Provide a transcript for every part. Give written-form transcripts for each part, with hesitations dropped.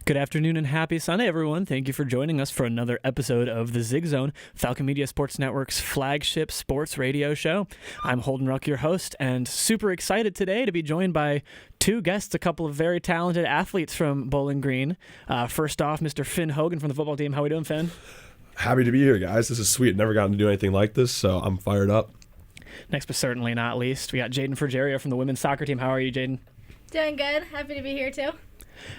Good afternoon and happy Sunday, everyone. Thank you for joining us for another episode of the Zig Zone, Falcon Media Sports Network's flagship sports radio show. I'm Holden Ruck, your host, and super excited today to be joined by two guests, a couple of very talented athletes from Bowling Green. First off, Mr. Finn Hogan from the football team. How are we doing, Finn? Happy to be here, guys. This is sweet. Never gotten to do anything like this, so I'm fired up. Next, but certainly not least, we got Jaden Frigerio from the women's soccer team. How are you, Jaden? Doing good. Happy to be here, too.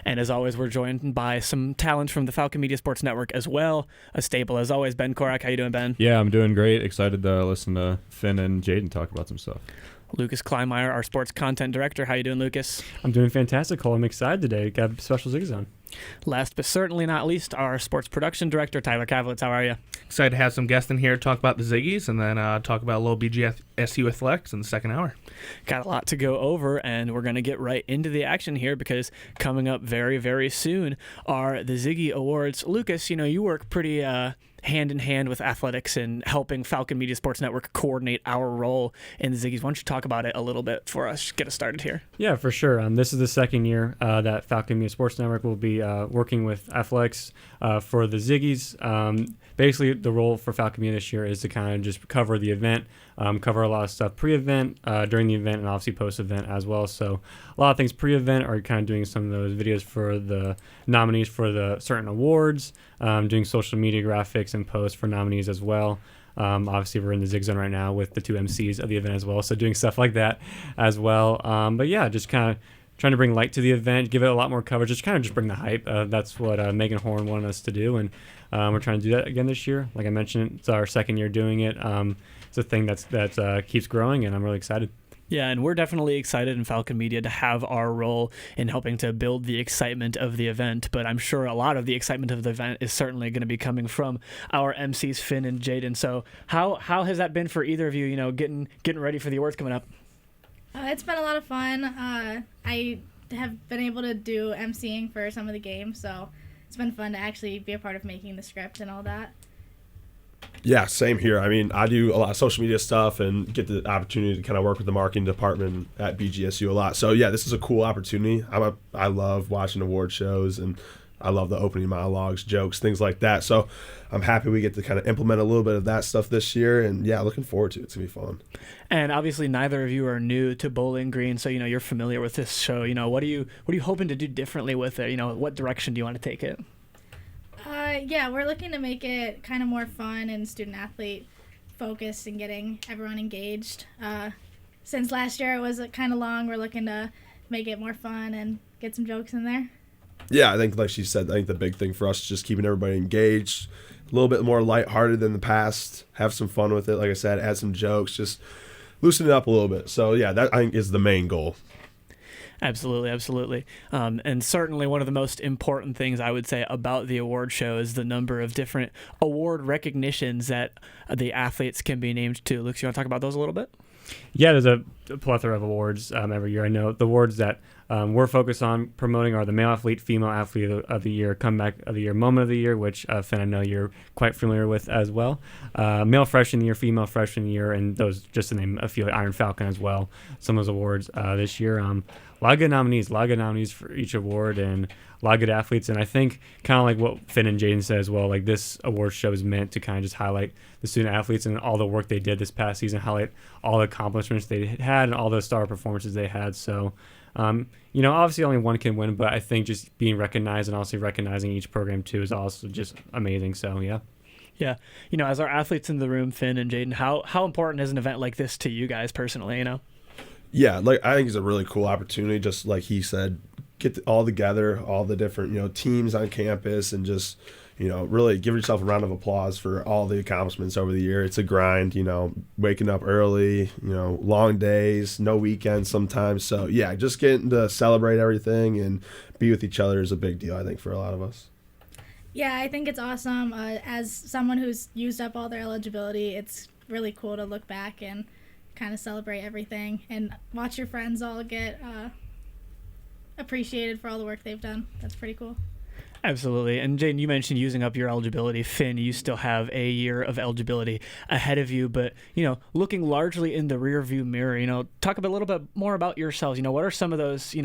And as always, we're joined by some talent from the Falcon Media Sports Network as well. A staple, as always, Ben Corak. How you doing, Ben? Yeah, I'm doing great. Excited to listen to Finn and Jaden talk about some stuff. Lucas Keimeyer, our sports content director. How you doing, Lucas? I'm doing fantastic, Cole. I'm excited today. Got a special Zig Zone. Last but certainly not least, our sports production director, Tyler Kavalecz. How are you? Excited to have some guests in here to talk about the Ziggies and then talk about a little BGSU athletics in the second hour. Got a lot to go over, and we're going to get right into the action here because coming up very, very soon are the Ziggy Awards. Lucas, you work pretty hand in hand with athletics and helping Falcon Media Sports Network coordinate our role in the Ziggies. Why don't you talk about it a little bit for us? Get us started here. Yeah, for sure. This is the second year that Falcon Media Sports Network will be working with athletics for the Ziggies. Basically, the role for Falcon Media this year is to kind of just cover the event, cover a lot of stuff pre-event, during the event, and obviously post-event as well. So a lot of things pre-event are kind of doing some of those videos for the nominees for the certain awards, doing social media graphics and posts for nominees as well. Obviously, we're in the Zig Zone right now with the two MCs of the event as well, so doing stuff like that as well. But yeah, just kind of trying to bring light to the event, give it a lot more coverage, just bring the hype. That's what Megan Horn wanted us to do, and we're trying to do that again this year. Like I mentioned, it's our second year doing it. It's a thing that keeps growing, and I'm really excited. Yeah, and we're definitely excited in Falcon Media to have our role in helping to build the excitement of the event, but I'm sure a lot of the excitement of the event is certainly going to be coming from our MCs, Finn and Jaden. So how has that been for either of you, getting ready for the awards coming up? It's been a lot of fun. I have been able to do MCing for some of the games, so it's been fun to actually be a part of making the script and all that. Yeah, same here. I mean, I do a lot of social media stuff and get the opportunity to kind of work with the marketing department at BGSU a lot. So, yeah, this is a cool opportunity. I love watching award shows, and I love the opening monologues, jokes, things like that. So I'm happy we get to kind of implement a little bit of that stuff this year. And, yeah, looking forward to it. It's going to be fun. And obviously neither of you are new to Bowling Green, so, you're familiar with this show. What are you hoping to do differently with it? What direction do you want to take it? Yeah, we're looking to make it kind of more fun and student-athlete focused and getting everyone engaged. Since last year it was kind of long, we're looking to make it more fun and get some jokes in there. Yeah, I think, like she said, I think the big thing for us is just keeping everybody engaged, a little bit more lighthearted than the past, have some fun with it. Like I said, add some jokes, just loosen it up a little bit. So, yeah, that I think is the main goal. Absolutely. And certainly one of the most important things I would say about the award show is the number of different award recognitions that the athletes can be named to. Luke, you want to talk about those a little bit? Yeah, there's a plethora of awards every year. I know the awards that we're focused on promoting are the Male Athlete, Female Athlete of the Year, Comeback of the Year, Moment of the Year, which, Finn, I know you're quite familiar with as well. Male Freshman of the Year, Female Freshman of the Year, and those, just to name a few, Iron Falcon as well, some of those awards this year. A lot of good nominees for each award, and a lot of good athletes. And I think kind of like what Finn and Jaden said as well, like this award show is meant to kind of just highlight the student athletes and all the work they did this past season, highlight all the accomplishments they had and all the star performances they had. So, obviously only one can win, but I think just being recognized and also recognizing each program too is also just amazing. So, yeah. Yeah. As our athletes in the room, Finn and Jaden, how important is an event like this to you guys personally, Yeah, I think it's a really cool opportunity, just like he said, get all together, all the different, teams on campus, and just, really give yourself a round of applause for all the accomplishments over the year. It's a grind, waking up early, long days, no weekends sometimes. So, yeah, just getting to celebrate everything and be with each other is a big deal, I think, for a lot of us. Yeah, I think it's awesome. As someone who's used up all their eligibility, it's really cool to look back and kind of celebrate everything and watch your friends all get appreciated for all the work they've done. That's pretty cool. Absolutely. And Jaden, you mentioned using up your eligibility. Finn, you still have a year of eligibility ahead of you, but, looking largely in the rear view mirror, talk a little bit more about yourselves. What are some of those,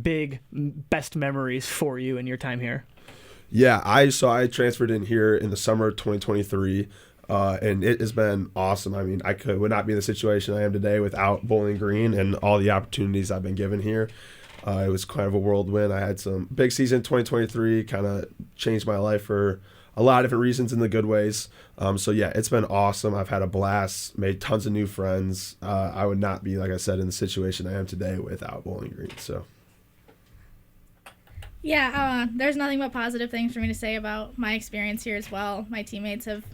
big best memories for you in your time here? Yeah, I transferred in here in the summer of 2023. And it has been awesome. I mean, would not be in the situation I am today without Bowling Green and all the opportunities I've been given here. It was kind of a whirlwind. I had some big season 2023, kind of changed my life for a lot of different reasons in the good ways. So yeah, it's been awesome. I've had a blast, made tons of new friends. I would not be, like I said, in the situation I am today without Bowling Green. So. Yeah, there's nothing but positive things for me to say about my experience here as well. My teammates have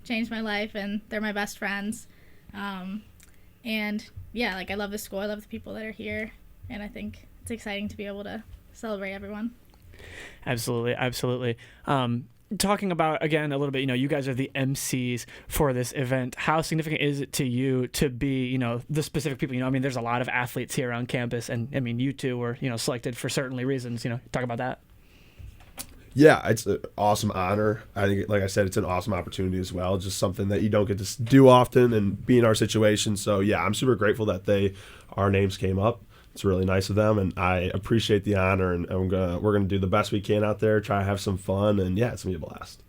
changed my life, and they're my best friends. And yeah, I love the school. I love the people that are here, and I think it's exciting to be able to celebrate everyone. Absolutely. Talking about, again, a little bit, you guys are the MCs for this event. How significant is it to you to be, the specific people? There's a lot of athletes here on campus, and you two were, selected for certainly reasons. Talk about that. Yeah, it's an awesome honor. I think, like I said, it's an awesome opportunity as well. Just something that you don't get to do often and be in our situation. So yeah, I'm super grateful that our names came up. It's really nice of them, and I appreciate the honor. And we're gonna do the best we can out there, try to have some fun, and yeah, it's gonna be a blast.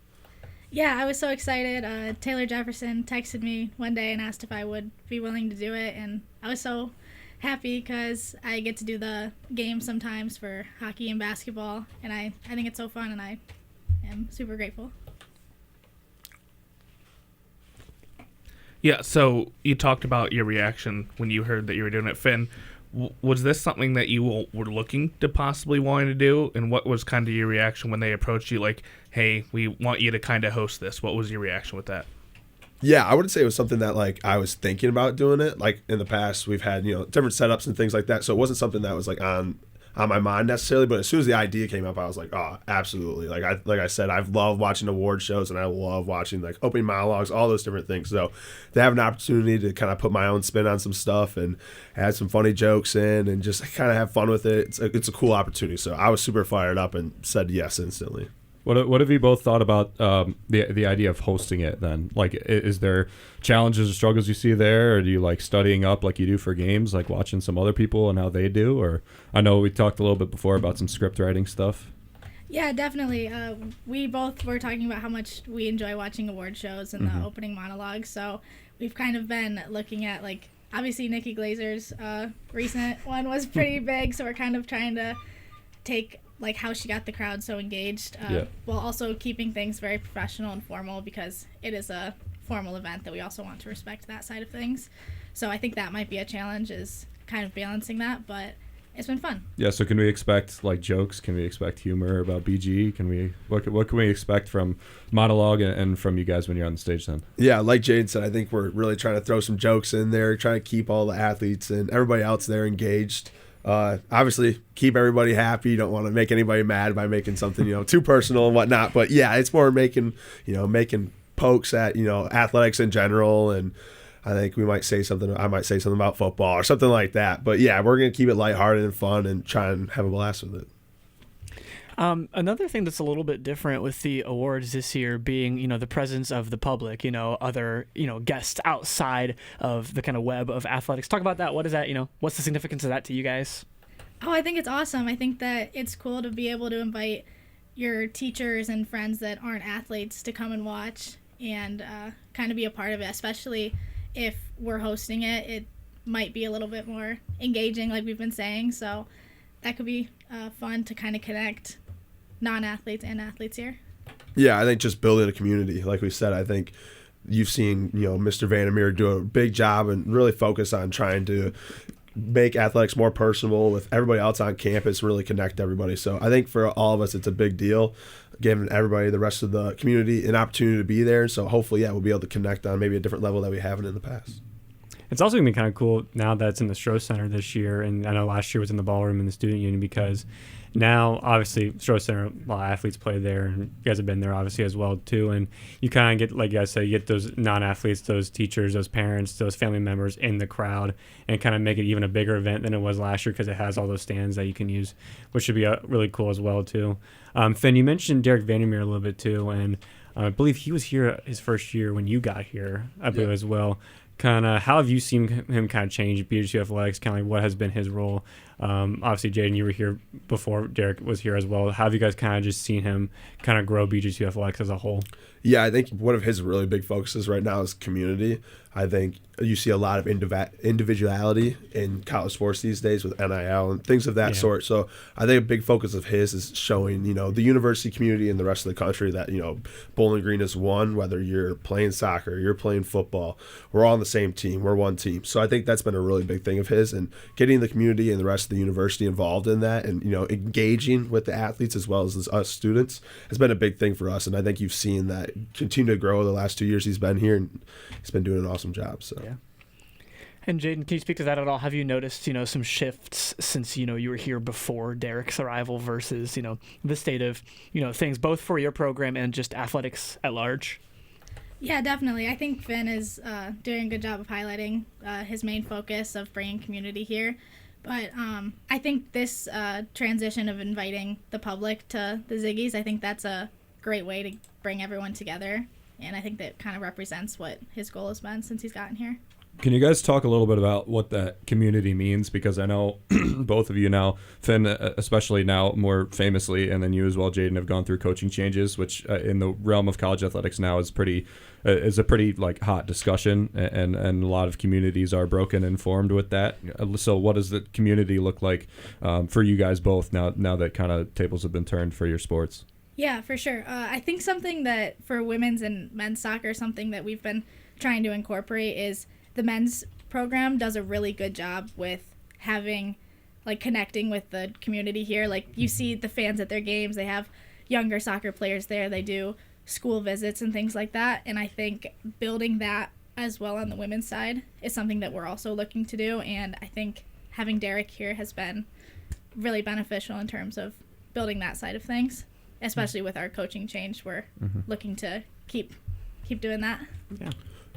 Yeah, I was so excited. Taylor Jefferson texted me one day and asked if I would be willing to do it, and I was so happy because I get to do the game sometimes for hockey and basketball, and I think it's so fun, and I am super grateful. Yeah, so you talked about your reaction when you heard that you were doing it, Finn. Was this something that you were looking to possibly wanting to do? And what was kind of your reaction when they approached you like, hey, we want you to kind of host this? What was your reaction with that? Yeah, I wouldn't say it was something that I was thinking about doing it. In the past, we've had different setups and things like that, so it wasn't something that was on my mind necessarily. But as soon as the idea came up, I was like, oh, absolutely. Like I said, I've loved watching award shows, and I love watching opening monologues, all those different things. So to have an opportunity to kind of put my own spin on some stuff and add some funny jokes in and just kind of have fun with it, it's a cool opportunity. So I was super fired up and said yes instantly. What have you both thought about the idea of hosting it then? Is there challenges or struggles you see there, or do you like studying up like you do for games, like watching some other people and how they do? Or I know we talked a little bit before about some script writing stuff. Yeah, definitely. We both were talking about how much we enjoy watching award shows and the opening monologues. So we've kind of been looking at obviously Nikki Glazer's recent one was pretty big. So we're kind of trying to take how she got the crowd so engaged, while also keeping things very professional and formal, because it is a formal event that we also want to respect that side of things. So I think that might be a challenge, is kind of balancing that, but it's been fun. Yeah, so can we expect jokes? Can we expect humor about BG? What can we expect from monologue and from you guys when you're on the stage then? Yeah, like Jaden said, I think we're really trying to throw some jokes in there, trying to keep all the athletes and everybody else there engaged. Obviously keep everybody happy. You don't want to make anybody mad by making something, too personal and whatnot. But yeah, it's more making pokes at, athletics in general. And I think I might say something about football or something like that. But yeah, we're going to keep it lighthearted and fun and try and have a blast with it. Another thing that's a little bit different with the awards this year being, the presence of the public, other, guests outside of the kind of web of athletics. Talk about that. What is that? What's the significance of that to you guys? Oh, I think it's awesome. I think that it's cool to be able to invite your teachers and friends that aren't athletes to come and watch and kind of be a part of it, especially if we're hosting it. It might be a little bit more engaging, like we've been saying. So that could be fun to kind of connect non-athletes and athletes here. Yeah, I think just building a community, like we said, I think you've seen, Mr. Vandermeer do a big job and really focus on trying to make athletics more personable with everybody else on campus, really connect everybody. So I think for all of us, it's a big deal, giving everybody, the rest of the community, an opportunity to be there. So hopefully, we'll be able to connect on maybe a different level that we haven't in the past. It's also going to be kind of cool now that it's in the Stroh Center this year, and I know last year was in the ballroom in the student union, because now, obviously, Stroh Center, a lot of athletes play there, and you guys have been there obviously as well too. And you kind of get, like you guys say, you get those non-athletes, those teachers, those parents, those family members in the crowd, and kind of make it even a bigger event than it was last year because it has all those stands that you can use, which should be really cool as well too. Finn, you mentioned Derek Vandermeer a little bit too, and I believe he was here his first year when you got here, I believe as well. Kind of, how have you seen him kind of change BGSU athletics? Kind of like what has been his role? Obviously, Jaden, you were here before Derek was here as well. How have you guys kind of just seen him kind of grow BGSU athletics as a whole? Yeah, I think one of his really big focuses right now is community. I think you see a lot of individuality in college sports these days with NIL and things of that sort. So I think a big focus of his is showing, the university community and the rest of the country that, Bowling Green is one, whether you're playing soccer, you're playing football, we're all on the same team, we're one team. So I think that's been a really big thing of his, and getting the community and the rest of the university involved in that and, engaging with the athletes as well as us students has been a big thing for us. And I think you've seen that continue to grow the last 2 years he's been here, and he's been doing an awesome job. So yeah. And Jaden, can you speak to that at all? Have you noticed, some shifts since, you were here before Derek's arrival versus, the state of, things both for your program and just athletics at large? Yeah, definitely. I think Finn is doing a good job of highlighting his main focus of bringing community here. But I think this transition of inviting the public to the Ziggies, I think that's a great way to bring everyone together. And I think that kind of represents what his goal has been since he's gotten here. Can you guys talk a little bit about what that community means? Because I know both of you now, Finn especially now more famously, and then you as well, Jaden, have gone through coaching changes, which in the realm of college athletics now is a pretty like hot discussion, and a lot of communities are broken and formed with that. So what does the community look like for you guys both now that kind of tables have been turned for your sports? Yeah, for sure. I think something that for women's and men's soccer, something that we've been trying to incorporate is the men's program does a really good job with having, connecting with the community here. Like, you see the fans at their games. They have younger soccer players there. They do school visits and things like that. And I think building that as well on the women's side is something that we're also looking to do. And I think having Derek here has been really beneficial in terms of building that side of things, especially with our coaching change. We're looking to keep doing that. Yeah.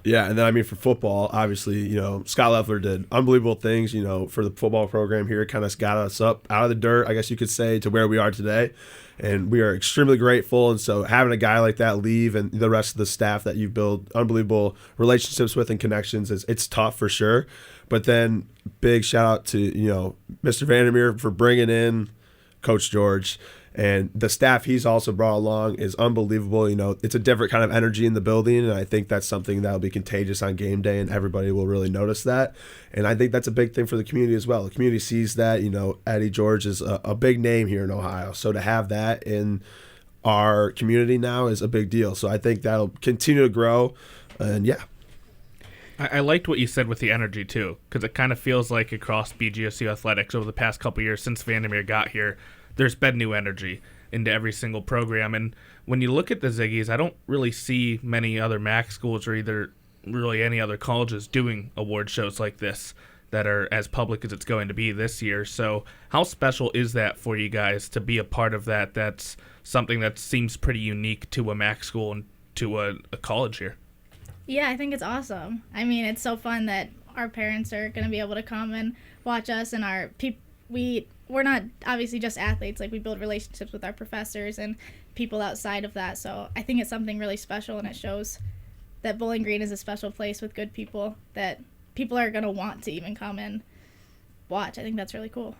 Yeah, and then, for football, obviously, Scott Leffler did unbelievable things, for the football program here. Kind of got us up out of the dirt, I guess you could say, to where we are today. And we are extremely grateful. And so having a guy like that leave and the rest of the staff that you've built unbelievable relationships with and connections, it's tough for sure. But then big shout out to, Mr. Vandermeer for bringing in Coach George. And the staff he's also brought along is unbelievable. It's a different kind of energy in the building, and I think that's something that will be contagious on game day, and everybody will really notice that. And I think that's a big thing for the community as well. The community sees that. Eddie George is a big name here in Ohio, so to have that in our community now is a big deal. So I think that'll continue to grow, and yeah. I liked what you said with the energy, too, because it kind of feels like across BGSU athletics over the past couple years since Vandermeer got here, there's been new energy into every single program. And when you look at the Ziggies, I don't really see many other MAC schools or either really any other colleges doing award shows like this that are as public as it's going to be this year. So how special is that for you guys to be a part of that? That's something that seems pretty unique to a MAC school and to a college here. Yeah, I think it's awesome. It's so fun that our parents are going to be able to come and watch us, and we're not obviously just athletes. We build relationships with our professors and people outside of that. So I think it's something really special, and it shows that Bowling Green is a special place with good people that people are going to want to even come and watch. I think that's really cool.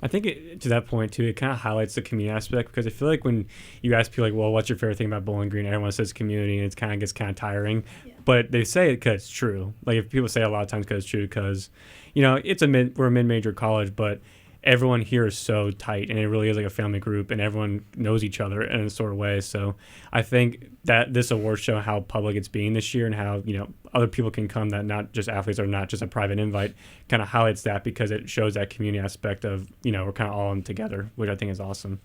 I think to that point, too, it kind of highlights the community aspect, because I feel like when you ask people, well, what's your favorite thing about Bowling Green? Everyone says community, and it kind of gets tiring. Yeah. But they say it because it's true. If people say it a lot of times because it's true, because, we're a mid-major college, but everyone here is so tight, and it really is like a family group, and everyone knows each other in a sort of way. So I think that this award show, how public it's being this year, and how other people can come that not just athletes or not just a private invite, kind of highlights that, because it shows that community aspect of we're kind of all in together, which I think is awesome.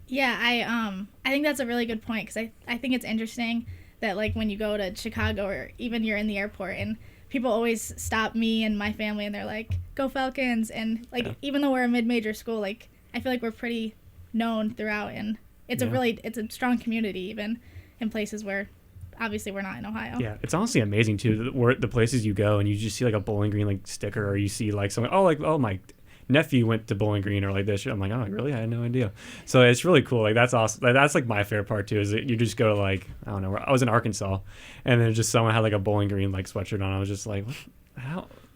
Yeah, I think that's a really good point, because I think it's interesting that when you go to Chicago or even you're in the airport and people always stop me and my family and they're like, go Falcons. And even though we're a mid-major school, I feel like we're pretty known throughout, and it's a strong community even in places where obviously we're not in Ohio. Yeah, it's honestly amazing too. The places you go and you just see like a Bowling Green like sticker, or you see like someone, my nephew went to Bowling Green or like this. I'm like, oh, really? I had no idea. So it's really cool. Like that's awesome. Like, that's like my favorite part too. Is that you just go to like, I don't know. I was in Arkansas, and then just someone had like a Bowling Green like sweatshirt on. I was just like,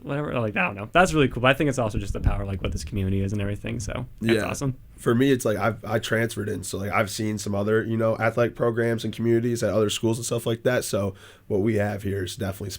whatever. Like I don't know. That's really cool. But I think it's also just the power like what this community is and everything. So that's awesome. For me, it's like I transferred in, so like I've seen some other athletic programs and communities at other schools and stuff like that. So what we have here is definitely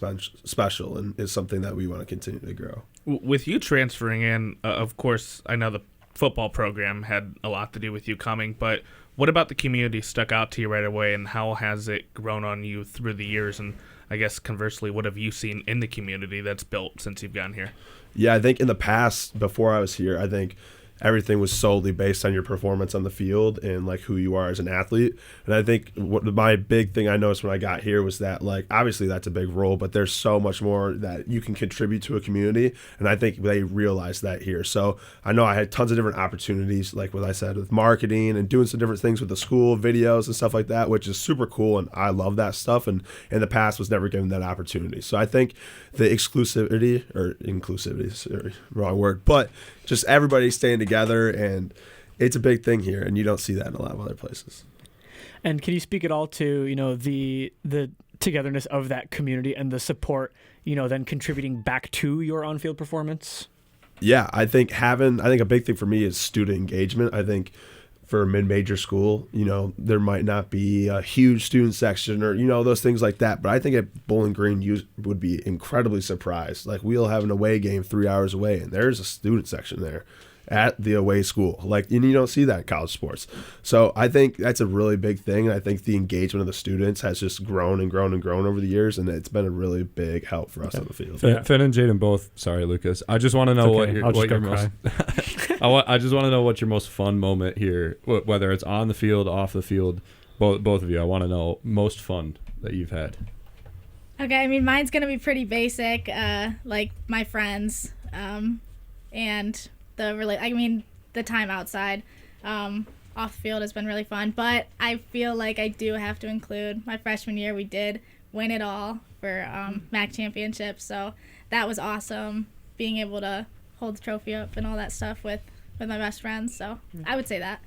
special and is something that we want to continue to grow. With you transferring in, of course, I know the football program had a lot to do with you coming, but what about the community stuck out to you right away, and how has it grown on you through the years? And I guess conversely, what have you seen in the community that's built since you've gotten here? Yeah, I think in the past, before I was here, I think everything was solely based on your performance on the field and like who you are as an athlete. And I think my big thing I noticed when I got here was that like obviously that's a big role, but there's so much more that you can contribute to a community, and I think they realized that here. So I know I had tons of different opportunities, like what I said, with marketing and doing some different things with the school, videos and stuff like that, which is super cool, and I love that stuff, and in the past was never given that opportunity. So I think the inclusivity, sorry, wrong word, but just everybody staying together, and it's a big thing here, and you don't see that in a lot of other places. And can you speak at all to the togetherness of that community and the support then contributing back to your on-field performance? Yeah, I think a big thing for me is student engagement. I think for a mid-major school, there might not be a huge student section or those things like that, but I think at Bowling Green you would be incredibly surprised. Like we'll have an away game 3 hours away, and there's a student section there at the away school, and you don't see that in college sports. So I think that's a really big thing, and I think the engagement of the students has just grown and grown and grown over the years, and it's been a really big help for us on the field. Finn and Jaden both. Sorry, Lucas. I just want to know what your most. I just want to know what your most fun moment here, whether it's on the field, off the field, both of you. I want to know most fun that you've had. Okay, I mean mine's gonna be pretty basic, like my friends, and the time outside off the field has been really fun, but I feel like I do have to include my freshman year. We did win it all for MAC championship, so that was awesome, being able to hold the trophy up and all that stuff with my best friends. So I would say that.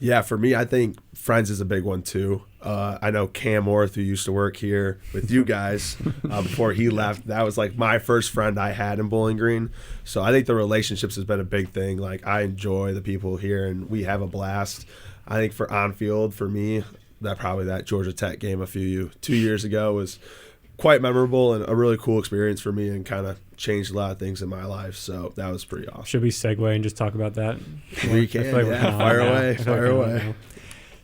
Yeah, for me, I think friends is a big one too. I know Cam Orth, who used to work here with you guys before he left, that was like my first friend I had in Bowling Green. So I think the relationships has been a big thing. Like I enjoy the people here, and we have a blast. I think for on field, for me, that Georgia Tech game 2 years ago was quite memorable and a really cool experience for me, and kind of changed a lot of things in my life. So that was pretty awesome. Should we segue and just talk about that? We can. Fire away.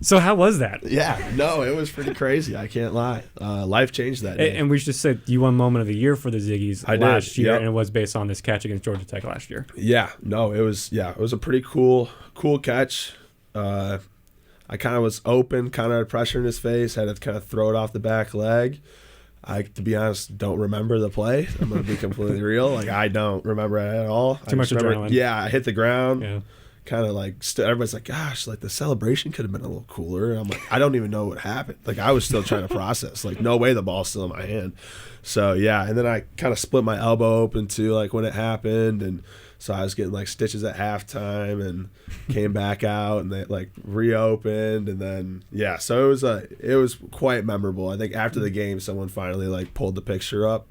So how was that? Yeah, no, it was pretty crazy. I can't lie. Life changed that day. And we should say you won Moment of the Year for the Ziggies last year, and it was based on this catch against Georgia Tech last year. Yeah, no, it was a pretty cool catch. I kind of was open, kind of had pressure in his face, had to kind of throw it off the back leg. I, to be honest, don't remember the play. I'm going to be completely real. Like, I don't remember it at all. Too much adrenaline. Yeah, I hit the ground. Yeah. Kind of like, everybody's like, gosh, like the celebration could have been a little cooler. And I'm like, I don't even know what happened. Like, I was still trying to process. Like, no way the ball's still in my hand. So, yeah. And then I kind of split my elbow open too, like when it happened. And so I was getting like stitches at halftime, and came back out, and they like reopened, and then so it was quite memorable. I think after the game, someone finally like pulled the picture up,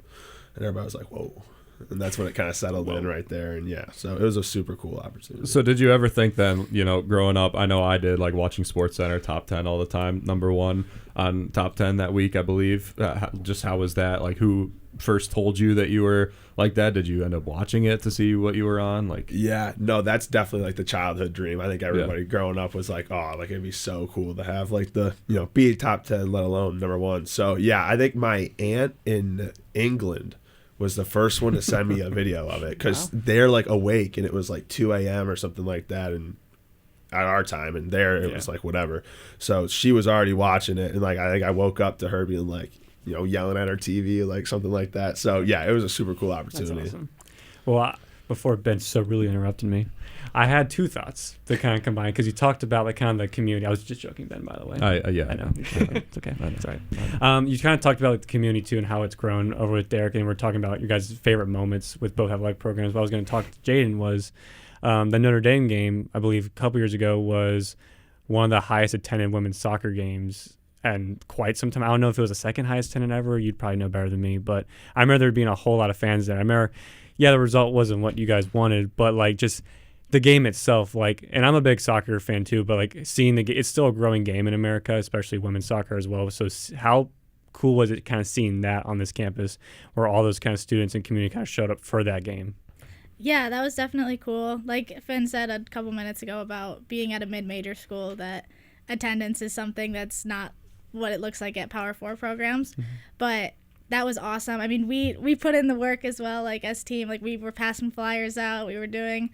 and everybody was like, "Whoa!" And that's when it kind of settled in right there. And so it was a super cool opportunity. So did you ever think then, growing up? I know I did, like watching SportsCenter Top 10 all the time, #1 on Top 10 that week, I believe. Just how was that? Like, who first told you that you were like that? Did you end up watching it to see what you were on? Like, yeah, no, that's definitely like the childhood dream. I think everybody growing up was like, oh, like it'd be so cool to have like the be top 10, let alone #1. So yeah, I think my aunt in England was the first one to send me a video of it, because they're like awake, and it was like 2 a.m. or something like that, and at our time, and there it was like whatever. So she was already watching it, and like I think I woke up to her being like, yelling at her TV, like something like that. So yeah, it was a super cool opportunity. That's awesome. Well, before Ben so really interrupted me, I had two thoughts to kind of combine because you talked about like kind of the community. I was just joking, Ben, by the way. Yeah, I know. It's okay. It's all right. You kind of talked about like, the community too and how it's grown over with Derek, and we're talking about your guys' favorite moments with both athletic programs. What I was going to talk to Jaden was the Notre Dame game, I believe a couple years ago, was one of the highest attended women's soccer games and quite some time. I don't know if it was the second highest attended ever. You'd probably know better than me, but I remember there being a whole lot of fans there. I remember, the result wasn't what you guys wanted, but like just the game itself, like, and I'm a big soccer fan too, but like seeing it's still a growing game in America, especially women's soccer as well. So how cool was it kind of seeing that on this campus where all those kind of students and community kind of showed up for that game? Yeah, that was definitely cool. Like Finn said a couple minutes ago about being at a mid-major school, that attendance is something that's not what it looks like at Power 4 programs. Mm-hmm. But that was awesome. I mean, we put in the work as well, like as team. Like we were passing flyers out. We were doing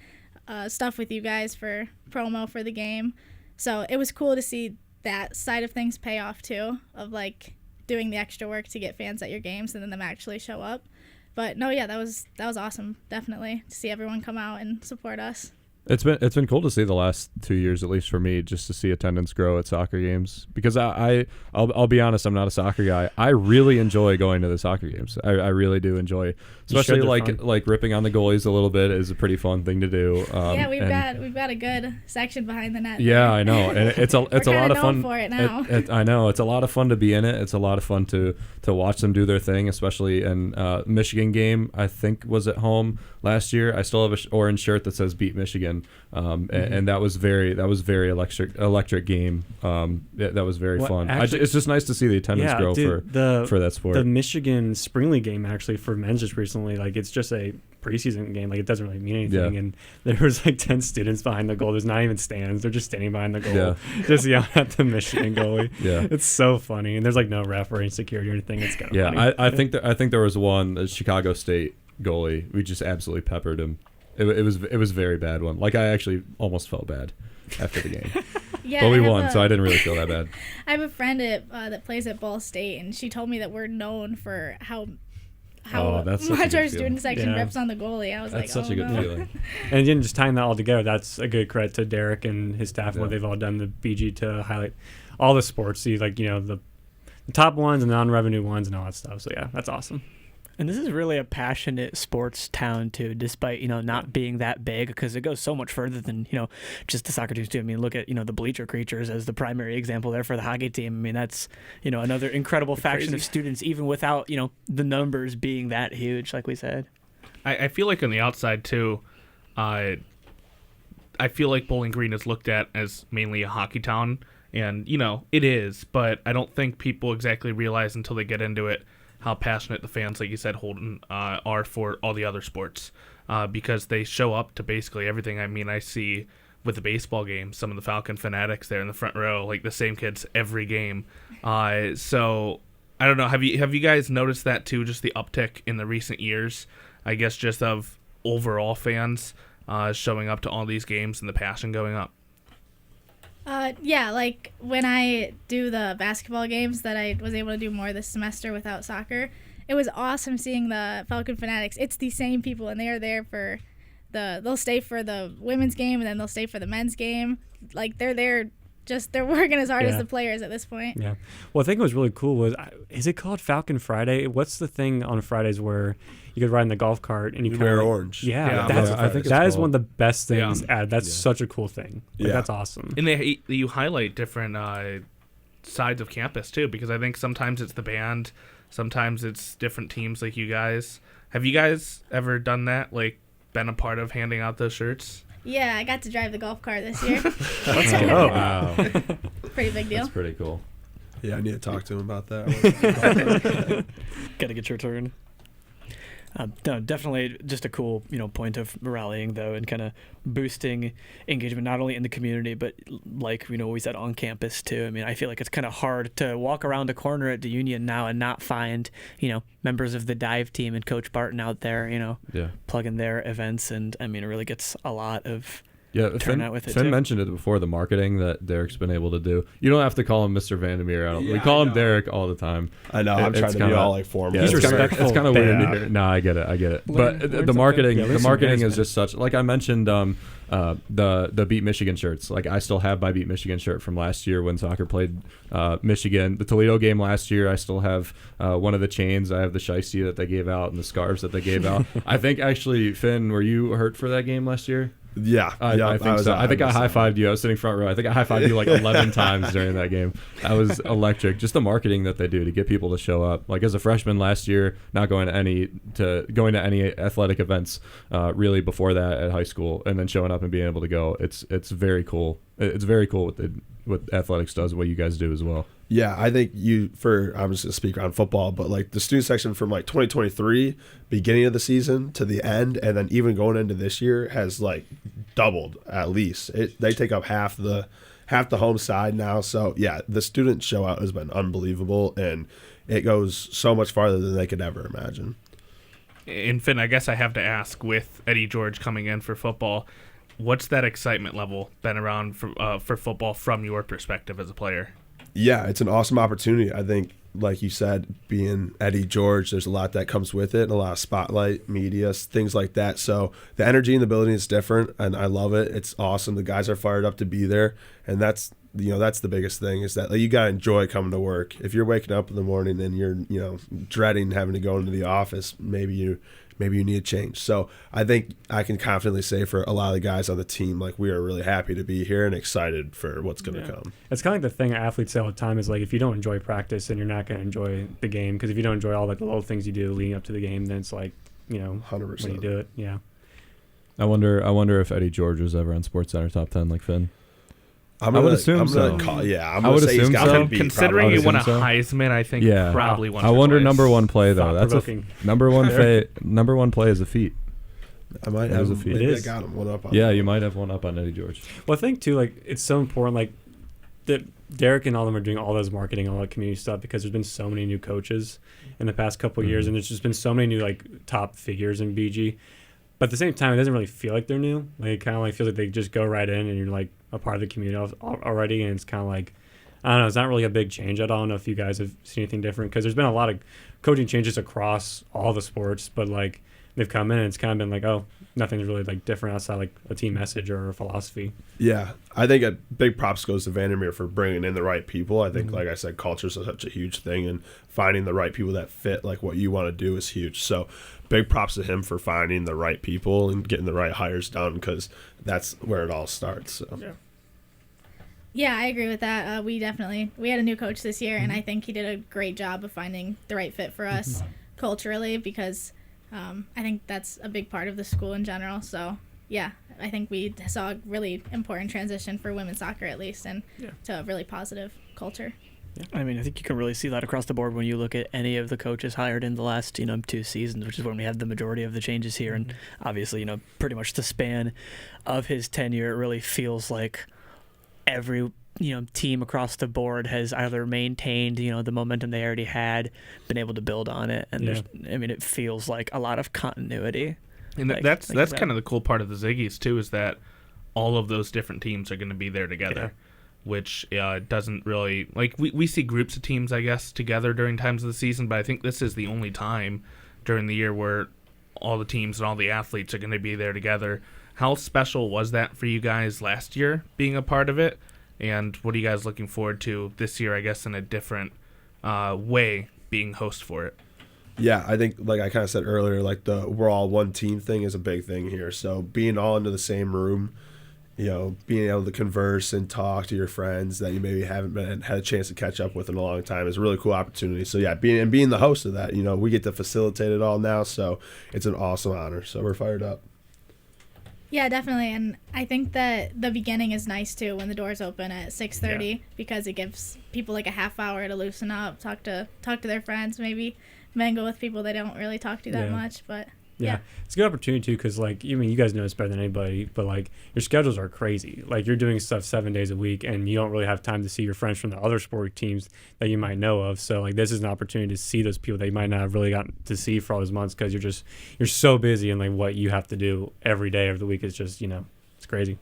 stuff with you guys for promo for the game. So it was cool to see that side of things pay off too, of like doing the extra work to get fans at your games and then them actually show up. But no, yeah, that was awesome, definitely, to see everyone come out and support us. It's been cool to see the last 2 years, at least for me, just to see attendance grow at soccer games. Because I'll be honest, I'm not a soccer guy. I really enjoy going to the soccer games. I really do enjoy, especially like ripping on the goalies a little bit is a pretty fun thing to do. Yeah, we've got a good section behind the net. Yeah, I know, and it's a lot of fun. For it now. I know it's a lot of fun to be in it. It's a lot of fun to watch them do their thing, especially in Michigan game. I think was at home last year. I still have an orange shirt that says "Beat Michigan." And that was very electric game. That was very fun. Actually, it's just nice to see the attendance grow for that sport. The Michigan Spring League game actually for men's just recently, like it's just a preseason game. Like it doesn't really mean anything. Yeah. And there was like 10 students behind the goal. There's not even stands. They're just standing behind the goal, just yelling at the Michigan goalie. Yeah, it's so funny. And there's like no ref or any security or anything. It's kind of funny. I think there was one, the Chicago State goalie. We just absolutely peppered him. It was a very bad one. Like I actually almost felt bad after the game. Yeah, but we won, so I didn't really feel that bad. I have a friend that plays at Ball State, and she told me that we're known for how much our student section rips on the goalie. I was that's such a good feeling. And again, just tying that all together, that's a good credit to Derek and his staff and what they've all done, the BG, to highlight all the sports, see like the top ones and non-revenue ones and all that stuff. So yeah, that's awesome. And this is really a passionate sports town too, despite, not being that big, because it goes so much further than, just the soccer teams do. I mean, look at, the bleacher creatures as the primary example there for the hockey team. I mean, that's, another incredible faction of students, even without, the numbers being that huge, like we said. I feel like on the outside too, I feel like Bowling Green is looked at as mainly a hockey town, and, it is, but I don't think people exactly realize until they get into it how passionate the fans, like you said, Holden, are for all the other sports, because they show up to basically everything. I mean, I see with the baseball game, some of the Falcon fanatics there in the front row, like the same kids every game. So I don't know. Have you guys noticed that too? Just the uptick in the recent years, I guess, just of overall fans showing up to all these games and the passion going up. Yeah, like when I do the basketball games that I was able to do more this semester without soccer, it was awesome seeing the Falcon fanatics. It's the same people, and they are there for they'll stay for the women's game, and then they'll stay for the men's game. Like they're there, they're working as hard as the players at this point. Yeah. Well, I think what was really cool was, is it called Falcon Friday? What's the thing on Fridays where you could ride in the golf cart and you wear orange? Yeah, I think that is one of the best things. That's such a cool thing. Like, that's awesome. And you highlight different sides of campus too, because I think sometimes it's the band, sometimes it's different teams like you guys. Have you guys ever done that? Like been a part of handing out those shirts? Yeah, I got to drive the golf cart this year. That's cool. Oh, wow. Pretty big deal. That's pretty cool. Yeah, I need to talk to him about that. Got to get your turn. No, definitely just a cool, point of rallying though, and kind of boosting engagement not only in the community but like we said on campus too. I mean, I feel like it's kind of hard to walk around a corner at the Union now and not find members of the dive team and Coach Barton out there, plugging their events, and I mean it really gets a lot of Yeah, turn out with it Finn too. mentioned it before, the marketing that Derek's been able to do. You don't have to call him Mr. Vandermeer. We Yeah, call I him know. Derek all the time. I know. I'm It's trying to kinda- be all like formal. Yeah, He's it's kinda- respectful. It's kind of weird to Yeah. hear. No, I get it. Learn But the something. marketing, Yeah, the learn some marketing guys, is man. just such. Like I mentioned, the Beat Michigan shirts. Like I still have my Beat Michigan shirt from last year when soccer played Michigan. The Toledo game last year, I still have one of the chains. I have the shiesty that they gave out and the scarves that they gave out. I think actually, Finn, were you hurt for that game last year? Yeah, I think so. I think I high-fived you. I was sitting front row. I think I high-fived you like 11 times during that game. That was electric. Just the marketing that they do to get people to show up. Like as a freshman last year, not going to any athletic events really before that at high school, and then showing up and being able to go. It's very cool. It's very cool what athletics does, what you guys do as well. Yeah, I think I'm just going to speak on football, but like the student section from like 2023, beginning of the season to the end, and then even going into this year has like doubled at least. They take up half the home side now. So yeah, the student show out has been unbelievable, and it goes so much farther than they could ever imagine. And Finn, I guess I have to ask, with Eddie George coming in for football, what's that excitement level been around for football from your perspective as a player? Yeah, it's an awesome opportunity. I think, like you said, being Eddie George, there's a lot that comes with it, and a lot of spotlight, media, things like that. So the energy in the building is different, and I love it. It's awesome. The guys are fired up to be there, and that's the biggest thing is that you got to enjoy coming to work. If you're waking up in the morning and you're dreading having to go into the office, maybe you need a change. So I think I can confidently say for a lot of the guys on the team, like we are really happy to be here and excited for what's going to come. It's kind of like the thing athletes say all the time is like if you don't enjoy practice, then you're not going to enjoy the game. Because if you don't enjoy all like the little things you do leading up to the game, then it's like 100%. when you do it, yeah. I wonder if Eddie George was ever on SportsCenter top 10 like Finn. I would assume so. I'm I going would to say he's assume got so. to be. Considering you probably. won a So. Heisman, I think Yeah. probably once I or wonder twice. number one play though. That's Thought-provoking. number one play. Number one play is a feat. I might That was have a feat. maybe It I is. got him one up on Yeah, that. you might have one up on Eddie George. Well, I think too, like it's so important, like that Derek and all of them are doing all those marketing, all that community stuff because there's been so many new coaches in the past couple of years, and there's just been so many new like top figures in BG. But at the same time, it doesn't really feel like they're new. Like it kind of like feels like they just go right in, and you're like a part of the community already, and it's kind of like I don't know. It's not really a big change. I don't know if you guys have seen anything different because there's been a lot of coaching changes across all the sports, but like they've come in and it's kind of been like, oh, nothing's really like different outside like a team message or a philosophy. Yeah, I think a big props goes to Vandermeer for bringing in the right people. I think, like I said, culture is such a huge thing, and finding the right people that fit like what you want to do is huge. So big props to him for finding the right people and getting the right hires done because that's where it all starts. So. Yeah, I agree with that. We had a new coach this year, and I think he did a great job of finding the right fit for us culturally because I think that's a big part of the school in general. So, yeah, I think we saw a really important transition for women's soccer at least and to a really positive culture. I mean, I think you can really see that across the board when you look at any of the coaches hired in the last, 2 seasons, which is when we had the majority of the changes here. And obviously, pretty much the span of his tenure, it really feels like every team across the board has either maintained the momentum they already had, been able to build on it, and it feels like a lot of continuity. And that's kind of the cool part of the Ziggies too, is that all of those different teams are going to be there together, which doesn't really we see groups of teams I guess together during times of the season, but I think this is the only time during the year where all the teams and all the athletes are going to be there together. How special was that for you guys last year, being a part of it? And what are you guys looking forward to this year, I guess, in a different way, being host for it? Yeah, I think, like I kind of said earlier, like the we're all one team thing is a big thing here. So being all into the same room, being able to converse and talk to your friends that you maybe haven't had a chance to catch up with in a long time is a really cool opportunity. So yeah, being the host of that, we get to facilitate it all now. So it's an awesome honor. So we're fired up. Yeah, definitely, and I think that the beginning is nice too when the doors open at 6:30 because it gives people like a half hour to loosen up, talk to their friends, maybe mingle with people they don't really talk to that much. But yeah, it's a good opportunity too because you guys know this better than anybody, but like your schedules are crazy. Like you're doing stuff 7 days a week, and you don't really have time to see your friends from the other sport teams that you might know of. So like this is an opportunity to see those people that you might not have really gotten to see for all those months because you're so busy, and like what you have to do every day of the week is just it's crazy.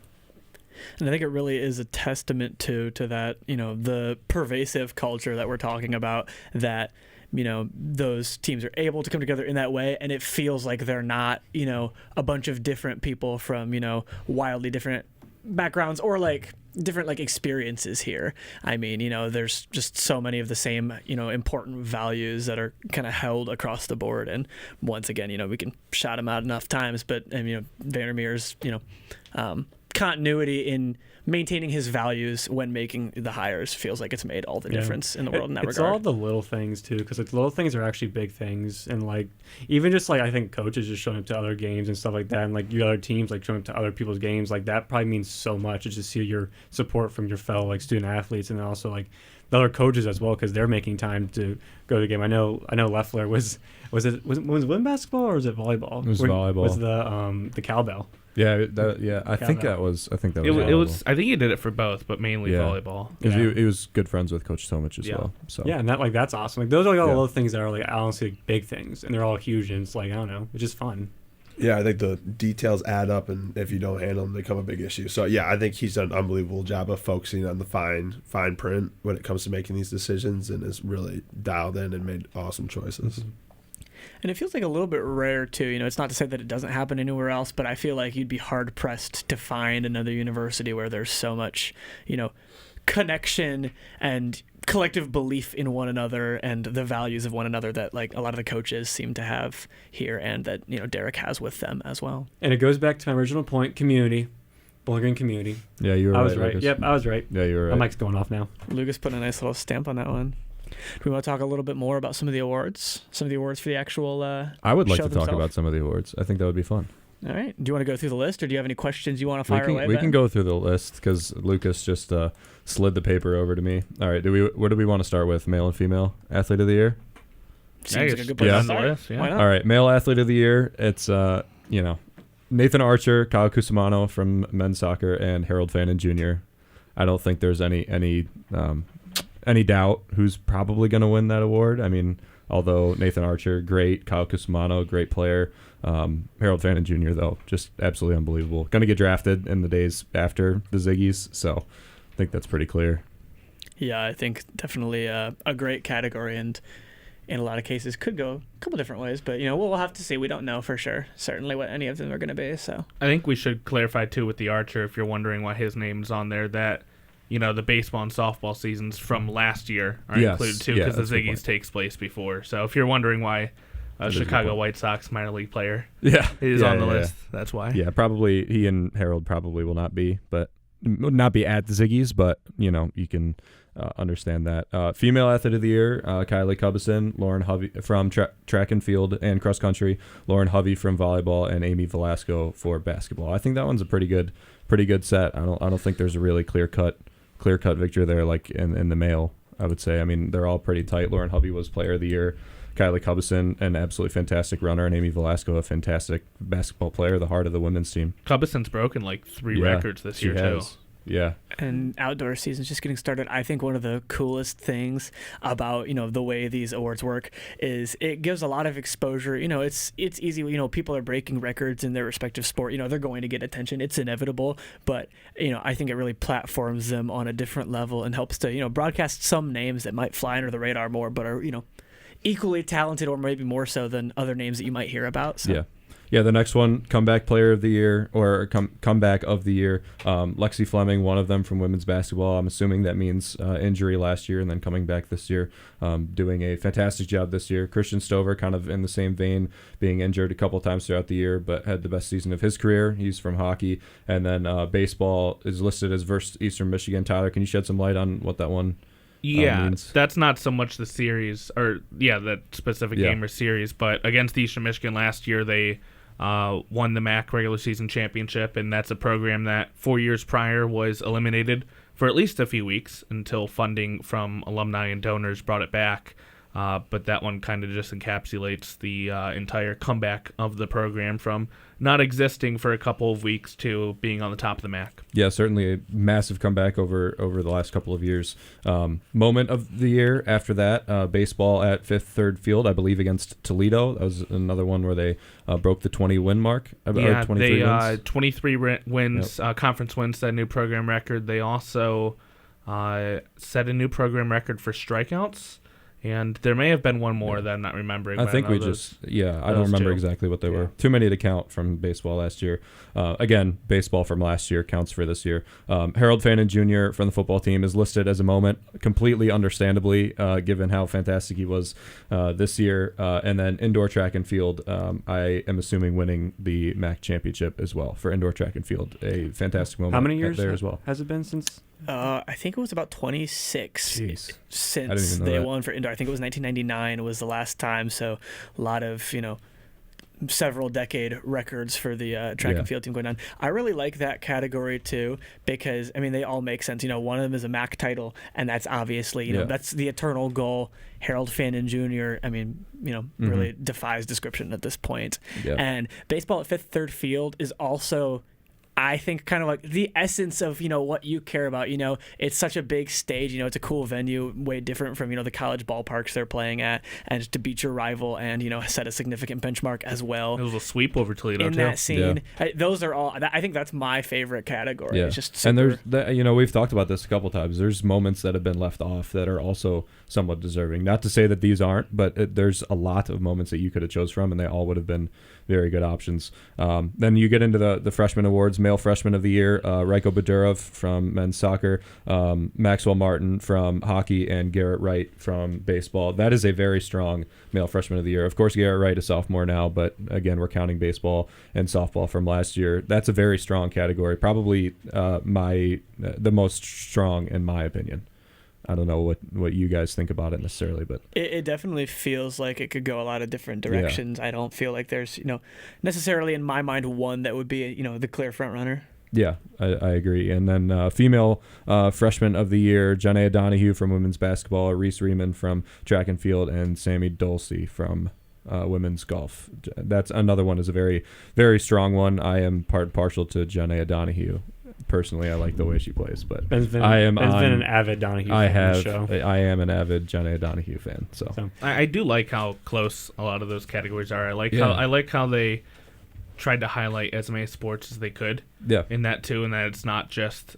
And I think it really is a testament to that, the pervasive culture that we're talking about, that those teams are able to come together in that way, and it feels like they're not, a bunch of different people from, wildly different backgrounds or like different like experiences here. I mean, there's just so many of the same, important values that are kind of held across the board. And once again, we can shout them out enough times, but Vandermeer's, continuity in maintaining his values when making the hires feels like it's made all the difference in the world in that regard. It's all the little things too, because like little things are actually big things, and like even just like I think coaches just showing up to other games and stuff like that, and like your other teams like showing up to other people's games, like that probably means so much. It's just see your support from your fellow like student athletes, and then also like the other coaches as well, because they're making time to go to the game. I know Leffler was it women's basketball or was it volleyball? It was volleyball. Was the cowbell? Yeah, I think that was. I think I think he did it for both, but mainly volleyball. He was good friends with Coach Tomich as well. So yeah, and that's awesome. Like those are all the little things that are like honestly big things, and they're all huge, and it's like I don't know, it's just fun. Yeah, I think the details add up, and if you don't handle them, they become a big issue. So yeah, I think he's done an unbelievable job of focusing on the fine print when it comes to making these decisions, and has really dialed in and made awesome choices. Mm-hmm. And it feels like a little bit rare too. It's not to say that it doesn't happen anywhere else, but I feel like you'd be hard pressed to find another university where there's so much, connection and collective belief in one another and the values of one another that like a lot of the coaches seem to have here, and that Derek has with them as well. And it goes back to my original point: community, Bowling Green community. Yeah, you were right. I was right. Lucas. Yep, I was right. Yeah, you were right. My mic's going off now. Lucas put a nice little stamp on that one. Do we want to talk a little bit more about some of the awards for the actual I would like show to talk themselves? about some of the awards. I think that would be fun. All right. Do you want to go through the list, or do you have any questions you want to fire away? We can go through the list because Lucas just slid the paper over to me. All right. What do we want to start with? Male and female athlete of the year? Seems like a good place to start. Why not? All right. Male athlete of the year. It's Nathan Archer, Kyle Cusimano from men's soccer, and Harold Fannin Jr. I don't think there's any doubt who's probably going to win that award. I mean, although Nathan Archer, great. Kyle Cusimano, great player. Harold Fannin Jr., though, just absolutely unbelievable. Going to get drafted in the days after the Ziggies, so I think that's pretty clear. Yeah, I think definitely a great category, and in a lot of cases could go a couple different ways, but we'll have to see. We don't know for sure certainly what any of them are going to be. So I think we should clarify too with the Archer, if you're wondering why his name's on there, that the baseball and softball seasons from last year are included too, because the Ziggies takes place before. So if you're wondering why a Chicago White Sox minor league player is on the list, that's why. Yeah, probably he and Harold probably will not be at the Ziggies, but you can understand that. Female athlete of the year, Kylie Cubison, Lauren Hovey from track and field and cross country, Lauren Hovey from volleyball, and Amy Velasco for basketball. I think that one's a pretty good set. I don't think there's a really clear cut victory there like in the male, I would say. I mean, they're all pretty tight. Lauren Hovey was player of the year. Kylie Cubison, an absolutely fantastic runner, and Amy Velasco, a fantastic basketball player, the heart of the women's team. Cubison's broken like 3 records this year too. Yeah. And outdoor season's just getting started. I think one of the coolest things about, the way these awards work is it gives a lot of exposure. It's easy. People are breaking records in their respective sport. They're going to get attention. It's inevitable. But, I think it really platforms them on a different level and helps to, broadcast some names that might fly under the radar more, but are, equally talented or maybe more so than other names that you might hear about. So. Yeah, the next one, comeback player of the year or comeback of the year. Lexi Fleming, one of them from women's basketball. I'm assuming that means injury last year and then coming back this year, doing a fantastic job this year. Christian Stover, kind of in the same vein, being injured a couple times throughout the year, but had the best season of his career. He's from hockey. And then baseball is listed as versus Eastern Michigan. Tyler, can you shed some light on what that one means? That's not so much the series, or that specific game or series, but against Eastern Michigan last year, they won the MAC regular season championship, and that's a program that 4 years prior was eliminated for at least a few weeks until funding from alumni and donors brought it back. But that one kind of just encapsulates the entire comeback of the program from not existing for a couple of weeks to being on the top of the MAC. Yeah, certainly a massive comeback over the last couple of years. Moment of the year after that, baseball at Fifth Third Field, I believe, against Toledo. That was another one where they broke the 20-win mark. Yeah, 23 they wins. 23 wins, Yep. conference wins, set a new program record. They also set a new program record for strikeouts. And there may have been one more that I'm not remembering. I but think know we those- just, I don't those remember two. exactly what they Yeah. were. Too many to count from baseball last year. Again, baseball from last year counts for this year. Harold Fannin Jr. from the football team is listed as a moment, completely understandably, given how fantastic he was this year. And then indoor track and field, I am assuming winning the MAC championship as well for indoor track and field. A fantastic moment. How many years there as well? has it been since? I think it was about 26 Jeez. I didn't since even know they that. won for indoor. I think it was 1999 was the last time. So a lot of, several decade records for the track Yeah. and field team going on. I really like that category too because, they all make sense. One of them is a MAC title, and that's obviously, Yeah. that's the eternal goal. Harold Fannin Jr., really defies description at this point. Yeah. And baseball at Fifth Third Field is also, I think, kind of like the essence of, what you care about. It's such a big stage. It's a cool venue, way different from, the college ballparks they're playing at, and to beat your rival and, set a significant benchmark as well. It was a sweep over Toledo, In too. that scene, those are all. I think that's my favorite category. Yeah, It's just and super, there's we've talked about this a couple times. There's moments that have been left off that are also somewhat deserving. Not to say that these aren't, but there's a lot of moments that you could have chose from, and they all would have been very good options. Then you get into the freshman awards. Male freshman of the year, Raiko Badurov from men's soccer, Maxwell Martin from hockey, and Garrett Wright from baseball. That is a very strong male freshman of the year. Of course, Garrett Wright is sophomore now, but again, we're counting baseball and softball from last year. That's a very strong category. Probably the most strong in my opinion. I don't know what you guys think about it necessarily, but it definitely feels like it could go a lot of different directions. I don't feel like there's, necessarily in my mind one that would be, the clear front runner. yeah, I agree. And then female freshman of the year, Janaea Donahue from women's basketball, Reese Riemann from track and field, and Sammy Dulce from women's golf. That's another one is a very, very strong one. I am partial to Janaea Donahue. Personally, I like the way she plays, but Ben's been an avid Donahue fan of the show. I am an avid Janaea Donahue fan. So. I do like how close a lot of those categories are. I like how they tried to highlight as many sports as they could. Yeah. In that too, and that it's not just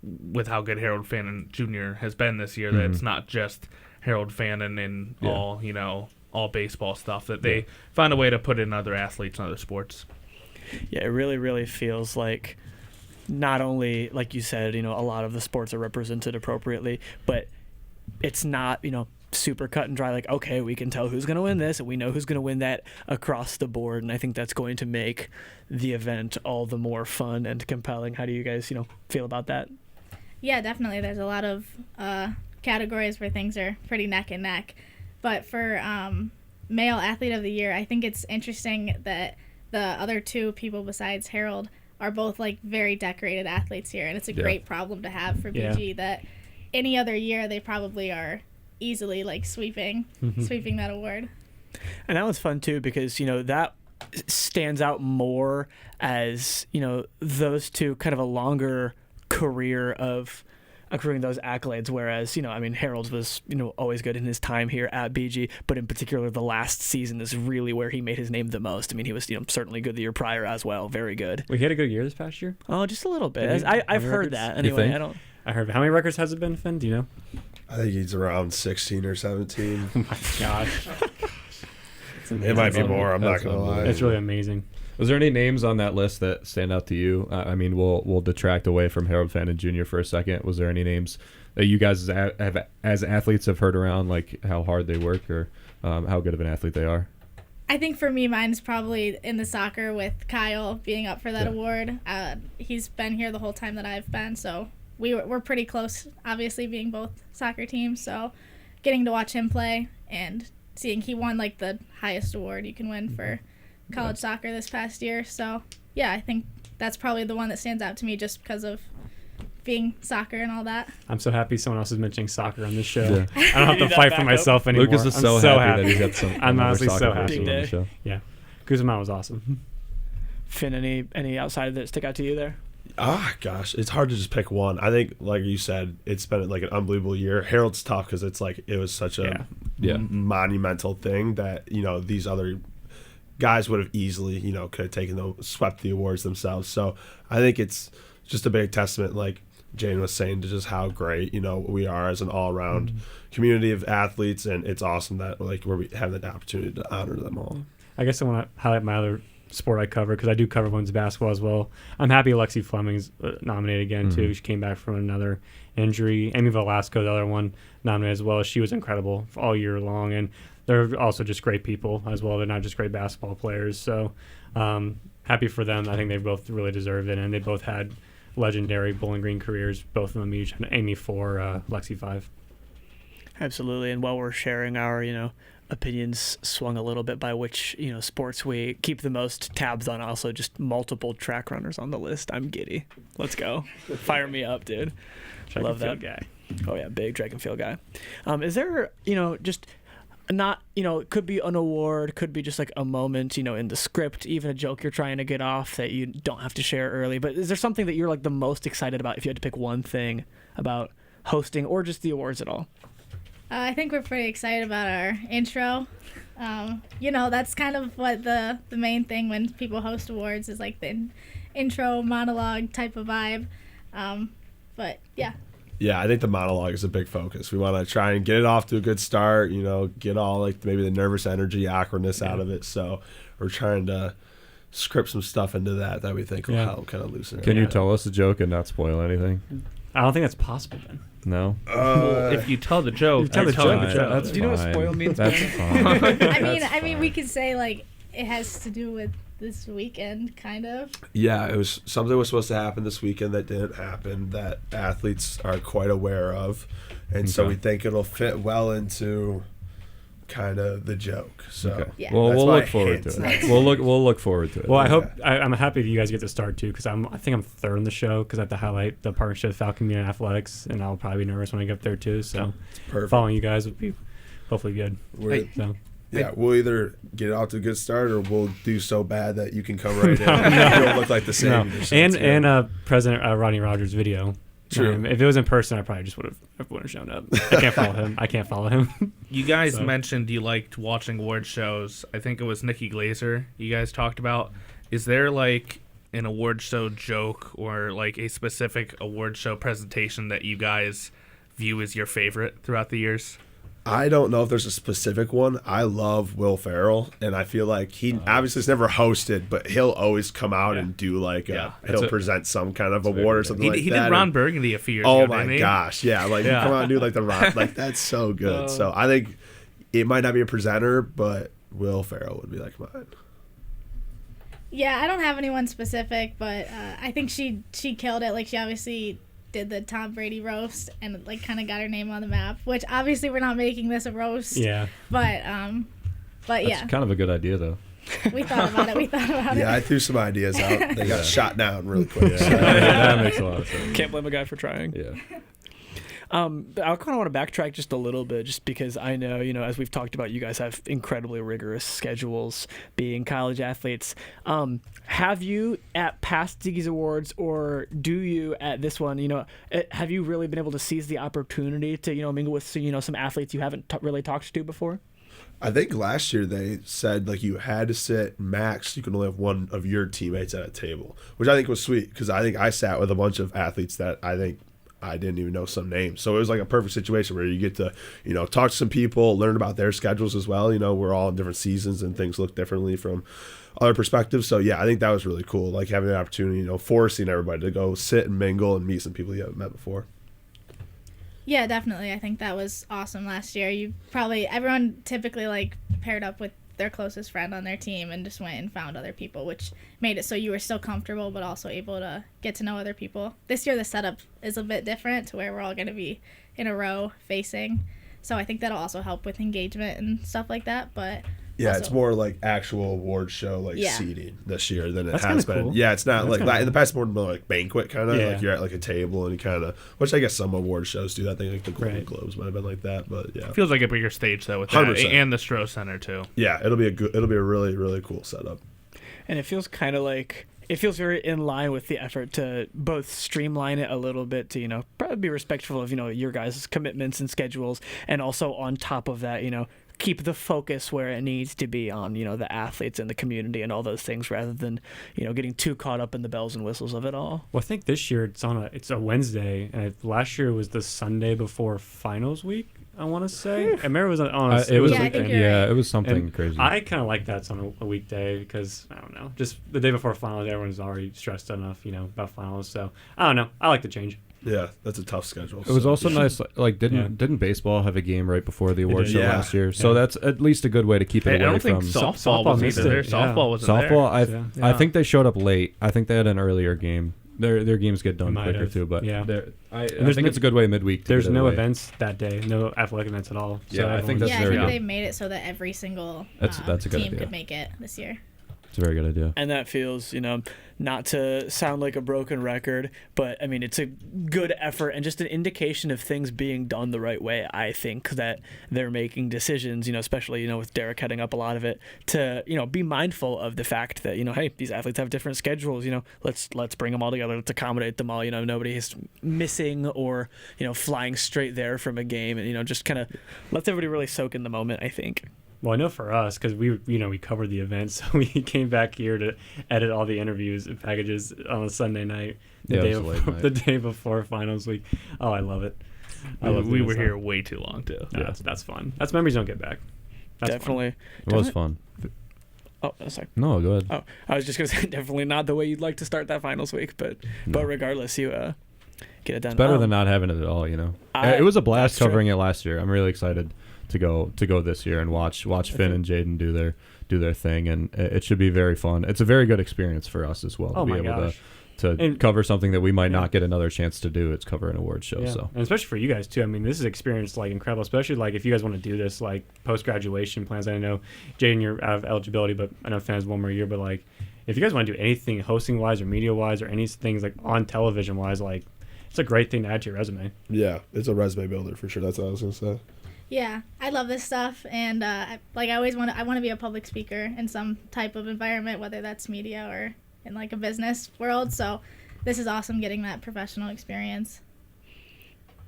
with how good Harold Fannin Jr. has been this year, that it's not just Harold Fannin and all baseball stuff. That they found a way to put in other athletes and other sports. Yeah, it really, really feels like not only, like you said, a lot of the sports are represented appropriately, but it's not, super cut and dry. Like, okay, we can tell who's going to win this, and we know who's going to win that across the board. And I think that's going to make the event all the more fun and compelling. How do you guys, feel about that? Yeah, definitely. There's a lot of categories where things are pretty neck and neck. But for male athlete of the year, I think it's interesting that the other two people besides Harold are both like very decorated athletes here, and it's a great problem to have for BG that any other year they probably are easily like sweeping that award. And that was fun too because that stands out more as those two kind of a longer career of accruing those accolades, whereas Harold's was always good in his time here at BG, but in particular the last season is really where he made his name the most. He was certainly good the year prior as well, very good. We had a good year this past year. Oh, just a little bit. Have you- I've have you heard records? that You anyway. think? I heard. How many records has it been, Finn? Do you know? I think he's around 16 or 17. Oh my gosh. It might be more. I'm not That's gonna lie. unbelievable. It's really amazing. Was there any names on that list that stand out to you? We'll detract away from Harold Fannin Jr. for a second. Was there any names that you guys as athletes have heard around, like how hard they work or how good of an athlete they are? I think for me, mine's probably in the soccer with Kyle being up for that award. He's been here the whole time that I've been, so we're pretty close, obviously being both soccer teams. So getting to watch him play and seeing he won like the highest award you can win for college soccer this past year. So yeah, I think that's probably the one that stands out to me just because of being soccer and all that. I'm so happy someone else is mentioning soccer on this show. Yeah. I don't have Need to that fight for backup. myself anymore. Lucas is I'm so happy that he's got some. I'm another honestly soccer so person happy. Big on the day. show. Yeah. Kuzma was awesome. Finn, any outside that stick out to you there? Gosh, it's hard to just pick one. I think, like you said, it's been like an unbelievable year. Harold's tough because it's like it was such a Yeah. monumental thing that these other guys would have easily could have swept the awards themselves. So I think it's just a big testament, like Jaden was saying, to just how great we are as an all around community of athletes, and it's awesome that like we have the opportunity to honor them all. I guess I want to highlight my other sport I cover because I do cover women's basketball as well. I'm happy Alexi Fleming's nominated again too. She came back from another injury. Amy Velasco, the other one, nominated as well. She was incredible all year long, and they're also just great people as well. They're not just great basketball players. So happy for them. I think they both really deserved it, and they both had legendary Bowling Green careers, both of them each. Amy 4, Lexi 5. Absolutely. And while we're sharing our, opinions swung a little bit by which, sports we keep the most tabs on, also just multiple track runners on the list. I'm giddy. Let's go. Fire me up, dude. Love that guy. Oh, yeah, big track and field guy. Is there, just not, it could be an award, could be just like a moment, in the script, even a joke you're trying to get off that you don't have to share early. But is there something that you're like the most excited about if you had to pick one thing about hosting or just the awards at all? I think we're pretty excited about our intro. That's kind of what the main thing when people host awards is like the intro monologue type of vibe. But yeah. Yeah, I think the monologue is a big focus. We want to try and get it off to a good start, get all like maybe the nervous energy, awkwardness out of it. So we're trying to script some stuff into that we think will help kind of loosen it. Can you tell us a joke and not spoil anything? I don't think that's possible, Ben. No. Well, if you tell the joke, tell the you're telling joke. the joke. That's Do you know what fine. spoil means? That's fine. I mean, we could say like it has to do with this weekend, kind of. Yeah, it was something was supposed to happen this weekend that didn't happen that athletes are quite aware of, and so Okay. we think it'll fit well into kind of the joke. So Okay. Yeah. Well, That's we'll my look forward to hint. it. We'll look forward to it. Well, I hope I'm happy that you guys get to start too, because I think I'm third in the show because I have to highlight the partnership with Falcon Community Athletics, and I'll probably be nervous when I get up there too. So perfect. following you guys would be hopefully good. We're- So Yeah, we'll either get it off to a good start or we'll do so bad that you can come right in. You don't look like the same. and President Rodney Rogers' video. True. If it was in person, I probably just would have shown up. I can't follow him. You guys So. mentioned you liked watching award shows. I think it was Nikki Glazer you guys talked about. Is there like an award show joke or like a specific award show presentation that you guys view as your favorite throughout the years? I don't know if there's a specific one. I love Will Ferrell, and I feel like he obviously has never hosted, but he'll always come out and do like he'll present some kind of award or something like He that. did Ron Burgundy a few years Oh ago. my didn't he? gosh, yeah! Like you come out and do like the Ron, like that's so good. So I think it might not be a presenter, but Will Ferrell would be like mine. Yeah, I don't have anyone specific, but I think she killed it. Like she obviously did the Tom Brady roast and like kind of got her name on the map. Which obviously we're not making this a roast. Yeah. But That's yeah, kind of a good idea, though. we thought about it. Yeah, I threw some ideas out. They got shot down really quick. Yeah, that makes a lot of sense. Can't blame a guy for trying. Yeah. But I kind of want to backtrack just a little bit, just because I know, as we've talked about, you guys have incredibly rigorous schedules being college athletes. Have you at past Ziggy's Awards, or do you at this one, have you really been able to seize the opportunity to, mingle with, some athletes you haven't really talked to before? I think last year they said like you had to sit max. You can only have one of your teammates at a table, which I think was sweet because I think I sat with a bunch of athletes that I think I didn't even know some names. So it was like a perfect situation where you get to, talk to some people, learn about their schedules as well. We're all in different seasons and things look differently from other perspectives. So yeah, I think that was really cool. Like having the opportunity, forcing everybody to go sit and mingle and meet some people you haven't met before. Yeah, definitely. I think that was awesome last year. Everyone typically like paired up with their closest friend on their team and just went and found other people, which made it so you were still comfortable but also able to get to know other people. This year the setup is a bit different to where we're all going to be in a row facing. So I think that'll also help with engagement and stuff like that. But Yeah, Also- it's more like actual award show, like Yeah. seating this year than it That's has kinda been. cool. Yeah, it's not That's like kinda in the past, more like banquet kind of. Yeah. Like you're at like a table and you kind of, which I guess some award shows do. I think like the Golden Right. Globes might have been like that, but yeah, Feels like a bigger stage though with that, 100%. and the Stroh Center too. yeah, it'll be a really really cool setup. And it feels kind of like it feels very in line with the effort to both streamline it a little bit to, probably be respectful of, your guys' commitments and schedules, and also on top of that, keep the focus where it needs to be on, the athletes and the community and all those things, rather than, getting too caught up in the bells and whistles of it all. Well, I think this year it's a Wednesday, and last year was the Sunday before finals week. I want to say. I remember it was on. It was Yeah, I think you're right. it was something And crazy. I kind of like that it's on a weekday because I don't know, just the day before finals, everyone's already stressed enough, about finals. So I don't know. I like the change. Yeah, that's a tough schedule. It was so- also nice. Like, Yeah. didn't baseball have a game right before the award did, show yeah. last year? So Yeah. that's at least a good way to keep Hey, it I away don't think from softball softball was missed either there. it, yeah. Softball wasn't there. softball. Yeah. I think they showed up late. I think they had an earlier game. Their games get done Might quicker have. too. But Yeah. I there's think no- it's a good way midweek. To There's get it no away. events that day, no athletic events at all. Yeah, I think everyone's- that's yeah, I very think good. they made it so that every single That's a good team idea. could make it this year. It's a very good idea. And that feels, not to sound like a broken record, but I mean, it's a good effort and just an indication of things being done the right way. I think that they're making decisions, especially, with Derek heading up a lot of it, to, be mindful of the fact that, hey, these athletes have different schedules, let's bring them all together, let's accommodate them all, nobody's missing or, flying straight there from a game, and, just kind of lets everybody really soak in the moment, I think. Well, I know for us, because we covered the event, so we came back here to edit all the interviews and packages on a Sunday night, Yeah, it was a late night. the day before finals week. Oh, I love it. I love We doing were stuff. here way too long too. No, that's fun. That's memories you don't get back. That's fun. Definitely. It was fun. Oh, sorry. No, go ahead. Oh, I was just gonna say definitely not the way you'd like to start that finals week, but No. regardless, you get it done. It's better than not having it at all. It was a blast that's true. covering it last year. I'm really excited to go this year and watch Finn and Jaden do their thing, and it should be very fun. It's a very good experience for us as well to Oh be my able gosh. to And- cover something that we might Yeah. not get another chance to do. It's cover an award show. Yeah. So And especially for you guys too. I mean, this is experience like incredible. Especially like if you guys want to do this like post graduation plans. I know Jaden, you're out of eligibility, but I know fans one more year. But like, if you guys want to do anything hosting wise or media wise or any things like on television wise, like it's a great thing to add to your resume. Yeah, it's a resume builder for sure. That's what I was gonna say. Yeah, I love this stuff, and I always want to be a public speaker in some type of environment, whether that's media or in like a business world. So this is awesome, getting that professional experience.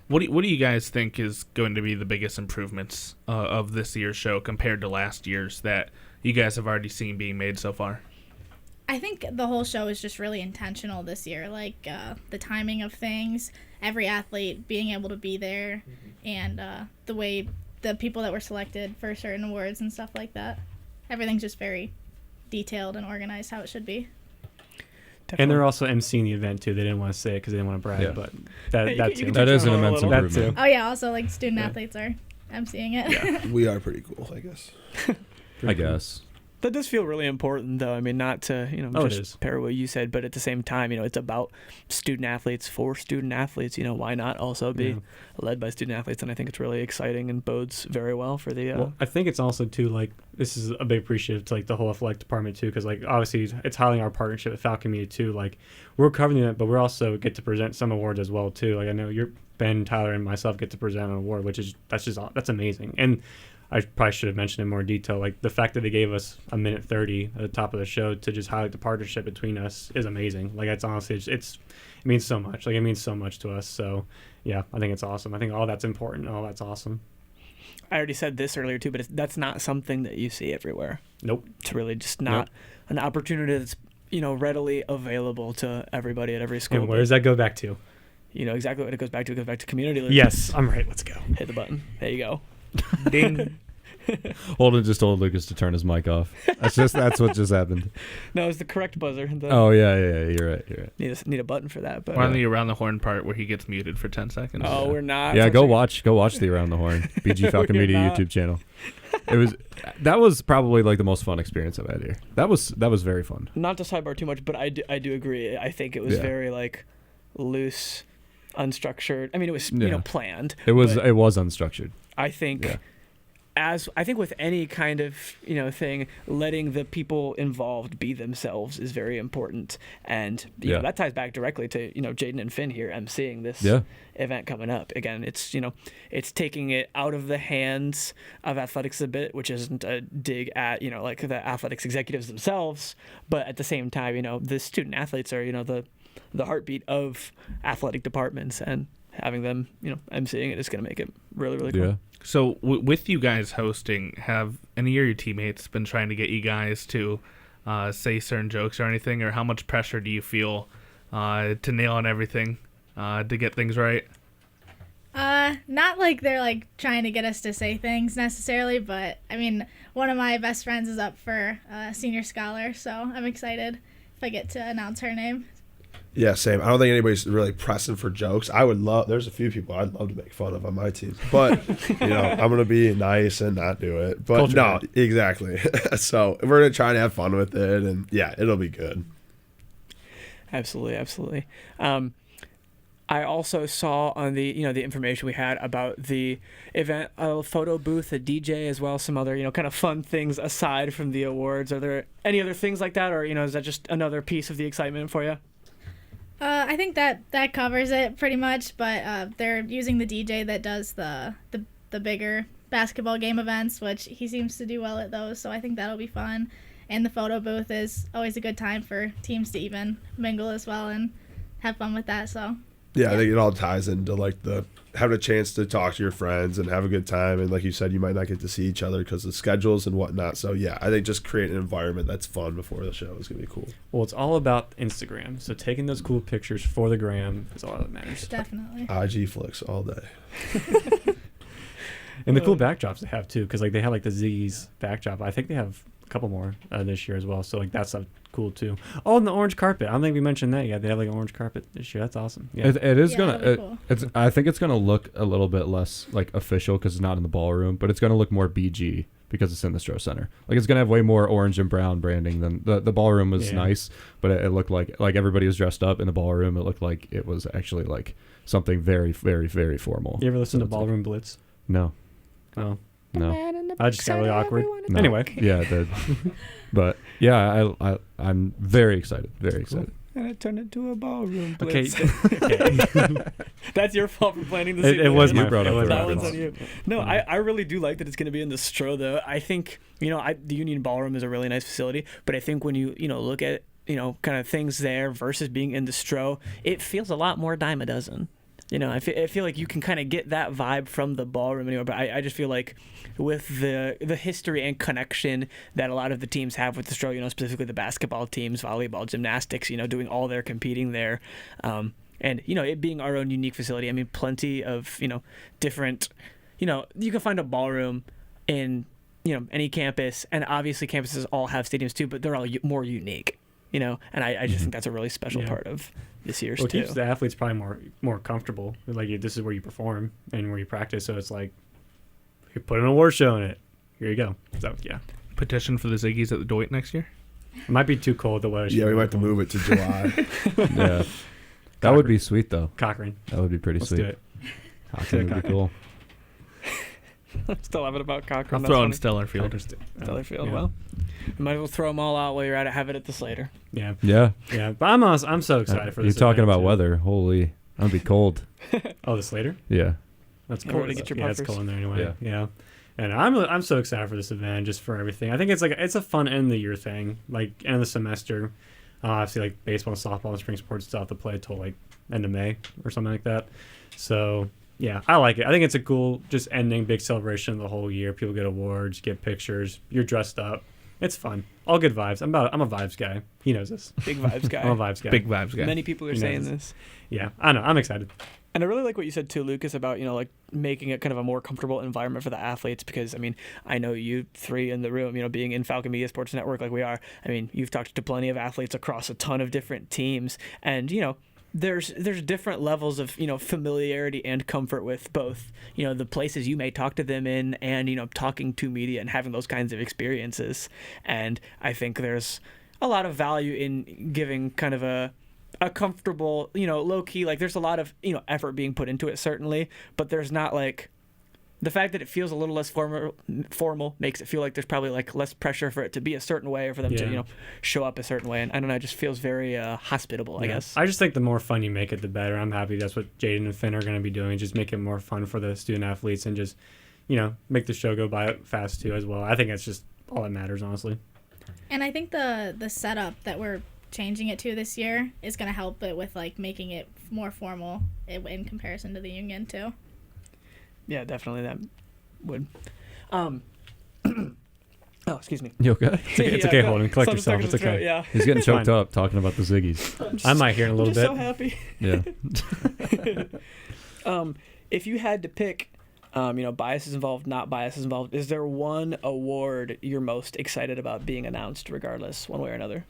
What do you guys think is going to be the biggest improvements of this year's show compared to last year's that you guys have already seen being made so far? I think the whole show is just really intentional this year, like the timing of things, every athlete being able to be there, and the way the people that were selected for certain awards and stuff like that. Everything's just very detailed and organized how it should be. And they're also emceeing the event too. They didn't want to say it because they didn't want to brag, Yeah. but Hey, that you too. can that touch is an on it a immense little. That improvement. too. Oh yeah, also like student Yeah. athletes are emceeing it. We are pretty cool, I guess. I guess. That does feel really important, though. I mean, not to Oh, it just is. pair what you said, but at the same time, it's about student athletes for student athletes. Why not also be Yeah. led by student athletes? And I think it's really exciting and bodes very well for the. Well, I think it's also too like this is a big appreciative to like the whole athletic department too, because like obviously it's highlighting our partnership with Falcon Media too. Like we're covering it, but we're also get to present some awards as well too. Like I know Ben, Tyler, and myself get to present an award, which is that's amazing. And I probably should have mentioned in more detail, like the fact that they gave us a minute 30 at the top of the show to just highlight the partnership between us is amazing. Like it's honestly, it means so much. Like it means so much to us. So yeah, I think it's awesome. I think all that's important. All that's awesome. I already said this earlier too, but that's not something that you see everywhere. Nope. It's really just not an opportunity that's readily available to everybody at every school. And where does that go back to? You know exactly what it goes back to. It goes back to community. Yes, I'm right. Let's go. Hit the button. There you go. Ding. Holden just told Lucas to turn his mic off. That's what just happened. No, it's the correct buzzer. Oh yeah, you're right. Need a button for that. But We're on the around the horn part where he gets muted for 10 seconds. oh, we're not. Yeah, go watch. watch the Around the Horn BG Falcon We're Media not. YouTube channel. That was probably like the most fun experience I've had here. That was very fun. Not to sidebar too much, but I do agree. I think it was Yeah. very like loose, unstructured. I mean, it was Yeah. planned. It was but unstructured. I think Yeah. as I think with any kind of thing, letting the people involved be themselves is very important, and you know, that ties back directly to Jaden and Finn here emceeing this event coming up. Again, it's it's taking it out of the hands of athletics a bit, which isn't a dig at like the athletics executives themselves, but at the same time, the student athletes are the heartbeat of athletic departments, and having them emceeing it is going to make it really, really cool. Yeah. So with you guys hosting, have any of your teammates been trying to get you guys to say certain jokes or anything, or how much pressure do you feel to nail on everything to get things right? Not like they're like trying to get us to say things necessarily, but I mean, one of my best friends is up for senior scholar, so I'm excited if I get to announce her name. Yeah, same. I don't think anybody's really pressing for jokes. There's a few people I'd love to make fun of on my team, but I'm gonna be nice and not do it. But Culture. No, exactly. So we're gonna try and have fun with it, and yeah, it'll be good. Absolutely. I also saw on the the information we had about the event, a photo booth, a DJ, as well as some other kind of fun things aside from the awards. Are there any other things like that, or is that just another piece of the excitement for you? I think that covers it pretty much, but they're using the DJ that does the bigger basketball game events, which he seems to do well at those, so I think that'll be fun. And the photo booth is always a good time for teams to even mingle as well and have fun with that. So Yeah, I think it all ties into like having a chance to talk to your friends and have a good time. And like you said, you might not get to see each other because of schedules and whatnot. So yeah, I think just create an environment that's fun before the show is going to be cool. Well, it's all about Instagram. So taking those cool pictures for the gram is all that matters. definitely. IG flicks all day. And the cool backdrops they have too, because like they have like the Ziggy's backdrop. I think they have a couple more this year as well. So like that's cool too. Oh, and the orange carpet. I don't think we mentioned that yet. They have like an orange carpet this year. That's awesome. Yeah. It is Yeah, gonna. that'd be cool. I think it's gonna look a little bit less like official because it's not in the ballroom, but it's gonna look more BG because it's in the Stroh Center. Like it's gonna have way more orange and brown branding than the ballroom was nice, but it looked like everybody was dressed up in the ballroom. It looked like it was actually like something very, very, very formal. You ever listen to it's like- Ballroom Blitz? No, Oh, no. I just got really awkward. No. Anyway. Yeah, it did. But yeah, I'm very excited. Very excited. And it turned into a ballroom Okay. blitz. Okay. That's your fault for planning the It was You my brought up it was the my That one's fault. on you. No, I really do like that it's going to be in the Stroh, though. I think, the Union Ballroom is a really nice facility, but I think when you look at, kind of things there versus being in the Stroh, it feels a lot more dime a dozen. I feel like you can kind of get that vibe from the ballroom anywhere, but I just feel like with the history and connection that a lot of the teams have with the Stroh, specifically the basketball teams, volleyball, gymnastics, doing all their competing there, and it being our own unique facility. I mean, plenty of different, you can find a ballroom in any campus, and obviously campuses all have stadiums too, but they're all more unique. And I just think that's a really special part of this year's Well, it too. keeps the athletes probably more comfortable. Like this is where you perform and where you practice, so it's like you put an award show in it. Here you go. So yeah, Petition for the Ziggies at the Deloitte next year? it might be too cold the weather. Yeah, we might have to move it to July. Yeah, that would be sweet though. Cochrane. That would be pretty Let's sweet. do it. Cochrane would be cool. Still having about Cochran. I'll throw in Stellar Field. Stellar Field. Yeah. Well, you might as well throw them all out while you're at it. Have it at the Slater. Yeah, Yeah. yeah. But I'm so excited for You're this. talking event, about too. weather. Holy, that'd be cold. Oh, the Slater. Yeah. That's Yeah, cool. way to get your Yeah, it's puffers. cold in there anyway. Yeah. Yeah. And I'm so excited for this event, just for everything. I think it's a fun end of the year thing, like end of the semester. Obviously, like baseball, and softball, and spring sports still have to play till like end of May or something like that. So yeah, I like it. I think it's a cool just ending, big celebration of the whole year. People get awards, get pictures. You're dressed up. It's fun. All good vibes. I'm a vibes guy. He knows this. Big vibes guy. I'm a vibes guy. Big vibes guy. Many people are He saying knows. this. Yeah, I know. I'm excited. And I really like what you said too, Lucas, about like making it kind of a more comfortable environment for the athletes. Because I mean, I know you three in the room, being in Falcon Media Sports Network like we are. I mean, you've talked to plenty of athletes across a ton of different teams, and there's different levels of familiarity and comfort with both the places you may talk to them in, and talking to media and having those kinds of experiences. And I think there's a lot of value in giving kind of a comfortable, low key, like there's a lot of, effort being put into it certainly, but there's not like the fact that it feels a little less formal makes it feel like there's probably like less pressure for it to be a certain way or for them to show up a certain way. And I don't know, it just feels very hospitable, I guess. I just think the more fun you make it, the better. I'm happy that's what Jaden and Finn are going to be doing. Just make it more fun for the student athletes and just, make the show go by fast too as well. I think that's just all that matters, honestly. And I think the setup that we're changing it to this year is going to help it with like making it more formal in comparison to the union too. Yeah, definitely that would. Oh, excuse me. You okay? It's okay, Holden. Collect yourself. It's okay. Yeah. He's getting choked Fine. up talking about the Ziggies. I might hear in a little I'm bit. so happy. Yeah. If you had to pick, biases involved, not biases involved, is there one award you're most excited about being announced, regardless, one way or another?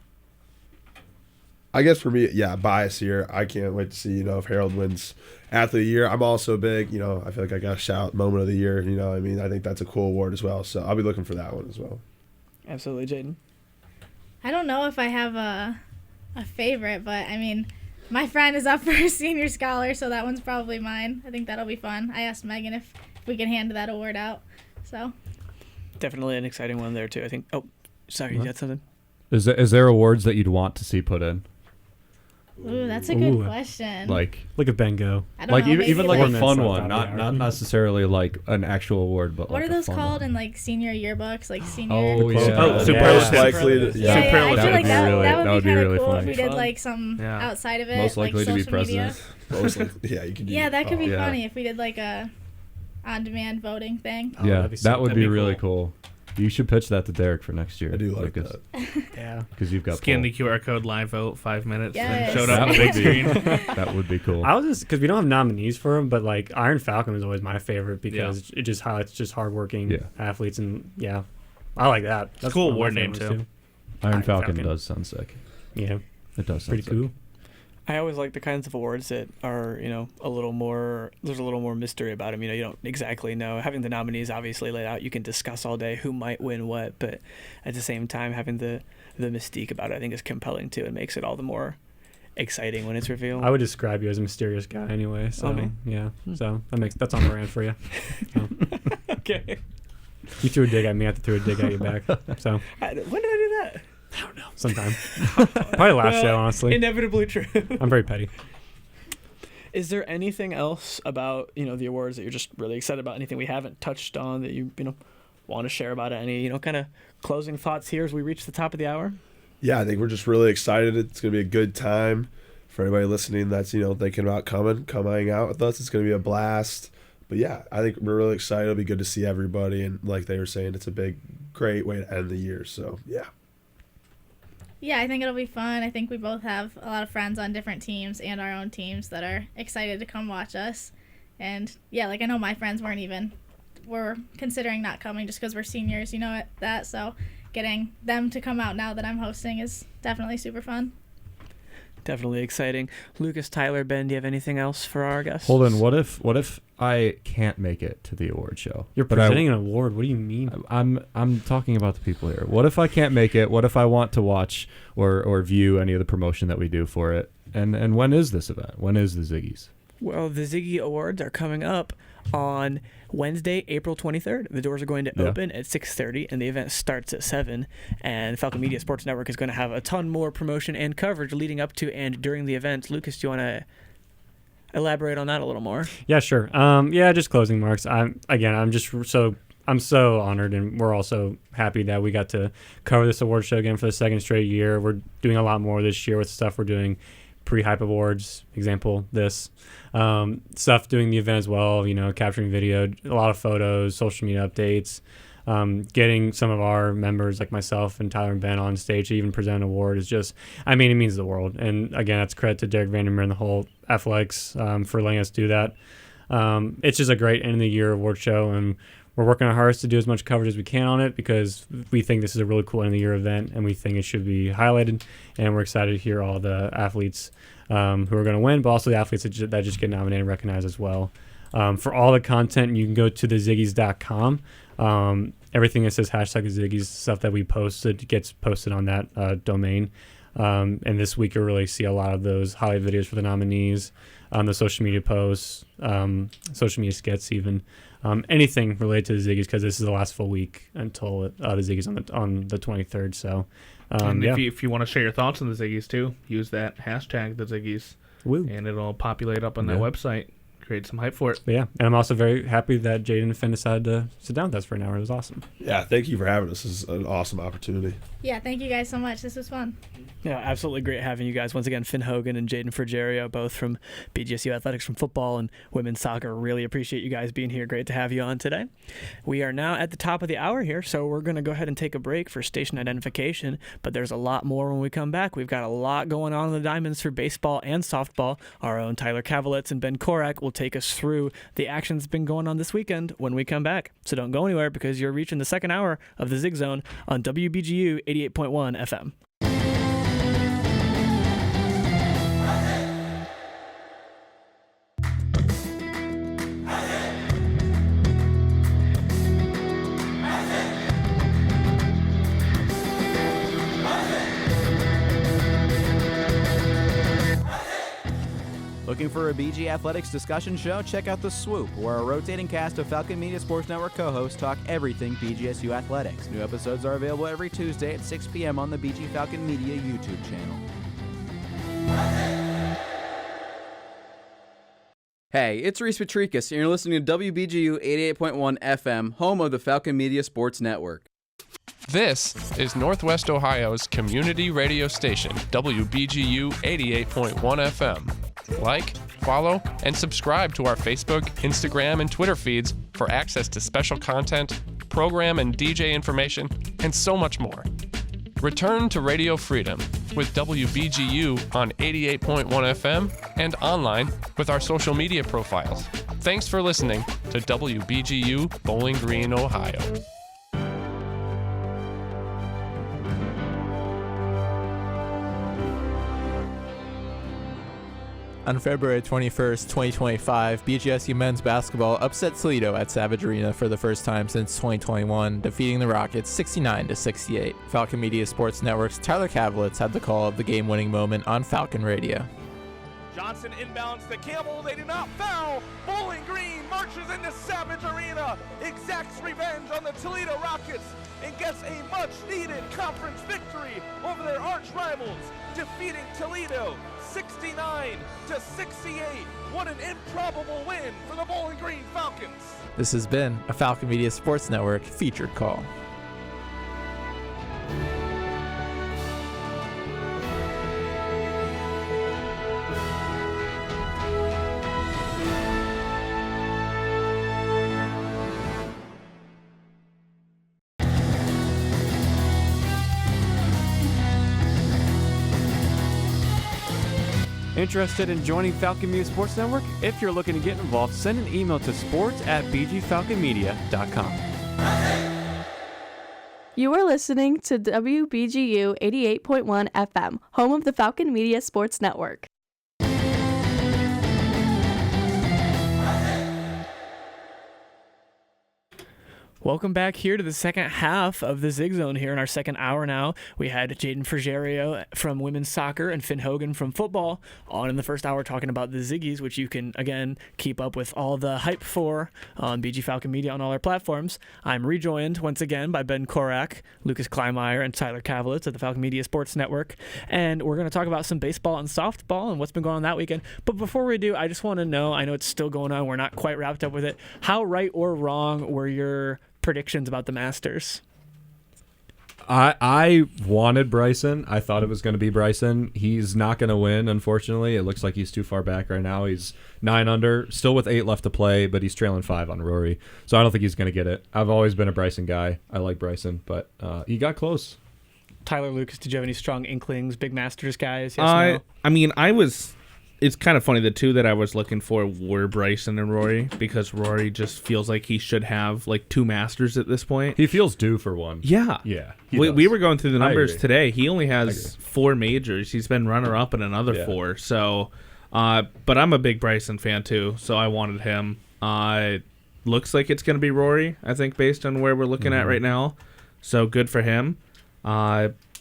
I guess for me, bias here. I can't wait to see, if Harold wins Athlete of the Year. I'm also big, I feel like I got a shout Moment of the Year. I think that's a cool award as well. So I'll be looking for that one as well. Absolutely, Jaden. I don't know if I have a favorite, but my friend is up for a senior scholar, so that one's probably mine. I think that'll be fun. I asked Megan if we can hand that award out. So Definitely an exciting one there too. I think. Oh, sorry, you got something? Is there awards that you'd want to see put in? ooh, that's a good question. Like Look at Ben go. I don't like know, even maybe, like a like- fun That's one, not not necessarily like an actual award, but what like are those a fun called one. in like senior yearbooks, like senior? Oh yeah. Oh, Most superlative. likely to, Yeah, I Superlative. feel like that That would would be be kind of really cool if funny. we did Fun. like some Yeah. outside of it, Most likely like to be social media. president. mostly, you can do. Yeah, that could be yeah. funny if we did like a on-demand voting thing. Oh, Yeah, that'd be sick. that would That'd be be really cool. You should pitch that to Derek for next year. I do like Lucas, that. Yeah. because you've got Scan the pull. QR code, live vote, 5 minutes, Yes. and showed up on the That big screen. That would be cool. I was just because we don't have nominees for him, but like Iron Falcon is always my favorite because it just highlights just hardworking Yeah. athletes and I like that. That's Cool one of my award name, favorites, too. Iron Falcon Falcon. does sound sick. Yeah, It does sound pretty sick. cool. I always like the kinds of awards that are, a little more, there's a little more mystery about them. You don't exactly know. Having the nominees obviously laid out, you can discuss all day who might win what, but at the same time, having the mystique about it, I think is compelling too. It makes it all the more exciting when it's revealed. I would describe you as a mysterious guy anyway. So me? yeah, so that's on brand for you. So, Okay. you threw a dig at me, I have to throw a dig at you back. So When did I do that? I don't know, sometime. Probably last show, honestly. Inevitably true. I'm very petty. Is there anything else about, the awards that you're just really excited about? Anything we haven't touched on that you want to share about it? Any, kind of closing thoughts here as we reach the top of the hour? Yeah, I think we're just really excited. It's going to be a good time for anybody listening that's, thinking about come hang out with us. It's going to be a blast. But yeah, I think we're really excited. It'll be good to see everybody. And like they were saying, it's a great way to end the year. So yeah. Yeah, I think it'll be fun. I think we both have a lot of friends on different teams and our own teams that are excited to come watch us. And yeah, like I know my friends were considering not coming just because we're seniors, that. So getting them to come out now that I'm hosting is definitely super fun. Definitely exciting. Lucas, Tyler, Ben, do you have anything else for our guests? Holden, what if I can't make it to the award show? You're But presenting an award. What do you mean? I'm talking about the people here. What if I can't make it? What if I want to watch or view any of the promotion that we do for it? And when is this event? When is the Ziggies? Well, the Ziggy Awards are coming up on Wednesday, April 23rd. The doors are going to open at 6:30, and the event starts at 7. And Falcon Media Sports Network is going to have a ton more promotion and coverage leading up to and during the event. Lucas, do you want to elaborate on that a little more? Yeah, sure. Just closing marks. I'm so honored, and we're also happy that we got to cover this award show again for the second straight year. We're doing a lot more this year with stuff we're doing pre-hype awards, example this stuff, doing the event as well, capturing video, a lot of photos, social media updates, getting some of our members like myself and Tyler and Ben on stage to even present an award is just, it means the world. And again, that's credit to Derek Vandermeer and the whole athletics for letting us do that. It's just a great end of the year award show, and we're working our hardest to do as much coverage as we can on it because we think this is a really cool end of the year event, and we think it should be highlighted. And we're excited to hear all the athletes who are going to win, but also the athletes that just get nominated and recognized as well. For all the content, you can go to theziggies.com. Everything that says #Ziggies, stuff that we posted gets posted on that domain. And this week you'll really see a lot of those highlight videos for the nominees, the social media posts, social media skits even. Anything related to the Ziggies, because this is the last full week until the Ziggies on the 23rd. So, and if you want to share your thoughts on the Ziggies too, use that hashtag the Ziggies, and it'll populate up on that website. Create some hype for it. But yeah, and I'm also very happy that Jaden and Finn decided to sit down with us for an hour. It was awesome. Yeah, thank you for having us. This is an awesome opportunity. Yeah, thank you guys so much. This was fun. Yeah, absolutely great having you guys. Once again, Finn Hogan and Jaden Frigerio, both from BGSU Athletics from football and women's soccer. Really appreciate you guys being here. Great to have you on today. We are now at the top of the hour here, so we're going to go ahead and take a break for station identification, but there's a lot more when we come back. We've got a lot going on in the Diamonds for baseball and softball. Our own Tyler Kavalecz and Ben Corak will take us through the action that's been going on this weekend when we come back. So don't go anywhere, because you're reaching the second hour of the Zig Zone on WBGU 88.1 FM. Looking for a BG Athletics discussion show? Check out The Swoop, where a rotating cast of Falcon Media Sports Network co-hosts talk everything BGSU athletics. New episodes are available every Tuesday at 6 p.m. on the BG Falcon Media YouTube channel. Hey, it's Reese Patricus, and you're listening to WBGU 88.1 FM, home of the Falcon Media Sports Network. This is Northwest Ohio's community radio station, WBGU 88.1 FM. Like, follow, and subscribe to our Facebook, Instagram, and Twitter feeds for access to special content, program and DJ information, and so much more. Return to Radio Freedom with WBGU on 88.1 FM and online with our social media profiles. Thanks for listening to WBGU Bowling Green, Ohio. On February 21st, 2025, BGSU men's basketball upset Toledo at Savage Arena for the first time since 2021, defeating the Rockets 69-68. Falcon Media Sports Network's Tyler Kavalecz had the call of the game-winning moment on Falcon Radio. Johnson inbounds to Campbell. They do not foul. Bowling Green marches into Savage Arena, exacts revenge on the Toledo Rockets, and gets a much-needed conference victory over their arch rivals, defeating Toledo 69-68. What an improbable win for the Bowling Green Falcons. This has been a Falcon Media Sports Network featured call. Interested in joining Falcon Media Sports Network? If you're looking to get involved, send an email to sports@bgfalconmedia.com. You are listening to WBGU 88.1 FM, home of the Falcon Media Sports Network. Welcome back here to the second half of the Zig Zone here in our second hour now. We had Jaden Frigerio from women's soccer and Finn Hogan from football on in the first hour talking about the Ziggies, which you can, again, keep up with all the hype for on BG Falcon Media on all our platforms. I'm rejoined once again by Ben Corak, Lucas Keimeyer, and Tyler Kavalecz at the Falcon Media Sports Network. And we're going to talk about some baseball and softball and what's been going on that weekend. But before we do, I just want to know, I know it's still going on, we're not quite wrapped up with it. How right or wrong were your predictions about the Masters? I wanted Bryson. I thought it was going to be Bryson. He's not going to win, unfortunately. It looks like he's too far back right now. He's 9 under, still with 8 left to play, but he's trailing 5 on Rory. So I don't think he's going to get it. I've always been a Bryson guy. I like Bryson, but he got close. Tyler, Lucas, did you have any strong inklings, big Masters guys? Yes, no? I mean, it's kind of funny. The two that I was looking for were Bryson and Rory, because Rory just feels like he should have like 2 Masters at this point. He feels due for one. Yeah. Yeah. We were going through the numbers today. He only has 4 majors. He's been runner-up in another 4. So, but I'm a big Bryson fan too, so I wanted him. Looks like it's going to be Rory, I think, based on where we're looking at right now. So good for him.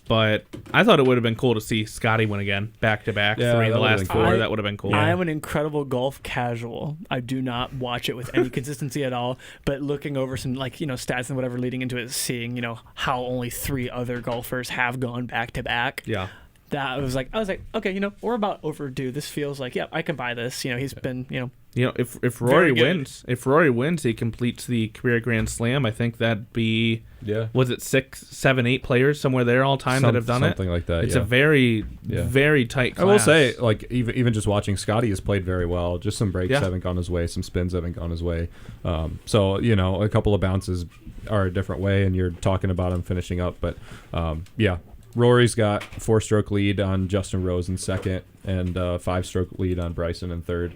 But I thought it would have been cool to see Scotty win again, back-to-back, Yeah, 3 in the that would've last been 4. cool. That would have been cool. I am an incredible golf casual. I do not watch it with any consistency at all. But looking over some stats and whatever leading into it, seeing how only 3 other golfers have gone back to back. Yeah. That was like, okay, we're about overdue. This feels like, I can buy this. He's been, if Rory good. wins, he completes the career Grand Slam. I think that'd be, Yeah. was it 6, 7, 8 players somewhere there all time that have done it? Something like that. It's a very, very tight class. I will say, like, even just watching, Scotty has played very well. Just some breaks haven't gone his way, some spins haven't gone his way. So a couple of bounces are a different way, and you're talking about him finishing up. But Rory's got 4-stroke lead on Justin Rose in second, and 5-stroke lead on Bryson in third.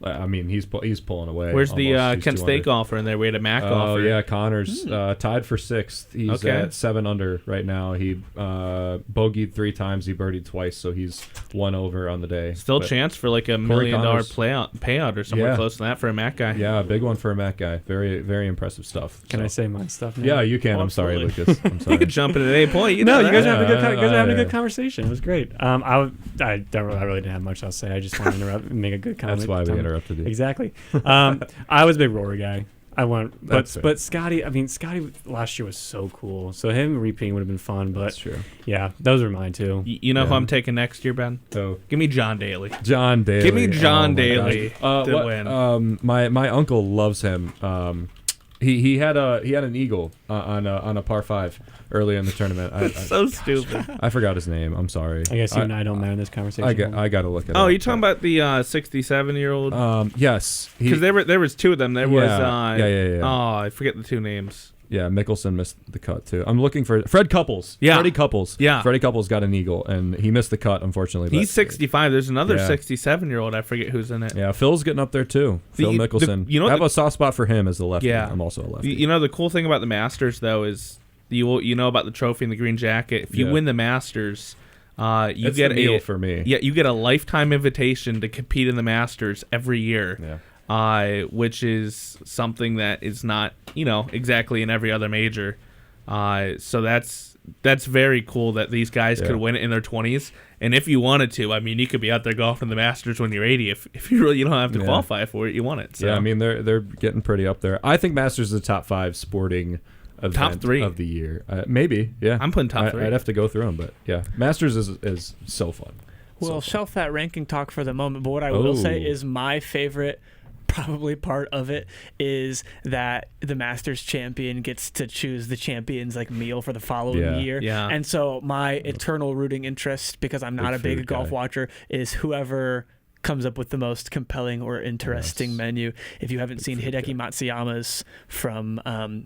I mean, he's pulling away. Where's the almost. Kent State golfer in there? We had a Mac golfer. Oh, yeah, Connor's tied for 6th. He's at 7 under right now. He bogeyed 3 times. He birdied twice, so he's 1 over on the day. Still But chance for like $1 million payout or somewhere close to that for a Mac guy. Yeah, a big one for a Mac guy. Very, very impressitive stuff. Can I say my stuff now? Yeah, you can. I'm sorry, Lucas. I'm sorry. You could jump in at any point. You guys are having a Yeah. good conversation. It was great. I really didn't have much else to say. I just wanted to interrupt and make a good comment. That's why we interrupted you. Exactly. I was a big Rory guy. I went, That's but Scotty. I mean, Scotty last year was so cool. So him repeating would have been fun. But That's true. Yeah, those are mine too. You know who I'm taking next year, Ben? So Give me John Daly. John Daly. Give me John my Daly gosh. to win. My uncle loves him. He had an eagle on a par 5 earlier in the tournament. So stupid. I forgot his name. I'm sorry. I guess you and I don't matter in this conversation. I got to look at it. Oh, you talking about the 67-year-old? Yes. Because there was 2 of them. There was yeah. Oh, I forget the 2 names. Yeah, Mickelson missed the cut too. I'm looking for Fred Couples. Yeah. Freddie Couples. Yeah. Freddie Couples got an eagle, and he missed the cut, unfortunately. He's 65. There's another Yeah. 67-year-old. I forget who's in it. Yeah, Phil's getting up there too. Phil Mickelson. I have a soft spot for him as the lefty. Yeah. I'm also a lefty. The cool thing about the Masters, though, is you know about the trophy and the green jacket. If you win the Masters, you It's get the deal for me. Yeah, you get a lifetime invitation to compete in the Masters every year. Yeah. Which is something that is not, exactly in every other major. So that's very cool that these guys could win it in their 20s. And if you wanted to, I mean, you could be out there golfing the Masters when you're 80. If you really don't have to qualify for it, you want it. So. Yeah, I mean they're getting pretty up there. I think Masters is the top 5 sporting event Top 3 of the year. Maybe, yeah. I'm putting top 3. I'd have to go through them, but yeah, Masters is so fun. Well, So shelf that ranking talk for the moment. But what I will say is my favorite probably part of it is that the Masters champion gets to choose the champion's meal for the following year. Yeah. And so my eternal rooting interest, because I'm not a big golf watcher, is whoever comes up with the most compelling or interesting menu. If you haven't seen Hideki Matsuyama's from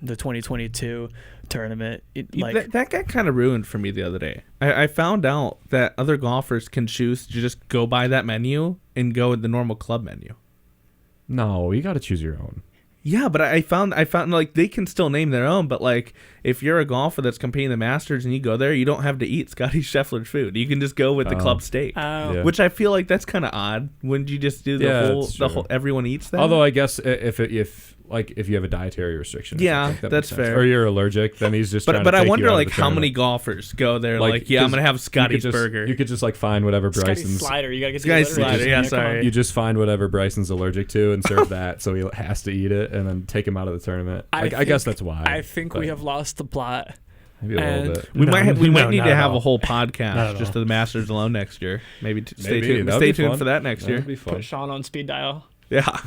the 2022 tournament, that got kind of ruined for me the other day. I found out that other golfers can choose to just go by that menu and go with the normal club menu. No, you got to choose your own. Yeah, but I found they can still name their own, but if you're a golfer that's competing in the Masters and you go there, you don't have to eat Scotty Scheffler's food. You can just go with the club steak, which I feel like that's kind of odd. Wouldn't you just do the whole everyone eats that? Although I guess if you have a dietary restriction, that's makes sense. fair. Or you're allergic, then he's just. But I wonder I'm gonna have golfers go there. I'm gonna have Scotty's burger. You could just find whatever Bryson's slider. You gotta get Scotty's slider. Yeah, sorry. You just find whatever Bryson's allergic to and serve that, so he has to eat it, and then take him out of the tournament. I guess that's why. I think we have lost the plot. Maybe a little bit. We might need to have a whole podcast just to the Masters alone next year. Maybe stay tuned for that next year. That'd be fun. Put Sean on speed dial. Yeah.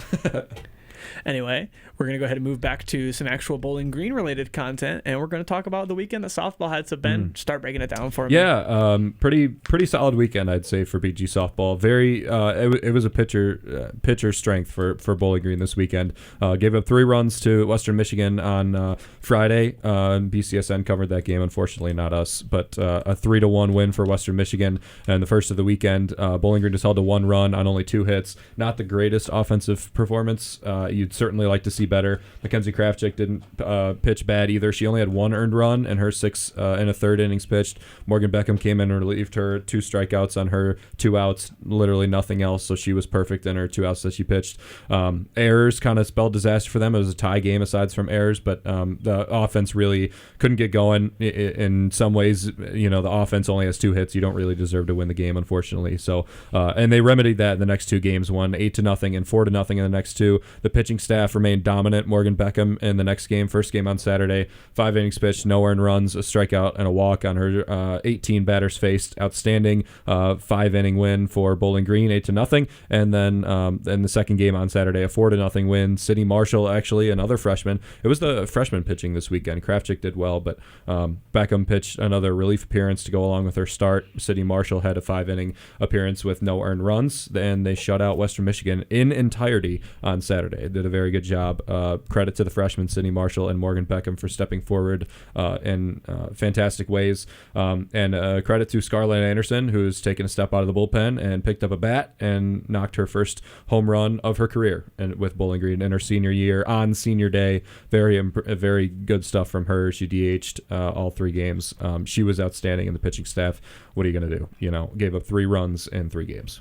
Anyway, we're going to go ahead and move back to some actual Bowling Green related content, and we're going to talk about the weekend that softball had. So Ben, start breaking it down for me. Yeah, pretty solid weekend, I'd say, for BG softball. Very, it was a pitcher strength for Bowling Green this weekend. Gave up 3 runs to Western Michigan on Friday. BCSN covered that game, unfortunately not us, but a 3-1 win for Western Michigan. And the first of the weekend, Bowling Green just held to 1 run on only 2 hits. Not the greatest offensive performance, you'd certainly like to see better. Mackenzie Kravchuk didn't pitch bad either. She only had 1 earned run in her 6 and a third innings pitched. Morgan Beckham came in and relieved her, 2 strikeouts on her 2 outs, literally nothing else. So she was perfect in her 2 outs that she pitched. Errors kind of spelled disaster for them. It was a tie game aside from errors, but the offense really couldn't get going. In some ways, the offense only has 2 hits. You don't really deserve to win the game, unfortunately. So, and they remedied that in the next 2 games, won 8-0 and 4-0 in the next 2. The pitching staff remained dominant. Morgan Beckham in the next game, first game on Saturday, 5 innings pitched, no earned runs, a strikeout, and a walk on her 18 batters faced. Outstanding 5-inning win for Bowling Green, 8-0. And then in the second game on Saturday, a 4-0 win. Sydney Marshall, actually, another freshman. It was the freshman pitching this weekend. Kravchuk did well, but Beckham pitched another relief appearance to go along with her start. Sydney Marshall had a 5-inning appearance with no earned runs, and they shut out Western Michigan in entirety on Saturday. Did a very good job. Credit to the freshmen, Sydney Marshall and Morgan Beckham, for stepping forward in fantastic ways. And credit to Scarlett Anderson, who's taken a step out of the bullpen and picked up a bat and knocked her first home run of her career with Bowling Green in her senior year on senior day. Very good stuff from her. She DH'd all 3 games. She was outstanding in the pitching staff. What are you going to do? Gave up 3 runs in 3 games.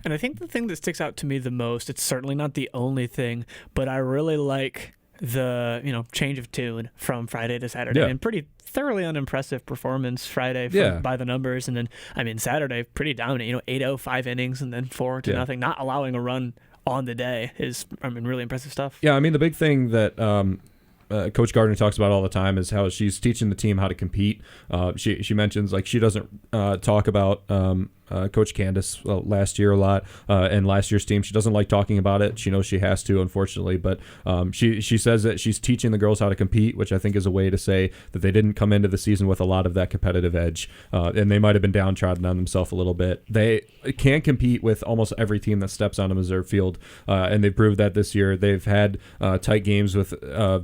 And I think the thing that sticks out to me the most, it's certainly not the only thing, but I really like the change of tune from Friday to Saturday. And pretty thoroughly unimpressive performance Friday by the numbers, and then Saturday pretty dominant. 8-0, 5 innings, and then 4-0. Not allowing a run on the day is really impressive stuff. Yeah, the big thing that Coach Gardner talks about all the time is how she's teaching the team how to compete. She mentions she doesn't talk about Coach Candace last year a lot, and last year's team. She doesn't like talking about it. She knows she has to, unfortunately, but she says that she's teaching the girls how to compete, which I think is a way to say that they didn't come into the season with a lot of that competitive edge, and they might have been downtrodden on themselves a little bit. They can compete with almost every team that steps on a reserve field, and they've proved that this year. They've had tight games with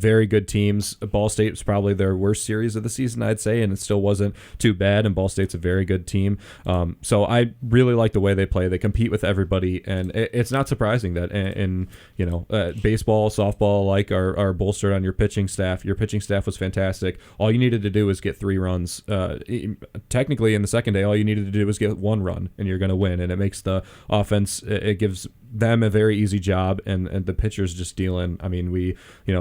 very good teams. Ball State was probably their worst series of the season, I'd say, and it still wasn't too bad, and Ball State's a very good team. So I really like the way they play. They compete with everybody, and it's not surprising that in baseball, softball are bolstered on your pitching staff. Your pitching staff was fantastic. All you needed to do was get 3 runs. Technically, in the second day, all you needed to do was get 1 run, and you're going to win. And it makes the offense. It gives them a very easy job, and the pitchers just dealing.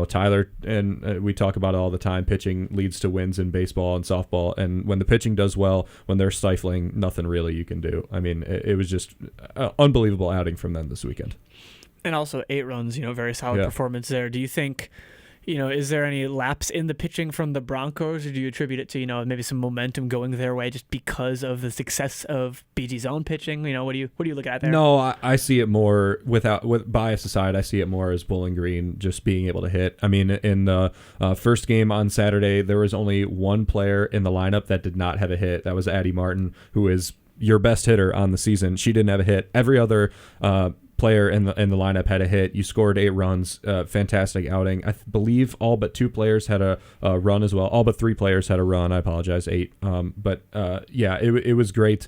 Tyler, and we talk about it all the time. Pitching leads to wins in baseball and softball, and when the pitching does well, when they're stifling, nothing really you can do. It was just an unbelievable outing from them this weekend. And also 8 runs, very solid performance there. Do you think, is there any lapse in the pitching from the Broncos, or do you attribute it to, maybe some momentum going their way just because of the success of BG Zone pitching? What do you look at there? No, I see it more with bias aside. I see it more as Bowling Green just being able to hit. In the first game on Saturday, there was only 1 player in the lineup that did not have a hit. That was Addie Martin, who is your best hitter on the season. She didn't have a hit. Every other player in the lineup had a hit. You scored 8 runs. Fantastic outing. I believe all but 2 players had a run as well. All but 3 players had a run. I apologize, 8. It was great.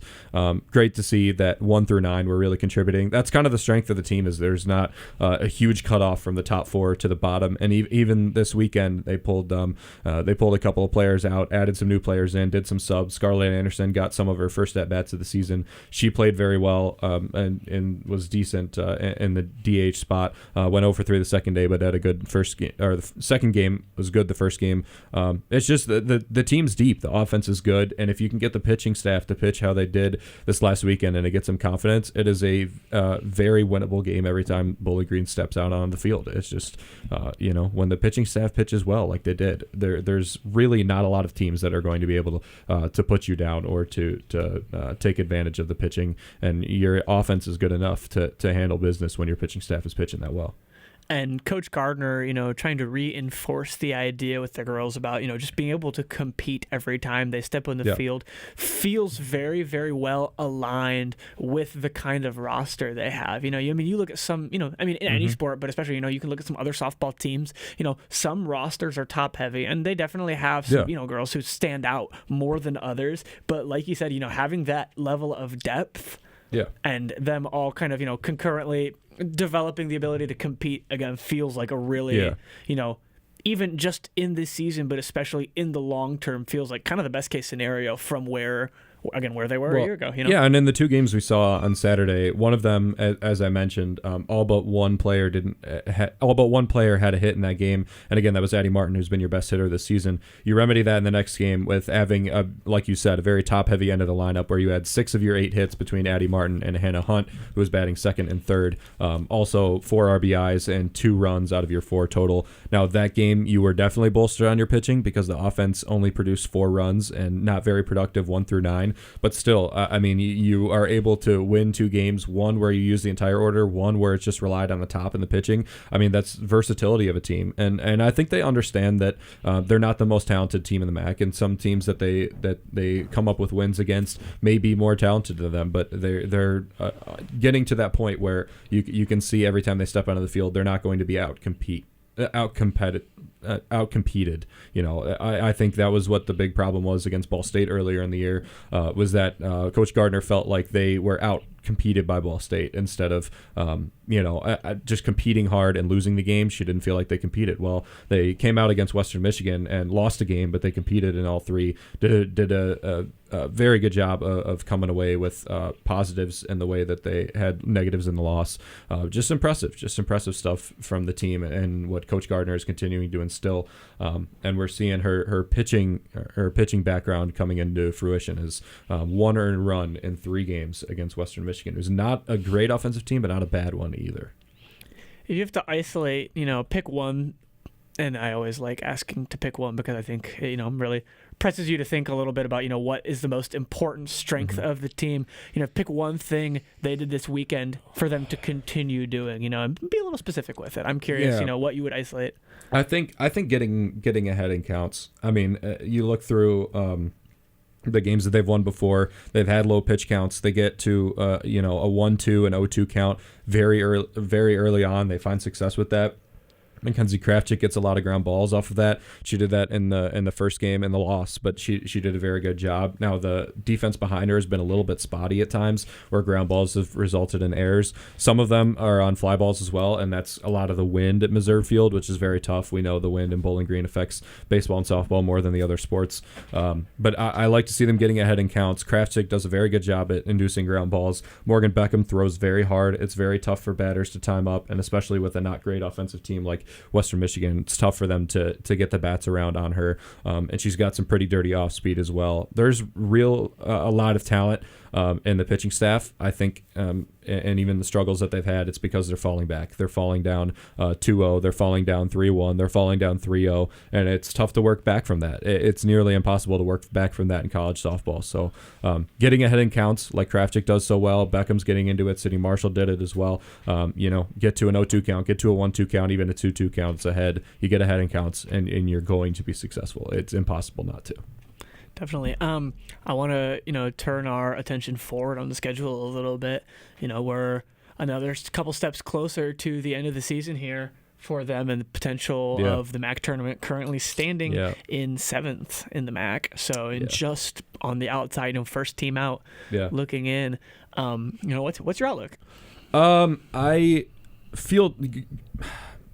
Great to see that 1 through 9 were really contributing. That's kind of the strength of the team, is there's not a huge cutoff from the top 4 to the bottom. And even this weekend, they pulled a couple of players out, added some new players in, did some subs. Scarlett Anderson got some of her first at bats of the season. She played very well and was decent in the DH spot. Went 0 for 3 the second day, but had a good first game. Or the second game was good. The first game, it's just the team's deep. The offense is good, and if you can get the pitching staff to pitch how they did this last weekend, and it gets them confidence, it is a very winnable game every time Bowling Green steps out on the field. It's just when the pitching staff pitches well like they did, there's really not a lot of teams that are going to be able to put you down or to take advantage of the pitching, and your offense is good enough to handle business when your pitching staff is pitching that well. And Coach Gardner, trying to reinforce the idea with the girls about, just being able to compete every time they step on the field, feels very, very well aligned with the kind of roster they have. You look at some, in any sport, but especially, you can look at some other softball teams. Some rosters are top heavy, and they definitely have some, girls who stand out more than others. But like you said, having that level of depth. Yeah, and them all kind of, concurrently developing the ability to compete again feels like a really, even just in this season, but especially in the long term, feels like kind of the best case scenario from where they were a year ago. Yeah, and in the two games we saw on Saturday, one of them, as I mentioned, all but one player had a hit in that game, and again, that was Addie Martin, who's been your best hitter this season. You remedy that in the next game with having, like you said, a very top-heavy end of the lineup where you had 6 of your 8 hits between Addie Martin and Hannah Hunt, who was batting second and third. Also, 4 RBIs and 2 runs out of your 4 total. Now, that game, you were definitely bolstered on your pitching because the offense only produced 4 runs and not very productive 1 through 9. But still, I mean, you are able to win 2 games, one where you use the entire order, one where it's just relied on the top and the pitching. I mean, that's versatility of a team. And I think they understand that they're not the most talented team in the MAC, and some teams that they come up with wins against may be more talented than them, but they're getting to that point where you can see every time they step onto the field, they're not going to be outcompeted. I think that was what the big problem was against Ball State earlier in the year, was that Coach Gardner felt like they were out competed by Ball State instead of just competing hard and losing the game. She didn't feel like they competed. Well, they came out against Western Michigan and lost a game, but they competed in all 3. Did a very good job of coming away with positives in the way that they had negatives in the loss. Just impressive stuff from the team and what Coach Gardner is continuing to instill. And we're seeing her pitching background coming into fruition as 1 earned run in 3 games against Western Michigan. It was not a great offensive team, but not a bad one either. If you have to isolate, pick one, and I always like asking to pick one because I think, really presses you to think a little bit about, what is the most important strength of the team. Pick one thing they did this weekend for them to continue doing, and be a little specific with it. I'm curious, what you would isolate. I think getting ahead in counts. I mean, you look through the games that they've won before, they've had low pitch counts. They get to a 1-2 and 0-2 count very early on. They find success with that. Mackenzie Krafchick gets a lot of ground balls off of that. She did that in the first game in the loss, but she did a very good job. Now the defense behind her has been a little bit spotty at times, where ground balls have resulted in errors. Some of them are on fly balls as well, and that's a lot of the wind at Missouri Field, which is very tough. We know the wind in Bowling Green affects baseball and softball more than the other sports. But I like to see them getting ahead in counts. Krafchick does a very good job at inducing ground balls. Morgan Beckham throws very hard. It's very tough for batters to time up, and especially with a not great offensive team like Western Michigan, it's tough for them to get the bats around on her, and she's got some pretty dirty off speed as well. There's a lot of talent in the pitching staff. I think, and even the struggles that they've had, it's because they're falling back. They're falling down 2-0, they're falling down 3-1, they're falling down 3-0, and it's tough to work back from that. It's nearly impossible to work back from that in college softball. So getting ahead in counts, like Krafchick does so well, Beckham's getting into it, Sydney Marshall did it as well. Get to an 0-2 count, get to a 1-2 count, even a 2-2 count, it's ahead. You get ahead in counts, and you're going to be successful. It's impossible not to. Definitely. I want to, turn our attention forward on the schedule a little bit. We're another couple steps closer to the end of the season here for them and the potential of the MAC tournament, currently standing in 7th in the MAC. So just on the outside, first team out, looking in. What's your outlook? I feel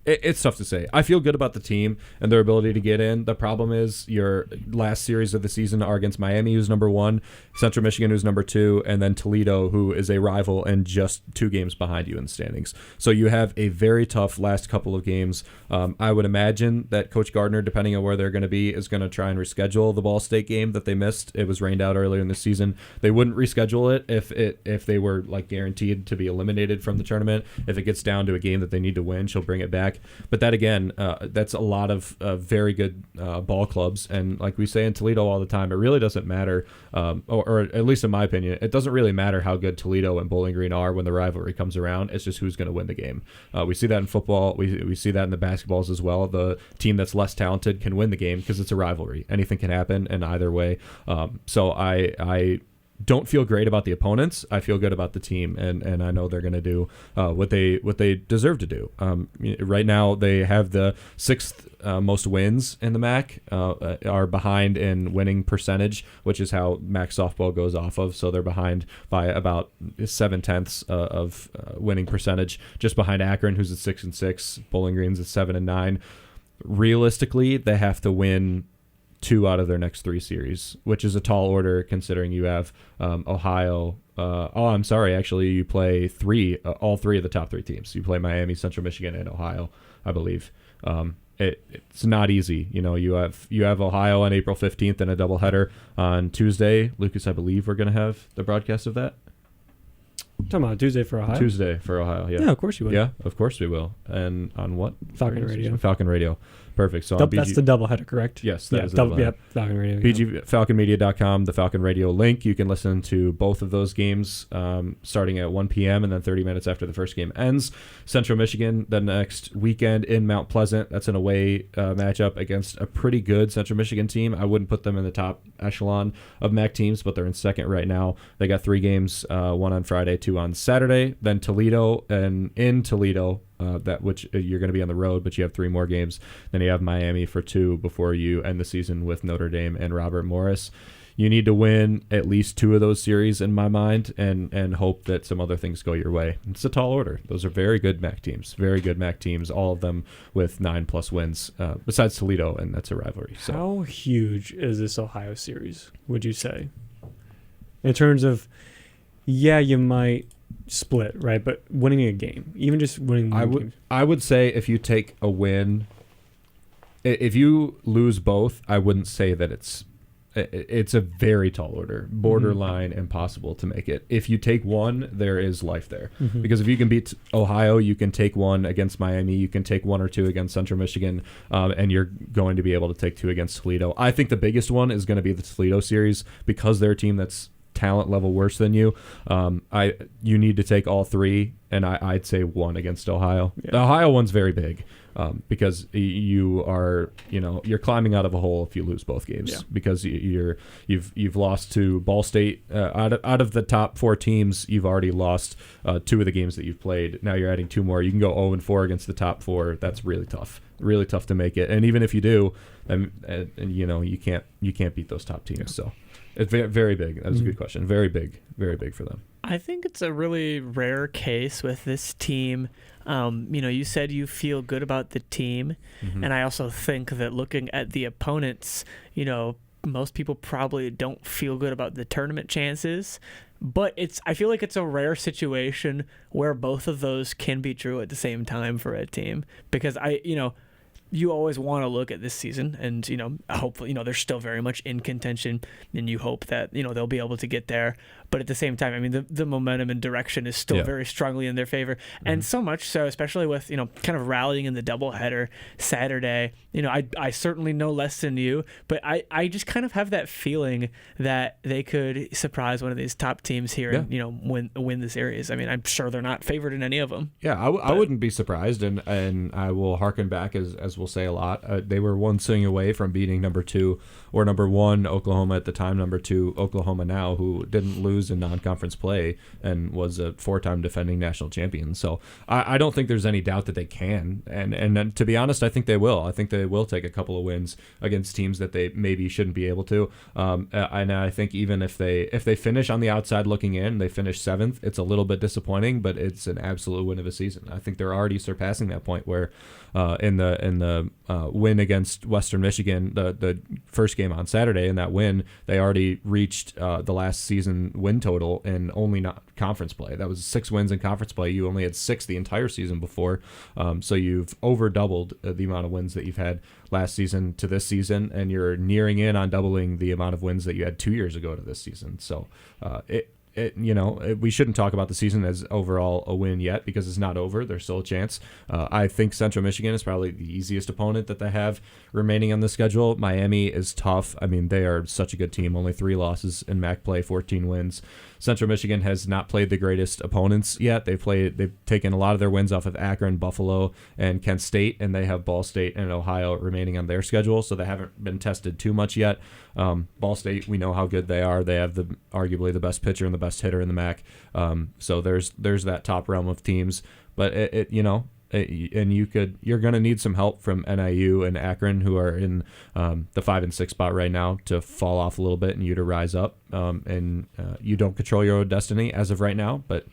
it's tough to say. I feel good about the team and their ability to get in. The problem is your last series of the season are against Miami, who's number 1, Central Michigan, who's number 2, and then Toledo, who is a rival and just 2 games behind you in the standings. So you have a very tough last couple of games. I would imagine that Coach Gardner, depending on where they're going to be, is going to try and reschedule the Ball State game that they missed. It was rained out earlier in the season. They wouldn't reschedule it if they were guaranteed to be eliminated from the tournament. If it gets down to a game that they need to win, she'll bring it back. But that again, that's a lot of very good ball clubs, and like we say in Toledo all the time, it really doesn't matter, or at least in my opinion, it doesn't really matter how good Toledo and Bowling Green are when the rivalry comes around. It's just who's going to win the game. We see that in football. We see that in the basketballs as well. The team that's less talented can win the game because it's a rivalry. Anything can happen in either way. So I don't feel great about the opponents. I feel good about the team, and I know they're going to do what they deserve to do. Right now, they have the 6th most wins in the MAC, are behind in winning percentage, which is how MAC softball goes off of. So they're behind by about 7/10 of winning percentage, just behind Akron, who's at 6-6. Bowling Green's at 7-9. Realistically, they have to win 2 out of their next 3 series, which is a tall order considering you have Ohio. Actually, you play all 3 of the top 3 teams. You play Miami, Central Michigan, and Ohio, I believe. It's not easy. You have Ohio on April 15th and a doubleheader on Tuesday. Lucas, I believe we're going to have the broadcast of that. Talking about Tuesday for Ohio? Tuesday for Ohio, yeah. Yeah, of course you would. Yeah, of course we will. And on what? Falcon Radio. Falcon Radio. Perfect. So that's the doubleheader, correct? Yes, that is the doubleheader. Yep, Falcon Radio. BGFalconmedia.com, the Falcon Radio link. You can listen to both of those games starting at 1 p.m. and then 30 minutes after the first game ends. Central Michigan the next weekend in Mount Pleasant. That's an away matchup against a pretty good Central Michigan team. I wouldn't put them in the top echelon of MAC teams, but they're in second right now. They got 3 games, 1 on Friday, 2 on Saturday. Then Toledo, and in Toledo, which you're going to be on the road, but you have 3 more games. Then you have Miami for 2 before you end the season with Notre Dame and Robert Morris. You need to win at least 2 of those series in my mind, and hope that some other things go your way. It's a tall order. Those are very good MAC teams, all of them with 9+ wins, besides Toledo, and that's a rivalry. So how huge is this Ohio series, would you say? In terms of, you might split, right? But winning a game, even just winning I would say if you take a win, if you lose both, I wouldn't say that it's a very tall order, borderline impossible to make it. If you take one, there is life there. Because if you can beat Ohio, you can take 1 against Miami, you can take 1 or 2 against Central Michigan, and you're going to be able to take 2 against Toledo. I think the biggest one is going to be the Toledo series, because they're a team that's talent level worse than you. You need to take all 3, and I'd say 1 against Ohio. The Ohio one's very big, because you're climbing out of a hole if you lose both games, because you've lost to Ball State. Out of the top 4 teams, you've already lost 2 of the games that you've played. Now you're adding 2 more. You can go 0-4 against the top 4. That's really tough to make it. And even if you do, you can't beat those top teams. So it's very, very big. That was a good question. Very big for them. I think it's a really rare case with this team. You said you feel good about the team, and I also think that looking at the opponents, most people probably don't feel good about the tournament chances. But I feel like it's a rare situation where both of those can be true at the same time for a team, because you always want to look at this season and, hopefully, they're still very much in contention, and you hope that, they'll be able to get there. But at the same time, I mean, the momentum and direction is still very strongly in their favor. And so much so, especially with, kind of rallying in the doubleheader Saturday, I certainly know less than you, but I just kind of have that feeling that they could surprise one of these top teams here and, win the series. I mean, I'm sure they're not favored in any of them. Yeah, I wouldn't be surprised, and I will harken back, as we'll say a lot. They were 1 swing away from beating number 2 or number 1 Oklahoma at the time, number 2 Oklahoma now, who didn't lose in non-conference play and was a 4-time defending national champion. So I don't think there's any doubt that they can, and to be honest, I think they will. I think they will take a couple of wins against teams that they maybe shouldn't be able to. And I think even if they finish on the outside looking in, they finish 7th, it's a little bit disappointing, but it's an absolute win of a season. I think they're already surpassing that point where in the win against Western Michigan, the first game on Saturday, in that win, they already reached the last season win total in only not conference play. That was 6 wins in conference play. You only had 6 the entire season before, so you've over doubled the amount of wins that you've had last season to this season, and you're nearing in on doubling the amount of wins that you had 2 years ago to this season. So we shouldn't talk about the season as overall a win yet because it's not over. There's still a chance. I think Central Michigan is probably the easiest opponent that they have remaining on the schedule. Miami is tough. I mean, they are such a good team. Only 3 losses in MAC play, 14 wins. Central Michigan has not played the greatest opponents yet. They've taken a lot of their wins off of Akron, Buffalo, and Kent State, and they have Ball State and Ohio remaining on their schedule, so they haven't been tested too much yet. Ball State, we know how good they are. They have arguably the best pitcher and the best hitter in the MAC. So there's that top realm of teams, but and you're going to need some help from NIU and Akron, who are in the 5 and 6 spot right now, to fall off a little bit and you to rise up. And you don't control your own destiny as of right now, but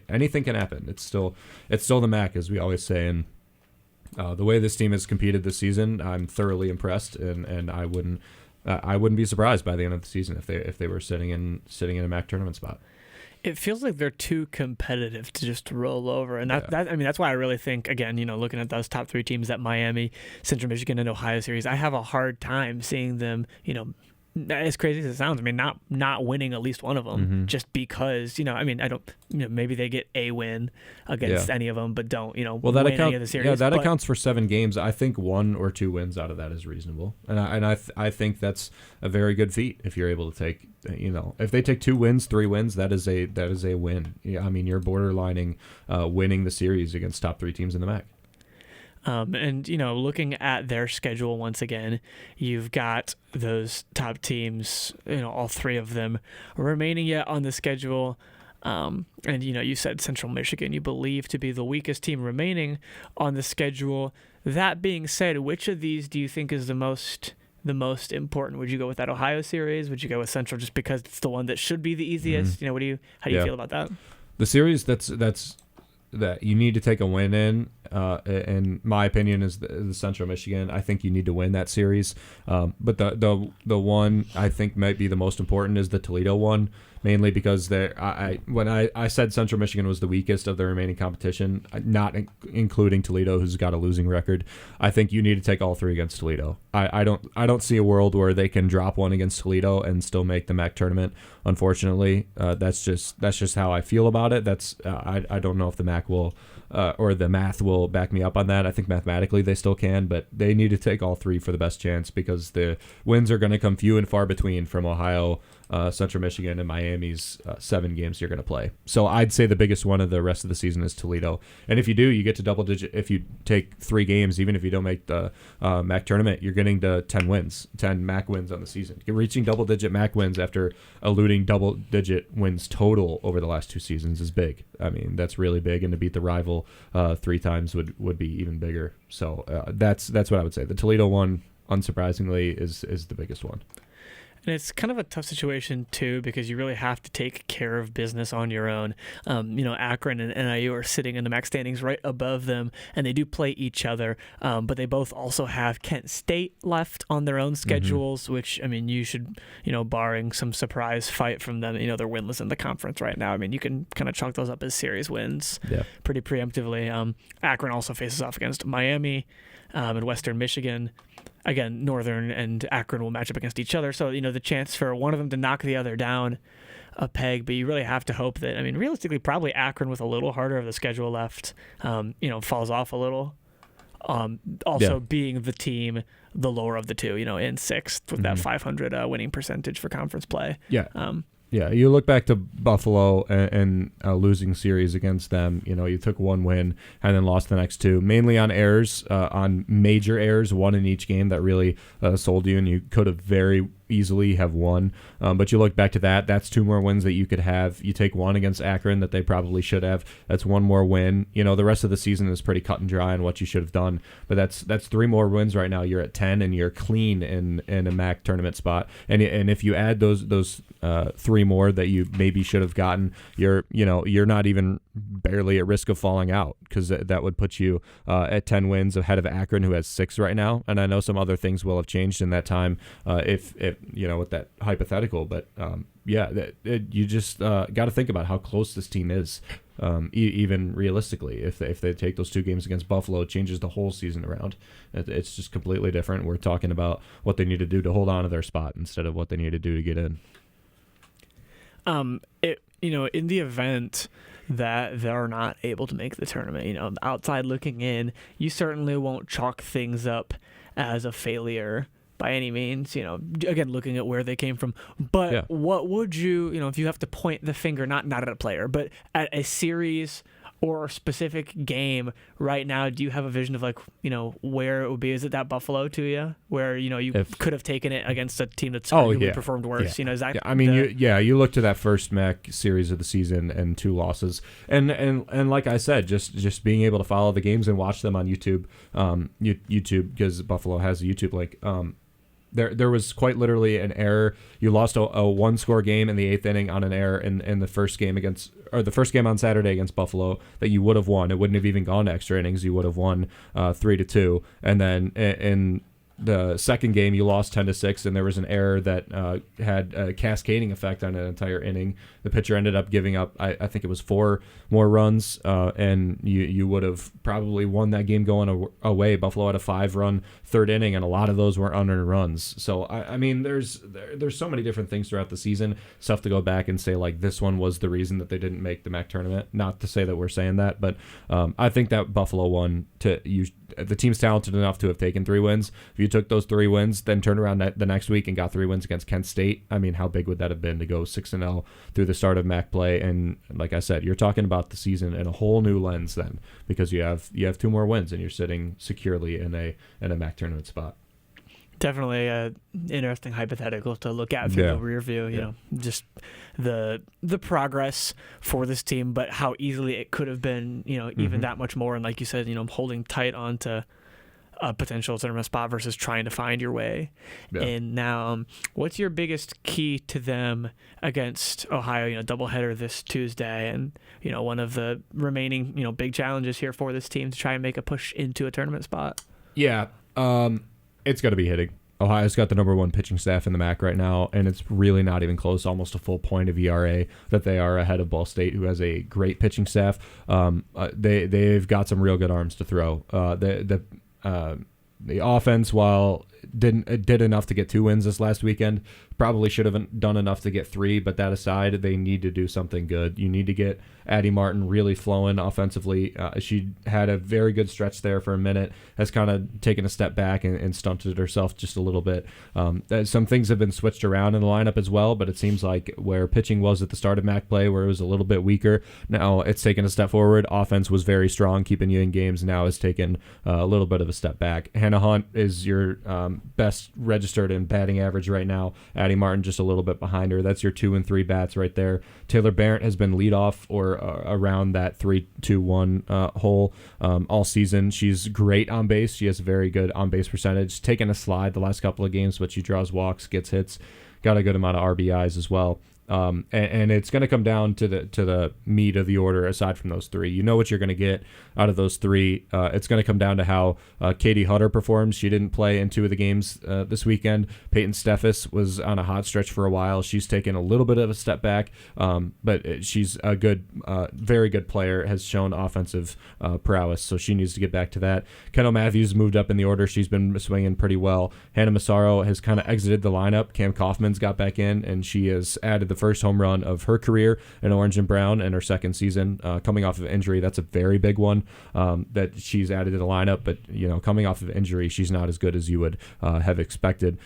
anything can happen. It's still the MAC, as we always say. And the way this team has competed this season, I'm thoroughly impressed, and I wouldn't be surprised by the end of the season if they were sitting in a MAC tournament spot. It feels like they're too competitive to just roll over, and that's why I really think, again, looking at those top 3 teams, that Miami, Central Michigan, and Ohio series, I have a hard time seeing them, as crazy as it sounds, not winning at least one of them, just because, I don't, maybe they get a win against any of them, but don't, win any of the series. Yeah, that accounts for 7 games. I think 1 or 2 wins out of that is reasonable, and I think that's a very good feat if you're able to take, if they take 2 wins, 3 wins, that is a win. Yeah, you're borderlining winning the series against top 3 teams in the MAC. And looking at their schedule once again, you've got those top teams, all 3 of them remaining yet on the schedule. And you said Central Michigan you believe to be the weakest team remaining on the schedule. That being said, which of these do you think is the most important? Would you go with that Ohio series? Would you go with Central just because it's the one that should be the easiest? How do you feel about that? The series that you need to take a win in my opinion, is the Central Michigan. I think you need to win that series. But the one I think might be the most important is the Toledo one, mainly because when I said Central Michigan was the weakest of the remaining competition, not including Toledo, who's got a losing record. I think you need to take all 3 against Toledo. I don't see a world where they can drop one against Toledo and still make the MAC tournament. Unfortunately, that's just how I feel about it. I don't know if the MAC will or the math will back me up on that. I think mathematically they still can, but they need to take all 3 for the best chance, because the wins are going to come few and far between from Ohio, Central Michigan, and Miami's 7 games you're going to play. So I'd say the biggest one of the rest of the season is Toledo. And if you do, you get to double digit. If you take 3 games, even if you don't make the MAC tournament, you're getting to 10 MAC wins on the season. You're reaching double-digit MAC wins after eluding double-digit wins total over the last 2 seasons is big. That's really big, and to beat the rival 3 times would be even bigger. So that's what I would say. The Toledo one, unsurprisingly, is the biggest one. And it's kind of a tough situation, too, because you really have to take care of business on your own. Akron and NIU are sitting in the MAC standings right above them, and they do play each other. But they both also have Kent State left on their own schedules, which, you should, barring some surprise fight from them, they're winless in the conference right now. You can kind of chalk those up as series wins pretty preemptively. Akron also faces off against Miami and Western Michigan. Again, Northern and Akron will match up against each other, so the chance for one of them to knock the other down a peg, but you really have to hope that, realistically, probably Akron with a little harder of the schedule left, falls off a little. Being the team, the lower of the 2, in 6th with that 500 winning percentage for conference play. Yeah, you look back to Buffalo and a losing series against them. You took 1 win and then lost the next 2, mainly on errors, on major errors, 1 in each game that really sold you, and you could have very easily have won. But you look back to that's 2 more wins that you could have. You take 1 against Akron that they probably should have. That's 1 more win. The rest of the season is pretty cut and dry on what you should have done. But that's 3 more wins right now. You're at 10 and you're clean in a MAC tournament spot. And if you add those 3 more that you maybe should have gotten, you're not even barely at risk of falling out, because that would put you at 10 wins ahead of Akron, who has 6 right now. And I know some other things will have changed in that time if with that hypothetical, but you just got to think about how close this team is, even realistically. If they take those 2 games against Buffalo, it changes the whole season around. It's just completely different. We're talking about what they need to do to hold on to their spot instead of what they need to do to get in. In the event that they're not able to make the tournament, outside looking in, you certainly won't chalk things up as a failure by any means, again, looking at where they came from. But what would you, if you have to point the finger, not at a player, but at a series or a specific game right now, do you have a vision of where it would be? Is it that Buffalo to you, where you could have taken it against a team that's arguably performed worse? Is that? You look to that first MAC series of the season and 2 losses, and like I said, just being able to follow the games and watch them on YouTube, YouTube, because Buffalo has a YouTube link. There was quite literally an error. You lost a 1-score game in the 8th inning on an error in the first game the first game on Saturday against Buffalo that you would have won. It wouldn't have even gone to extra innings. You would have won 3-2. And then in the second game, you lost 10-6, and there was an error that had a cascading effect on an entire inning. The pitcher ended up giving up, I think it was 4 more runs, and you would have probably won that game going away. Buffalo had a 5-run third inning, and a lot of those were unearned runs. So there's so many different things throughout the season. It's tough to go back and say this one was the reason that they didn't make the MAC tournament. Not to say that we're saying that, but I think that Buffalo won the team's talented enough to have taken 3 wins. If you took those 3 wins, then turned around the next week and got 3 wins against Kent State, how big would that have been to go 6-0 through the start of MAC play? And like I said, you're talking about the season in a whole new lens then, because you have 2 more wins and you're sitting securely in a MAC tournament spot. Definitely an interesting hypothetical to look at through the rear view, just the progress for this team, but how easily it could have been, even that much more. And like you said, holding tight onto a potential tournament spot versus trying to find your way. Yeah. And now, what's your biggest key to them against Ohio, doubleheader this Tuesday, and, one of the remaining, big challenges here for this team to try and make a push into a tournament spot? Yeah. It's got to be hitting. Ohio's got the number 1 pitching staff in the MAC right now, and it's really not even close, almost a full point of ERA that they are ahead of Ball State, who has a great pitching staff. They've got some real good arms to throw. The offense, while did enough to get 2 wins this last weekend, probably should have done enough to get 3, but that aside, they need to do something good. You need to get Addie Martin really flowing offensively. She had a very good stretch there for a minute, has kind of taken a step back and stunted herself just a little bit. Some things have been switched around in the lineup as well, but it seems like where pitching was at the start of MAC play, where it was a little bit weaker, now it's taken a step forward. Offense was very strong, keeping you in games. Now has taken a little bit of a step back. Hannah Hunt is your best registered in batting average right now. Addie Martin just a little bit behind her. That's your 2 and 3 bats right there. Taylor Barrett has been leadoff or around that 3-2-1 hole all season. She's great on base. She has a very good on base percentage. Taken a slide the last couple of games, but she draws walks, gets hits, got a good amount of RBIs as well. And it's going to come down to the meat of the order. Aside from those 3, you know what you're going to get out of those 3. It's going to come down to how Katie Hutter performs. She didn't play in 2 of the games this weekend. Peyton Steffes was on a hot stretch for a while. She's taken a little bit of a step back, but she's a good, very good player. Has shown offensive prowess, so she needs to get back to that. Kendall Matthews moved up in the order. She's been swinging pretty well. Hannah Massaro has kind of exited the lineup. Cam Kaufman's got back in, and she has added the first home run of her career in Orange and Brown in her second season, coming off of injury. That's a very big one that she's added to the lineup, but coming off of injury, she's not as good as you would have expected.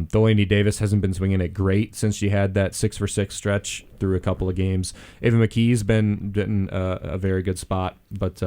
Delaney Davis hasn't been swinging it great since she had that 6-for-6 stretch through a couple of games. Ava McKee's been in a very good spot, but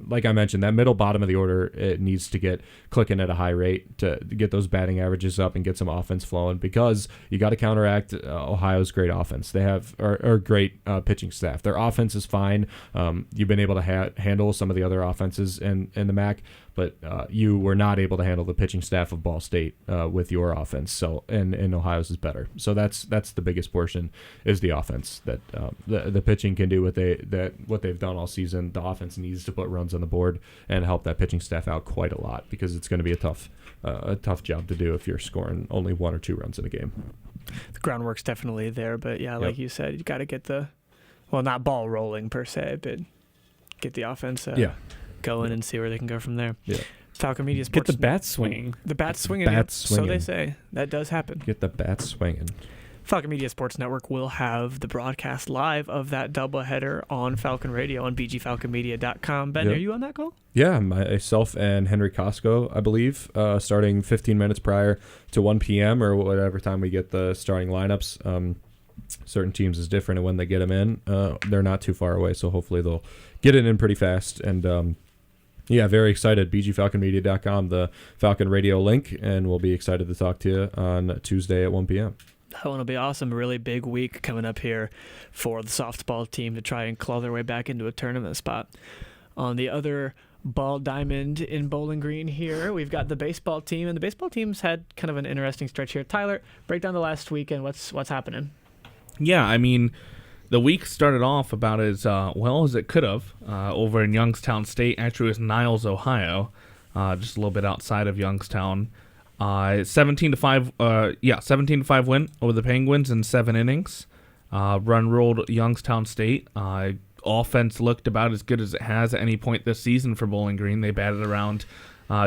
like I mentioned, that middle bottom of the order, it needs to get clicking at a high rate to get those batting averages up and get some offense flowing, because you got to counteract Ohio's great offense. They have a great pitching staff. Their offense is fine. You've been able to handle some of the other offenses in the MAC, but you were not able to handle the pitching staff of Ball State with your offense. So and Ohio's is better. So that's the biggest portion, is the offense. That the pitching can do what they've done all season. The offense needs to put runs on the board and help that pitching staff out quite a lot, because it's going to be a tough job to do if you're scoring only 1 or 2 runs in a game. The groundwork's definitely there, but like you said, you got to get not ball rolling per se, but get the offense going and see where they can go from there. Yeah. Falcon Media Sports. Get the bats swinging. The bats swinging. So they say. That does happen. Get the bats swinging. Falcon Media Sports Network will have the broadcast live of that doubleheader on Falcon Radio on bgfalconmedia.com. Ben, Yep. are you on that call? Yeah, myself and Henry Costco, I believe, starting 15 minutes prior to 1 p.m. or whatever time we get the starting lineups. Certain teams is different, and when they get them in, they're not too far away, so hopefully they'll get it in pretty fast. And yeah, very excited. bgfalconmedia.com, the Falcon Radio link, and we'll be excited to talk to you on Tuesday at 1 p.m. That one will be awesome. A really big week coming up here for the softball team to try and claw their way back into a tournament spot. On the other ball diamond in Bowling Green here, we've got the baseball team, and the baseball team's had kind of an interesting stretch here. Tyler, break down the last weekend. What's happening? Yeah, I mean, the week started off about as well as it could have over in Youngstown State. Actually, it was Niles, Ohio, just a little bit outside of Youngstown. 17-5 win over the Penguins in 7 innings. Run ruled Youngstown State. Offense looked about as good as it has at any point this season for Bowling Green. They batted around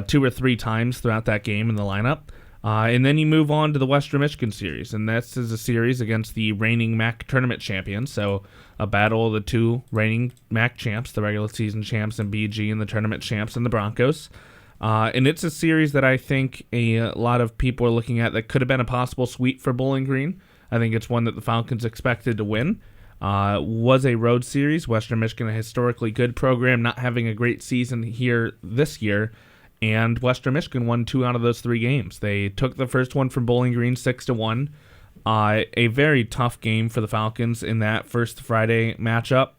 2 or 3 times throughout that game in the lineup. And then you move on to the Western Michigan series, and this is a series against the reigning MAC tournament champions. So a battle of the 2 reigning MAC champs, the regular season champs in BG and the tournament champs in the Broncos. And it's a series that I think a lot of people are looking at that could have been a possible sweep for Bowling Green. I think it's one that the Falcons expected to win. Was a road series. Western Michigan, a historically good program, not having a great season here this year. And Western Michigan won 2 out of those 3 games. They took the first one from Bowling Green 6-1. A very tough game for the Falcons in that first Friday matchup.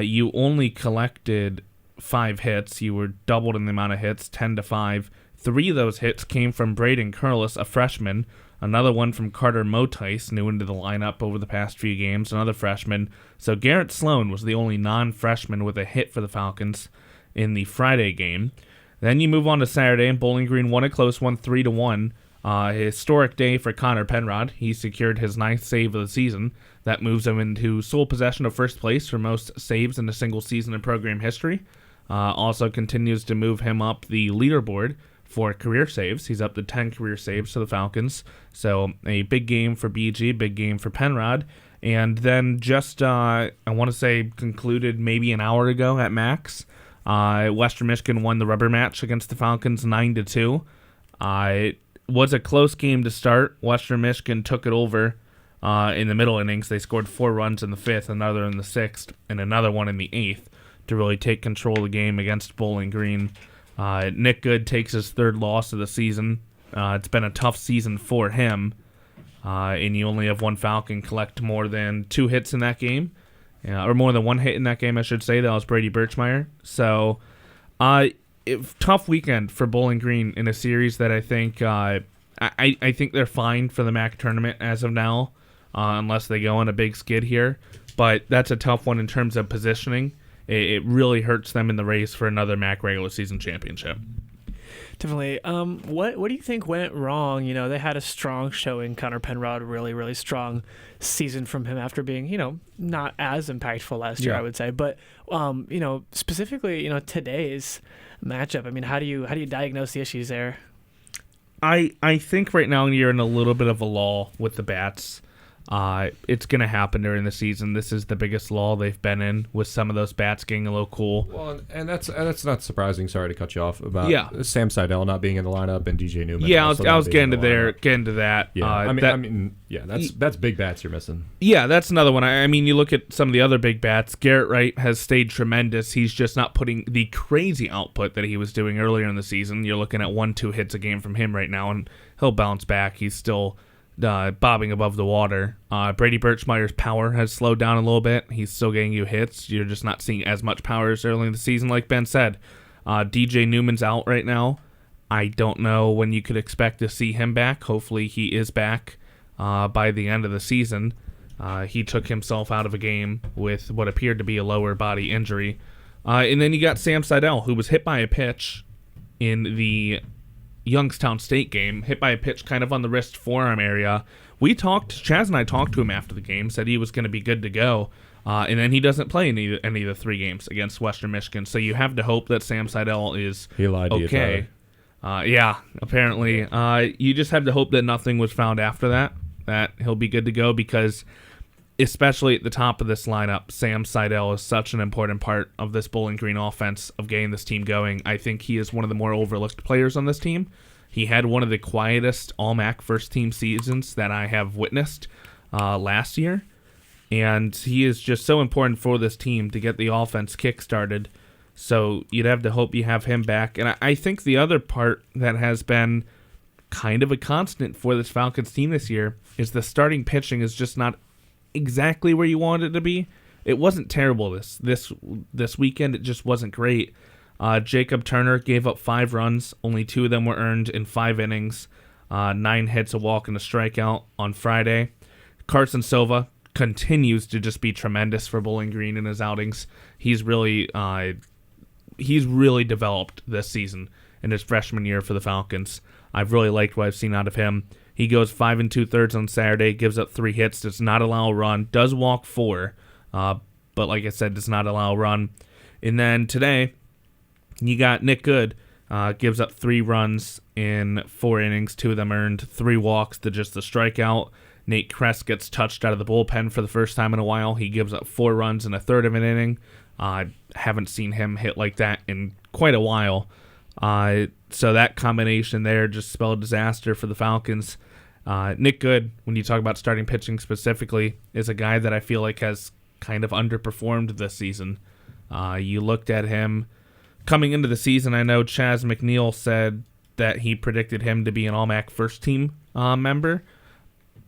You only collected 5 hits. You were doubled in the amount of hits, 10-5. 3 of those hits came from Braden Curlis, a freshman. Another one from Carter Motice, new into the lineup over the past few games, another freshman. So Garrett Sloan was the only non-freshman with a hit for the Falcons in the Friday game. Then you move on to Saturday, and Bowling Green won a close one, 3-1. A historic day for Connor Penrod. He secured his 9th save of the season. That moves him into sole possession of first place for most saves in a single season in program history. Also continues to move him up the leaderboard for career saves. He's up to 10 career saves for the Falcons. So a big game for BG, big game for Penrod. And then just, I want to say, concluded maybe an hour ago at Max. Western Michigan won the rubber match against the Falcons 9-2. It was a close game to start. Western Michigan took it over in the middle innings. They scored 4 runs in the 5th, another in the 6th, and another one in the 8th to really take control of the game against Bowling Green. Nick Good takes his 3rd loss of the season. It's been a tough season for him, and you only have 1 Falcon collect more than 2 hits in that game. Or more than 1 hit in that game, I should say. That was Brady Birchmeyer. So, tough weekend for Bowling Green in a series that I think I think they're fine for the MAC tournament as of now, unless they go on a big skid here. But that's a tough one in terms of positioning. It really hurts them in the race for another MAC regular season championship. Definitely. What do you think went wrong? You know, they had a strong showing. Connor Penrod, really, really strong season from him after being, not as impactful last year, I would say. But, specifically, today's matchup. I mean, how do you diagnose the issues there? I think right now you're in a little bit of a lull with the bats. It's going to happen during the season. This is the biggest lull they've been in, with some of those bats getting a little cool. Well, and that's not surprising. Sorry to cut you off about Sam Seidel not being in the lineup and DJ Newman. Yeah, I was getting to that. Yeah, that's big bats you're missing. Yeah, that's another one. I mean, you look at some of the other big bats. Garrett Wright has stayed tremendous. He's just not putting the crazy output that he was doing earlier in the season. You're looking at 1-2 hits a game from him right now, and he'll bounce back. He's still bobbing above the water. Brady Birchmeyer's power has slowed down a little bit. He's still getting you hits. You're just not seeing as much power as early in the season, like Ben said. DJ Newman's out right now. I don't know when you could expect to see him back. Hopefully he is back by the end of the season. He took himself out of a game with what appeared to be a lower body injury. And then you got Sam Seidel, who was hit by a pitch in the Youngstown State game, hit by a pitch kind of on the wrist forearm area. Chaz and I talked to him after the game, said he was going to be good to go, and then he doesn't play any of the 3 games against Western Michigan, so you have to hope that Sam Seidel is he lied okay. To you, apparently. You just have to hope that nothing was found after that, that he'll be good to go, because especially at the top of this lineup, Sam Seidel is such an important part of this Bowling Green offense, of getting this team going. I think he is one of the more overlooked players on this team. He had one of the quietest All-MAC first-team seasons that I have witnessed last year, and he is just so important for this team to get the offense kick-started. So you'd have to hope you have him back. And I think the other part that has been kind of a constant for this Falcons team this year is the starting pitching is just not exactly where you want it to be. It wasn't terrible this weekend. It just wasn't great. Jacob Turner gave up 5 runs. Only 2 of them were earned in 5 innings. 9 hits, a walk, and a strikeout on Friday. Carson Silva continues to just be tremendous for Bowling Green in his outings. He's really developed this season in his freshman year for the Falcons. I've really liked what I've seen out of him. He goes 5 2/3 on Saturday, gives up 3 hits, does not allow a run, does walk 4, but like I said, does not allow a run. And then today, you got Nick Good, gives up 3 runs in 4 innings, 2 of them earned, 3 walks to just the strikeout. Nate Kress gets touched out of the bullpen for the first time in a while. He gives up 4 runs in a third of an inning. I haven't seen him hit like that in quite a while. So that combination there just spelled disaster for the Falcons. Nick Good, when you talk about starting pitching specifically, is a guy that I feel like has kind of underperformed this season. You looked at him coming into the season. I know Chaz McNeil said that he predicted him to be an All-MAC first-team member.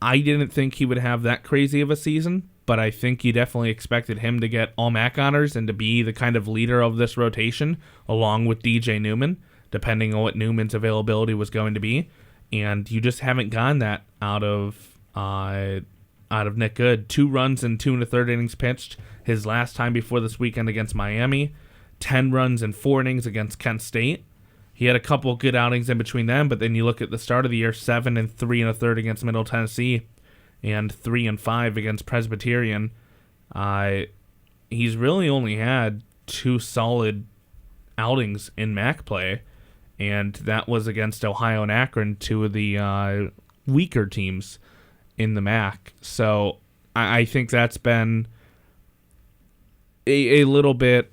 I didn't think he would have that crazy of a season, but I think you definitely expected him to get All-MAC honors and to be the kind of leader of this rotation, along with DJ Newman, depending on what Newman's availability was going to be. And you just haven't gotten that out of Nick Good. 2 runs in 2 1/3 innings pitched his last time before this weekend against Miami. 10 runs in 4 innings against Kent State. He had a couple good outings in between them, but then you look at the start of the year, 7 3 1/3 against Middle Tennessee and 3 5 against Presbyterian. He's really only had 2 solid outings in MAC play, and that was against Ohio and Akron, 2 of the weaker teams in the MAC. So I think that's been a little bit.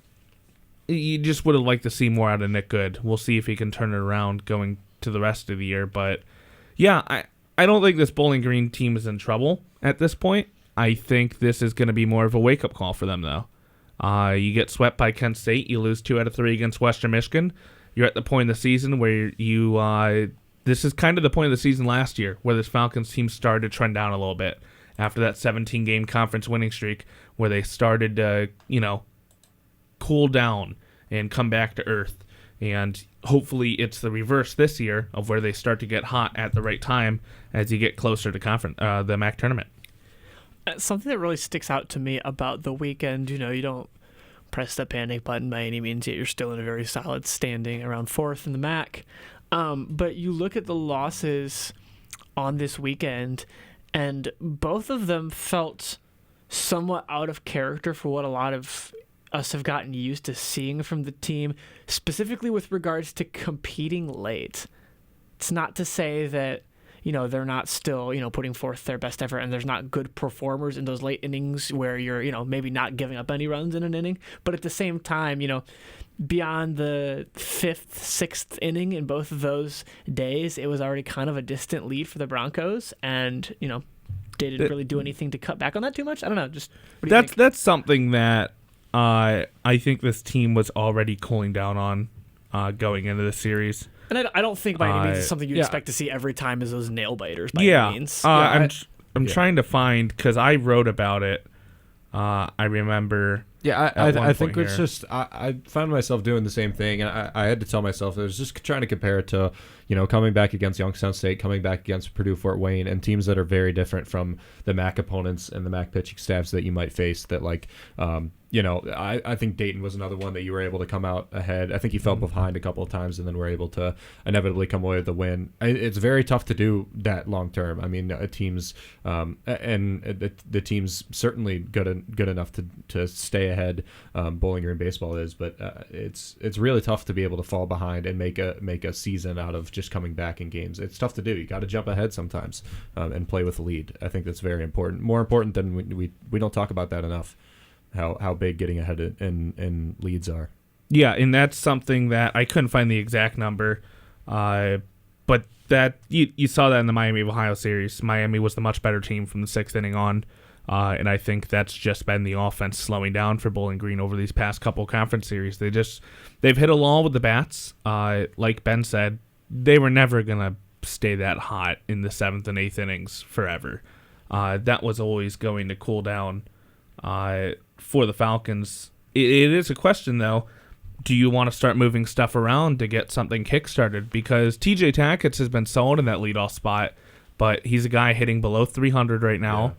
You just would have liked to see more out of Nick Good. We'll see if he can turn it around going to the rest of the year. But yeah, I don't think this Bowling Green team is in trouble at this point. I think this is going to be more of a wake-up call for them, though. You get swept by Kent State. You lose 2 out of 3 against Western Michigan. You're at the point in the season where this is kind of the point of the season last year where this Falcons team started to trend down a little bit after that 17-game conference winning streak, where they started to, cool down and come back to earth. And hopefully it's the reverse this year, of where they start to get hot at the right time as you get closer to the MAC tournament. Something that really sticks out to me about the weekend, you don't press the panic button by any means, yet you're still in a very solid standing around 4th in the MAC. But you look at the losses on this weekend, and both of them felt somewhat out of character for what a lot of us have gotten used to seeing from the team, specifically with regards to competing late. It's not to say that they're not still, putting forth their best effort, and there's not good performers in those late innings where you're, maybe not giving up any runs in an inning. But at the same time, beyond the 5th, 6th inning in both of those days, it was already kind of a distant lead for the Broncos, and, they didn't really do anything to cut back on that too much. I don't know. Just what do you think? That's something that I think this team was already cooling down on going into the series. And I don't think by any means it's something you expect to see every time as those nail biters by any means. I'm trying to find, because I wrote about it. I remember. Yeah, I think it's just I found myself doing the same thing, and I had to tell myself I was just trying to compare it to coming back against Youngstown State, coming back against Purdue Fort Wayne, and teams that are very different from the MAC opponents and the MAC pitching staffs that you might face. That I think Dayton was another one that you were able to come out ahead. I think you fell behind a couple of times and then were able to inevitably come away with the win. It's very tough to do that long term. I mean, teams and the team's certainly good enough to stay ahead. Bowling Green baseball is, but it's really tough to be able to fall behind and make a season out of just coming back in games. It's tough to do. You got to jump ahead sometimes and play with the lead. I think that's very important. More important than we don't talk about that enough, how big getting ahead in leads are. Yeah, and that's something that I couldn't find the exact number, but that you saw that in the Miami of Ohio series. Miami was the much better team from the 6th inning on, and I think that's just been the offense slowing down for Bowling Green over these past couple conference series. They've hit a lull with the bats. Like Ben said, they were never gonna stay that hot in the 7th and 8th innings forever. That was always going to cool down for the Falcons. It is a question though. Do you want to start moving stuff around to get something kickstarted? Because TJ Tackett's has been solid in that leadoff spot, but he's a guy hitting below 300 right now.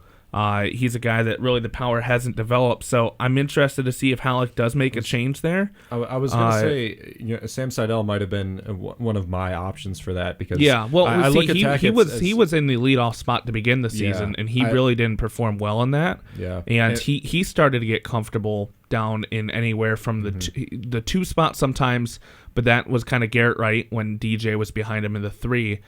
He's a guy that really the power hasn't developed. So I'm interested to see if Halleck does make a change there. I was going to say, Sam Seidel might have been one of my options for that because I look at Tackett's he was in the leadoff spot to begin the season, and he really didn't perform well in that. Yeah, and he started to get comfortable down in anywhere from the 2 spot sometimes, but that was kind of Garrett Wright when DJ was behind him in the 3.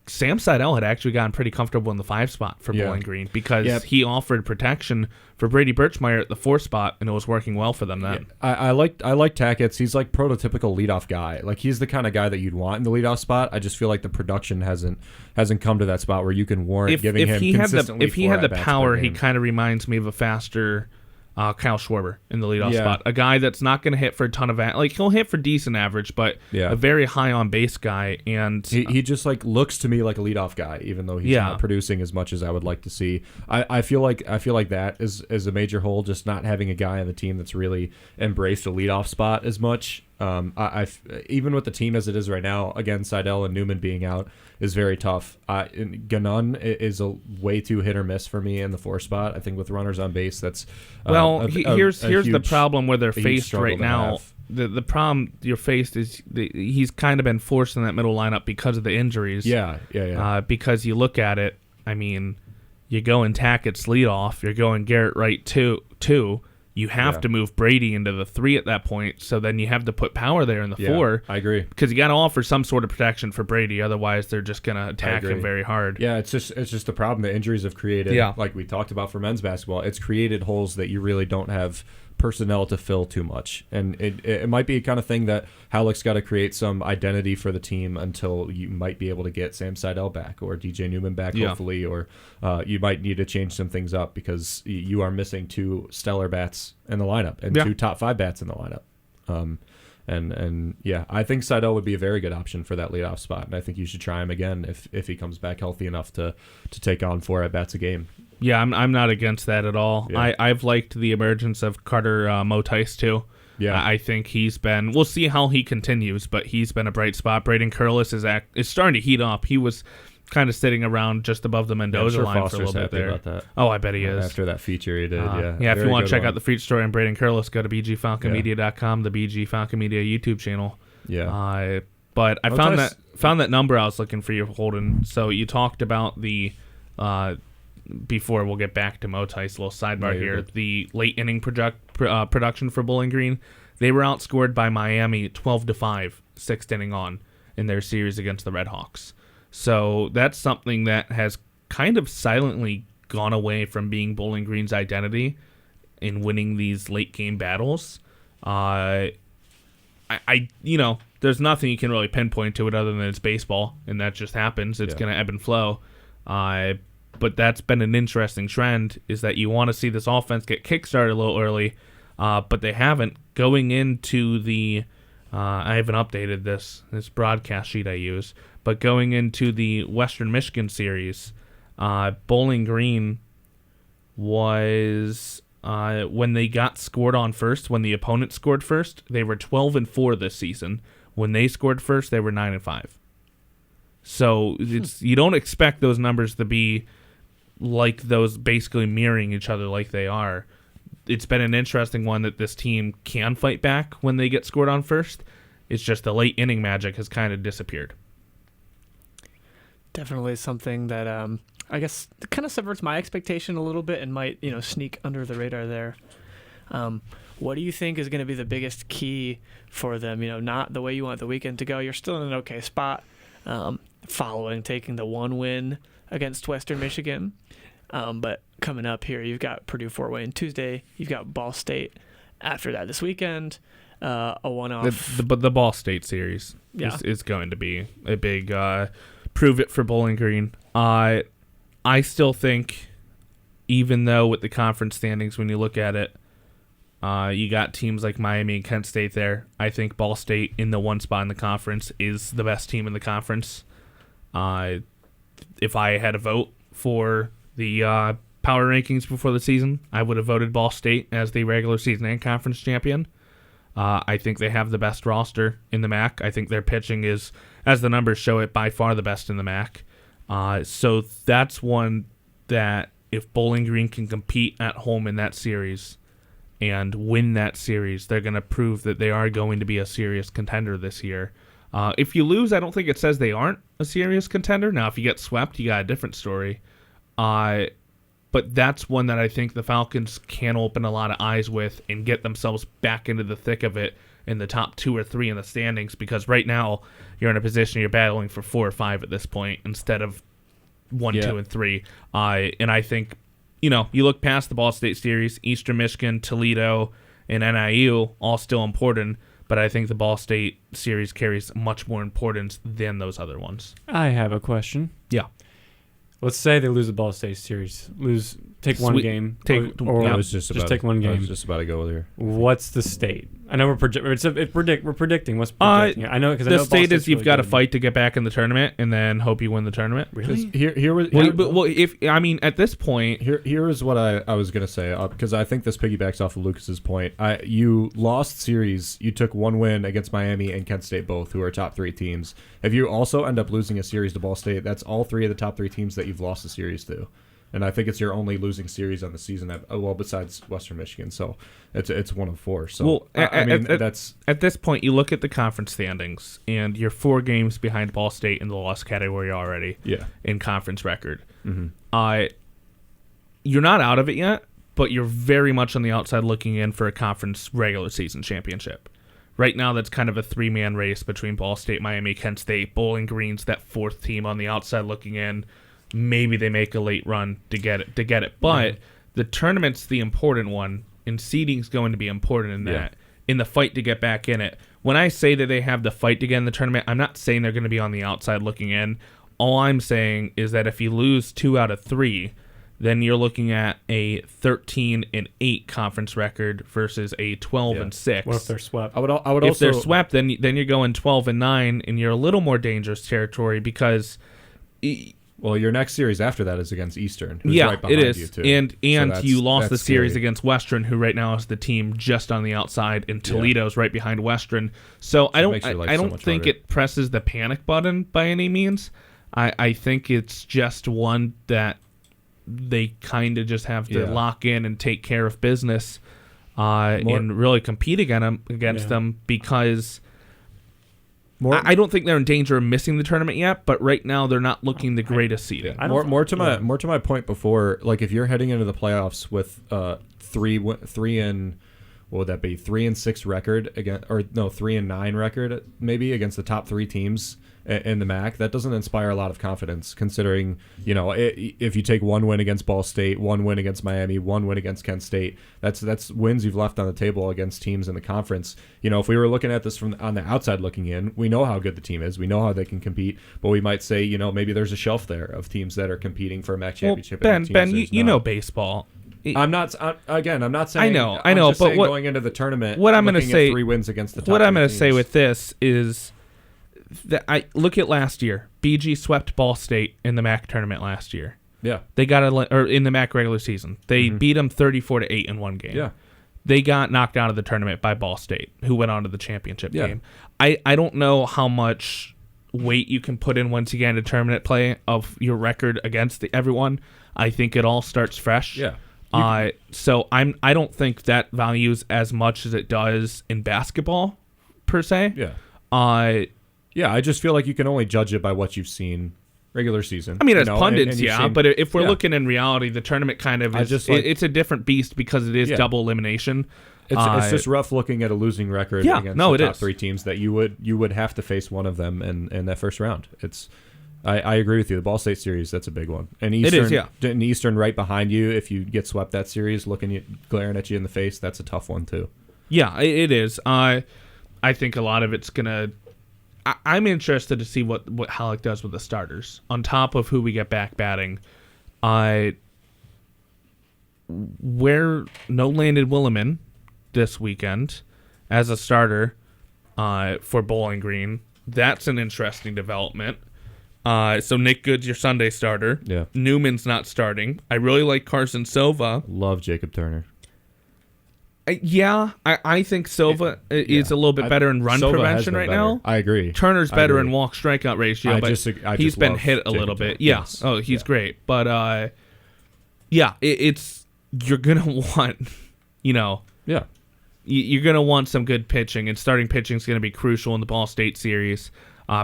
Sam Seidel had actually gotten pretty comfortable in the 5 spot for Bowling Green because he offered protection for Brady Birchmeyer at the 4 spot, and it was working well for them then. Yeah. I like Tackett's. He's like prototypical leadoff guy. Like he's the kind of guy that you'd want in the leadoff spot. I just feel like the production hasn't come to that spot where you can warrant giving him consistently if he had the power, he kind of reminds me of a faster Kyle Schwarber in the leadoff spot. A guy that's not going to hit for a ton of he'll hit for decent average, but a very high on base guy. And he just like looks to me like a leadoff guy, even though he's not producing as much as I would like to see. I feel like that is a major hole, just not having a guy on the team that's really embraced a leadoff spot as much. Even with the team as it is right now, again, Seidel and Newman being out is very tough. Gannon is a way too hit or miss for me in the 4 spot. I think with runners on base, that's here's the problem where they're faced right now. The problem you're faced is he's kind of been forced in that middle lineup because of the injuries. Because you look at it, I mean, you go in Tackett's leadoff, you're going Garrett Wright two. You have to move Brady into the 3 at that point, so then you have to put power there in the 4. I agree. Because you got to offer some sort of protection for Brady, otherwise they're just going to attack him very hard. Yeah, it's just the problem that injuries have created. Like we talked about for men's basketball, it's created holes that you really don't have personnel to fill too much, and it might be a kind of thing that Halleck's got to create some identity for the team until you might be able to get Sam Seidel back or DJ Newman back, hopefully, or you might need to change some things up because you are missing 2 stellar bats in the lineup and 2 top 5 bats in the lineup. And I think Seidel would be a very good option for that leadoff spot, and I think you should try him again if he comes back healthy enough to take on 4 at-bats a game. Yeah, I'm not against that at all. Yeah. I've liked the emergence of Carter Motice too. Yeah, I think he's been. We'll see how he continues, but he's been a bright spot. Braden Curlis is starting to heat up. He was kind of sitting around just above the Mendoza line Foster's for a little bit there. About that. Oh, I bet he is. After that feature he did, if you want to check out the feature story on Braden Curlis, go to bgfalconmedia.com, the BG Falcon Media YouTube channel. Yeah. But I found that number I was looking for you, Holden. So you talked about the. Before we'll get back to Motice, a little sidebar here. Good. The late inning production for Bowling Green, they were outscored by Miami 12-5, 6th inning on in their series against the Red Hawks. So that's something that has kind of silently gone away from being Bowling Green's identity in winning these late game battles. There's nothing you can really pinpoint to it other than it's baseball, and that just happens. It's going to ebb and flow. But that's been an interesting trend, is that you want to see this offense get kickstarted a little early, but they haven't. Going into the, I haven't updated this broadcast sheet I use, but going into the Western Michigan series, Bowling Green was, when they got scored on first, when the opponent scored first, they were 12-4 this season. When they scored first, they were 9-5. So you don't expect those numbers to be like those, basically mirroring each other like they are. It's been an interesting one that this team can fight back when they get scored on first. It's just the late inning magic has kind of disappeared. Definitely something that I guess kind of subverts my expectation a little bit and might sneak under the radar there. What do you think is going to be the biggest key for them? Not the way you want the weekend to go. You're still in an okay spot. following taking the 1 win against Western Michigan. But coming up here, you've got Purdue Fort Wayne Tuesday. You've got Ball State after that this weekend. A one-off. The Ball State series is going to be a big prove it for Bowling Green. I still think, even though with the conference standings, when you look at it, you got teams like Miami and Kent State there. I think Ball State in the 1 spot in the conference is the best team in the conference. If I had a vote for the power rankings before the season, I would have voted Ball State as the regular season and conference champion. I think they have the best roster in the MAC. I think their pitching is, as the numbers show it, by far the best in the MAC. So that's one that if Bowling Green can compete at home in that series and win that series, they're going to prove that they are going to be a serious contender this year. If you lose, I don't think it says they aren't a serious contender. Now, if you get swept, you got a different story. But that's one that I think the Falcons can open a lot of eyes with and get themselves back into the thick of it in the top 2 or 3 in the standings, because right now you're in a position you're battling for 4 or 5 at this point instead of 1, 2, and 3. And I think, you look past the Ball State series, Eastern Michigan, Toledo, and NIU, all still important, but I think the Ball State series carries much more importance than those other ones. I have a question. Yeah. Let's say they lose the Ball State series. Take one game. I was just about take one game. I was just about to go there. What's the state? I know we're predicting. What's predicting? I know because the state is you've got to fight to get back in the tournament and then hope you win the tournament. Really? At this point, here is what I was gonna say, because I think this piggybacks off of Lucas's point. You lost series. You took 1 win against Miami and Kent State, both who are top 3 teams. If you also end up losing a series to Ball State, that's all 3 of the top 3 teams that you've lost a series to. And I think it's your only losing series on the season, besides Western Michigan. So it's 1 of 4. So that's at this point, you look at the conference standings, and you're 4 games behind Ball State in the loss category already. Yeah. In conference record. Mm-hmm. You're not out of it yet, but you're very much on the outside looking in for a conference regular season championship. Right now, that's kind of a 3-man race between Ball State, Miami, Kent State, Bowling Green's that 4th team on the outside looking in. Maybe they make a late run to get it. But the tournament's the important one, and seeding's going to be important in that, in the fight to get back in it. When I say that they have the fight to get in the tournament, I'm not saying they're going to be on the outside looking in. All I'm saying is that if you lose 2 out of 3, then you're looking at a 13-8 conference record versus a 12-6. What if they're swept? I would if also, they're swept, then you're going 12-9, and you're a little more dangerous territory because. Well, your next series after that is against Eastern, who's right behind it is. you, too. And you lost the series scary. against Western, who right now is the team just on the outside, and Toledo's right behind Western. So I don't think it presses the panic button by any means. I think it's just one that they kind of just have to lock in and take care of business and really compete against them because I don't think they're in danger of missing the tournament yet, but right now they're not looking the greatest seeding. More to my point before, like if you're heading into the playoffs with 3-6 record against, or no, 3-9 record maybe against the top 3 teams in the MAC, that doesn't inspire a lot of confidence, considering, if you take 1 win against Ball State, 1 win against Miami, 1 win against Kent State, that's wins you've left on the table against teams in the conference. If we were looking at this from on the outside looking in, we know how good the team is, we know how they can compete, but we might say, maybe there's a shelf there of teams that are competing for a MAC championship. Ben, you know baseball. I'm not saying. I know, but going into the tournament, what I'm going to say, 3 wins against the top what I'm going to teams. say with this is that I look at last year. BG swept Ball State in the MAC tournament last year. Yeah, they got or in the MAC regular season, they beat them 34-8 in one game. Yeah, they got knocked out of the tournament by Ball State, who went on to the championship game. I don't know how much weight you can put in once you get into tournament play of your record against everyone. I think it all starts fresh. Yeah. So I don't think that values as much as it does in basketball, per se. Yeah. I just feel like you can only judge it by what you've seen regular season. I mean, as you know, pundits, and you've yeah. seen- But if we're yeah. looking in reality, the tournament kind of I is. just like- It's a different beast because it is Yeah. double elimination. It's just rough looking at a losing record Yeah, against no, the it top is. 3 teams that you would have to face one of them in that first round. I agree with you. The Ball State series, that's a big one. And Eastern, is, yeah. And Eastern right behind you. If you get swept that series, glaring at you in the face, that's a tough one too. Yeah, it is. I think a lot of it's gonna. I'm interested to see what Halleck does with the starters on top of who we get back batting. Where no landed Williman this weekend as a starter for Bowling Green. That's an interesting development. So Nick Good's your Sunday starter. Yeah. Newman's not starting. I really like Carson Silva. Love Jacob Turner. I think Silva is a little bit better in run Silva has prevention been right better. now. I agree. Turner's I better agree. in walk strikeout ratio, I but just he's been love hit a Jacob little bit. Turner. Yeah. Yes. Oh, he's great. But it's you're gonna want, Yeah. you're gonna want some good pitching, and starting pitching is gonna be crucial in the Ball State series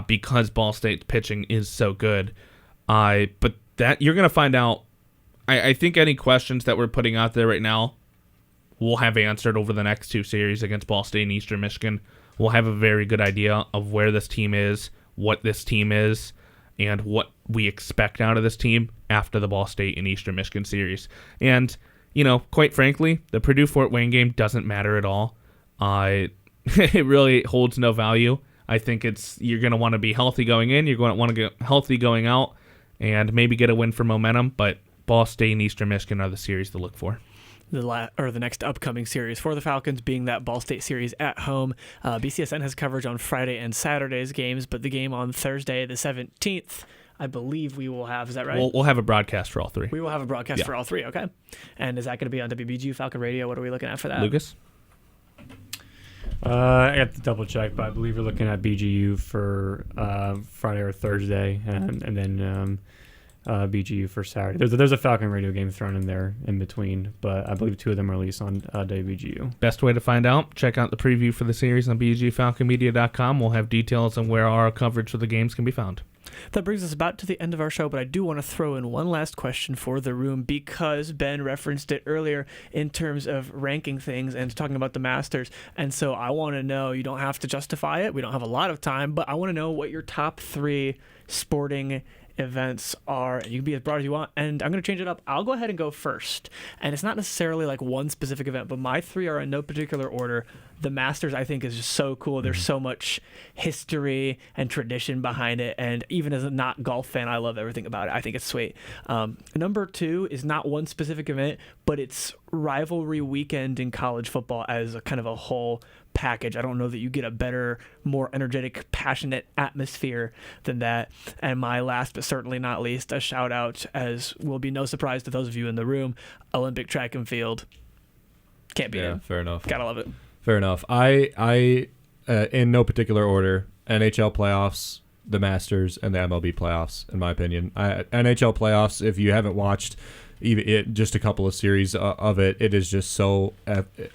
because Ball State's pitching is so good. But that you're gonna find out. I think any questions that we're putting out there right now, we'll have answered over the next 2 series against Ball State and Eastern Michigan. We'll have a very good idea of where this team is, what this team is, and what we expect out of this team after the Ball State and Eastern Michigan series. And, quite frankly, the Purdue-Fort Wayne game doesn't matter at all. It really holds no value. I think you're going to want to be healthy going in, you're going to want to get healthy going out, and maybe get a win for momentum, but Ball State and Eastern Michigan are the series to look for. The next upcoming series for the Falcons being that Ball State series at home. BCSN has coverage on Friday and Saturday's games, but the game on Thursday, the 17th, I believe we will have. Is that right? We'll have a broadcast for all 3. We will have a broadcast for all 3, okay. And is that going to be on WBGU Falcon Radio? What are we looking at for that? Lucas? I have to double check, but I believe we're looking at BGU for Friday or Thursday, and then BGU for Saturday. There's a Falcon Radio game thrown in there in between, but I believe 2 of them are released on WBGU. Best way to find out, check out the preview for the series on bgfalconmedia.com. We'll have details on where our coverage for the games can be found. That brings us about to the end of our show, but I do want to throw in one last question for the room because Ben referenced it earlier in terms of ranking things and talking about the Masters. And so I want to know, you don't have to justify it, we don't have a lot of time, but I want to know what your top 3 sporting events are. You can be as broad as you want, and I'm going to change it up. I'll go ahead and go first, and it's not necessarily like one specific event, but my 3 are in no particular order. The Masters, I think, is just so cool. There's so much history and tradition behind it, and even as a not golf fan, I love everything about it. I think it's sweet. Number 2 is not one specific event, but it's rivalry weekend in college football as a kind of a whole package. I don't know that you get a better, more energetic, passionate atmosphere than that. And my last, but certainly not least, a shout out, as will be no surprise to those of you in the room, Olympic track and field. Can't beat it. Fair enough. Gotta love it. Fair enough. I in no particular order, NHL playoffs, the Masters, and the MLB playoffs, in my opinion. NHL playoffs, if you haven't watched just a couple of series of it, it is just so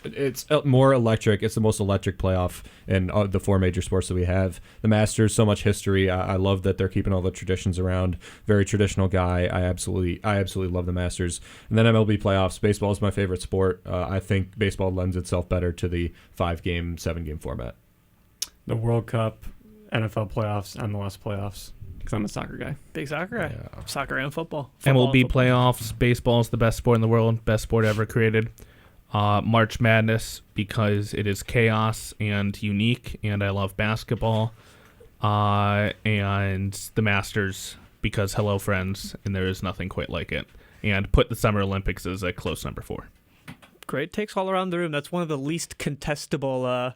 it's more electric. It's the most electric playoff in the 4 major sports that we have. The Masters, so much history. I love that they're keeping all the traditions around. Very traditional guy. I absolutely love the Masters. And then MLB playoffs. Baseball is my favorite sport. I think baseball lends itself better to the 5-game, 7-game format. The World Cup, NFL playoffs, MLS playoffs. Because I'm a soccer guy. Big soccer guy. Yeah. Soccer and football. MLB playoffs. Baseball is the best sport in the world. Best sport ever created. March Madness because it is chaos and unique, and I love basketball. And the Masters because hello friends, and there is nothing quite like it. And put the Summer Olympics as a close number 4. Great takes all around the room. That's one of the least contestable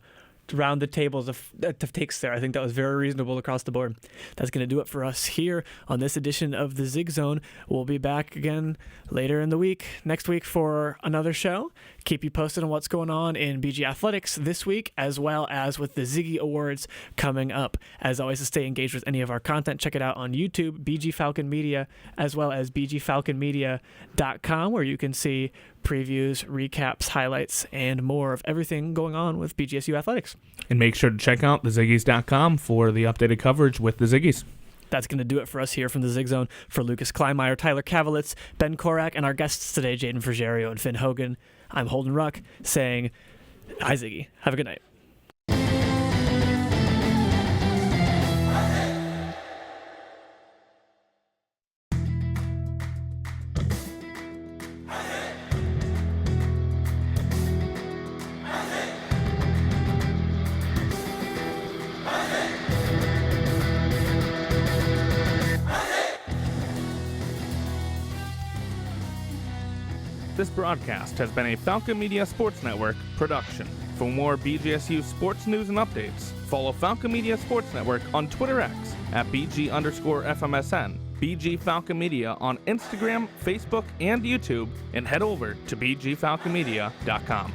round the tables of takes there. I think that was very reasonable across the board. That's going to do it for us here on this edition of the Zig Zone. We'll be back again later in the week, next week, for another show. Keep you posted on what's going on in BG Athletics this week, as well as with the Ziggy Awards coming up. As always, to stay engaged with any of our content, check it out on YouTube, BG Falcon Media, as well as bgfalconmedia.com, where you can see previews, recaps, highlights, and more of everything going on with BGSU Athletics. And make sure to check out theziggies.com for the updated coverage with the Ziggies. That's going to do it for us here from the Zig Zone. For Lucas Keimeyer, Tyler Kavalecz, Ben Corak, and our guests today, Jaden Frigerio and Finn Hogan, I'm Holden Ruck saying, hi Ziggy. Have a good night. This broadcast has been a Falcon Media Sports Network production. For more BGSU sports news and updates, follow Falcon Media Sports Network on Twitter X at BG_FMSN, BG Falcon Media on Instagram, Facebook, and YouTube, and head over to BGFalconMedia.com.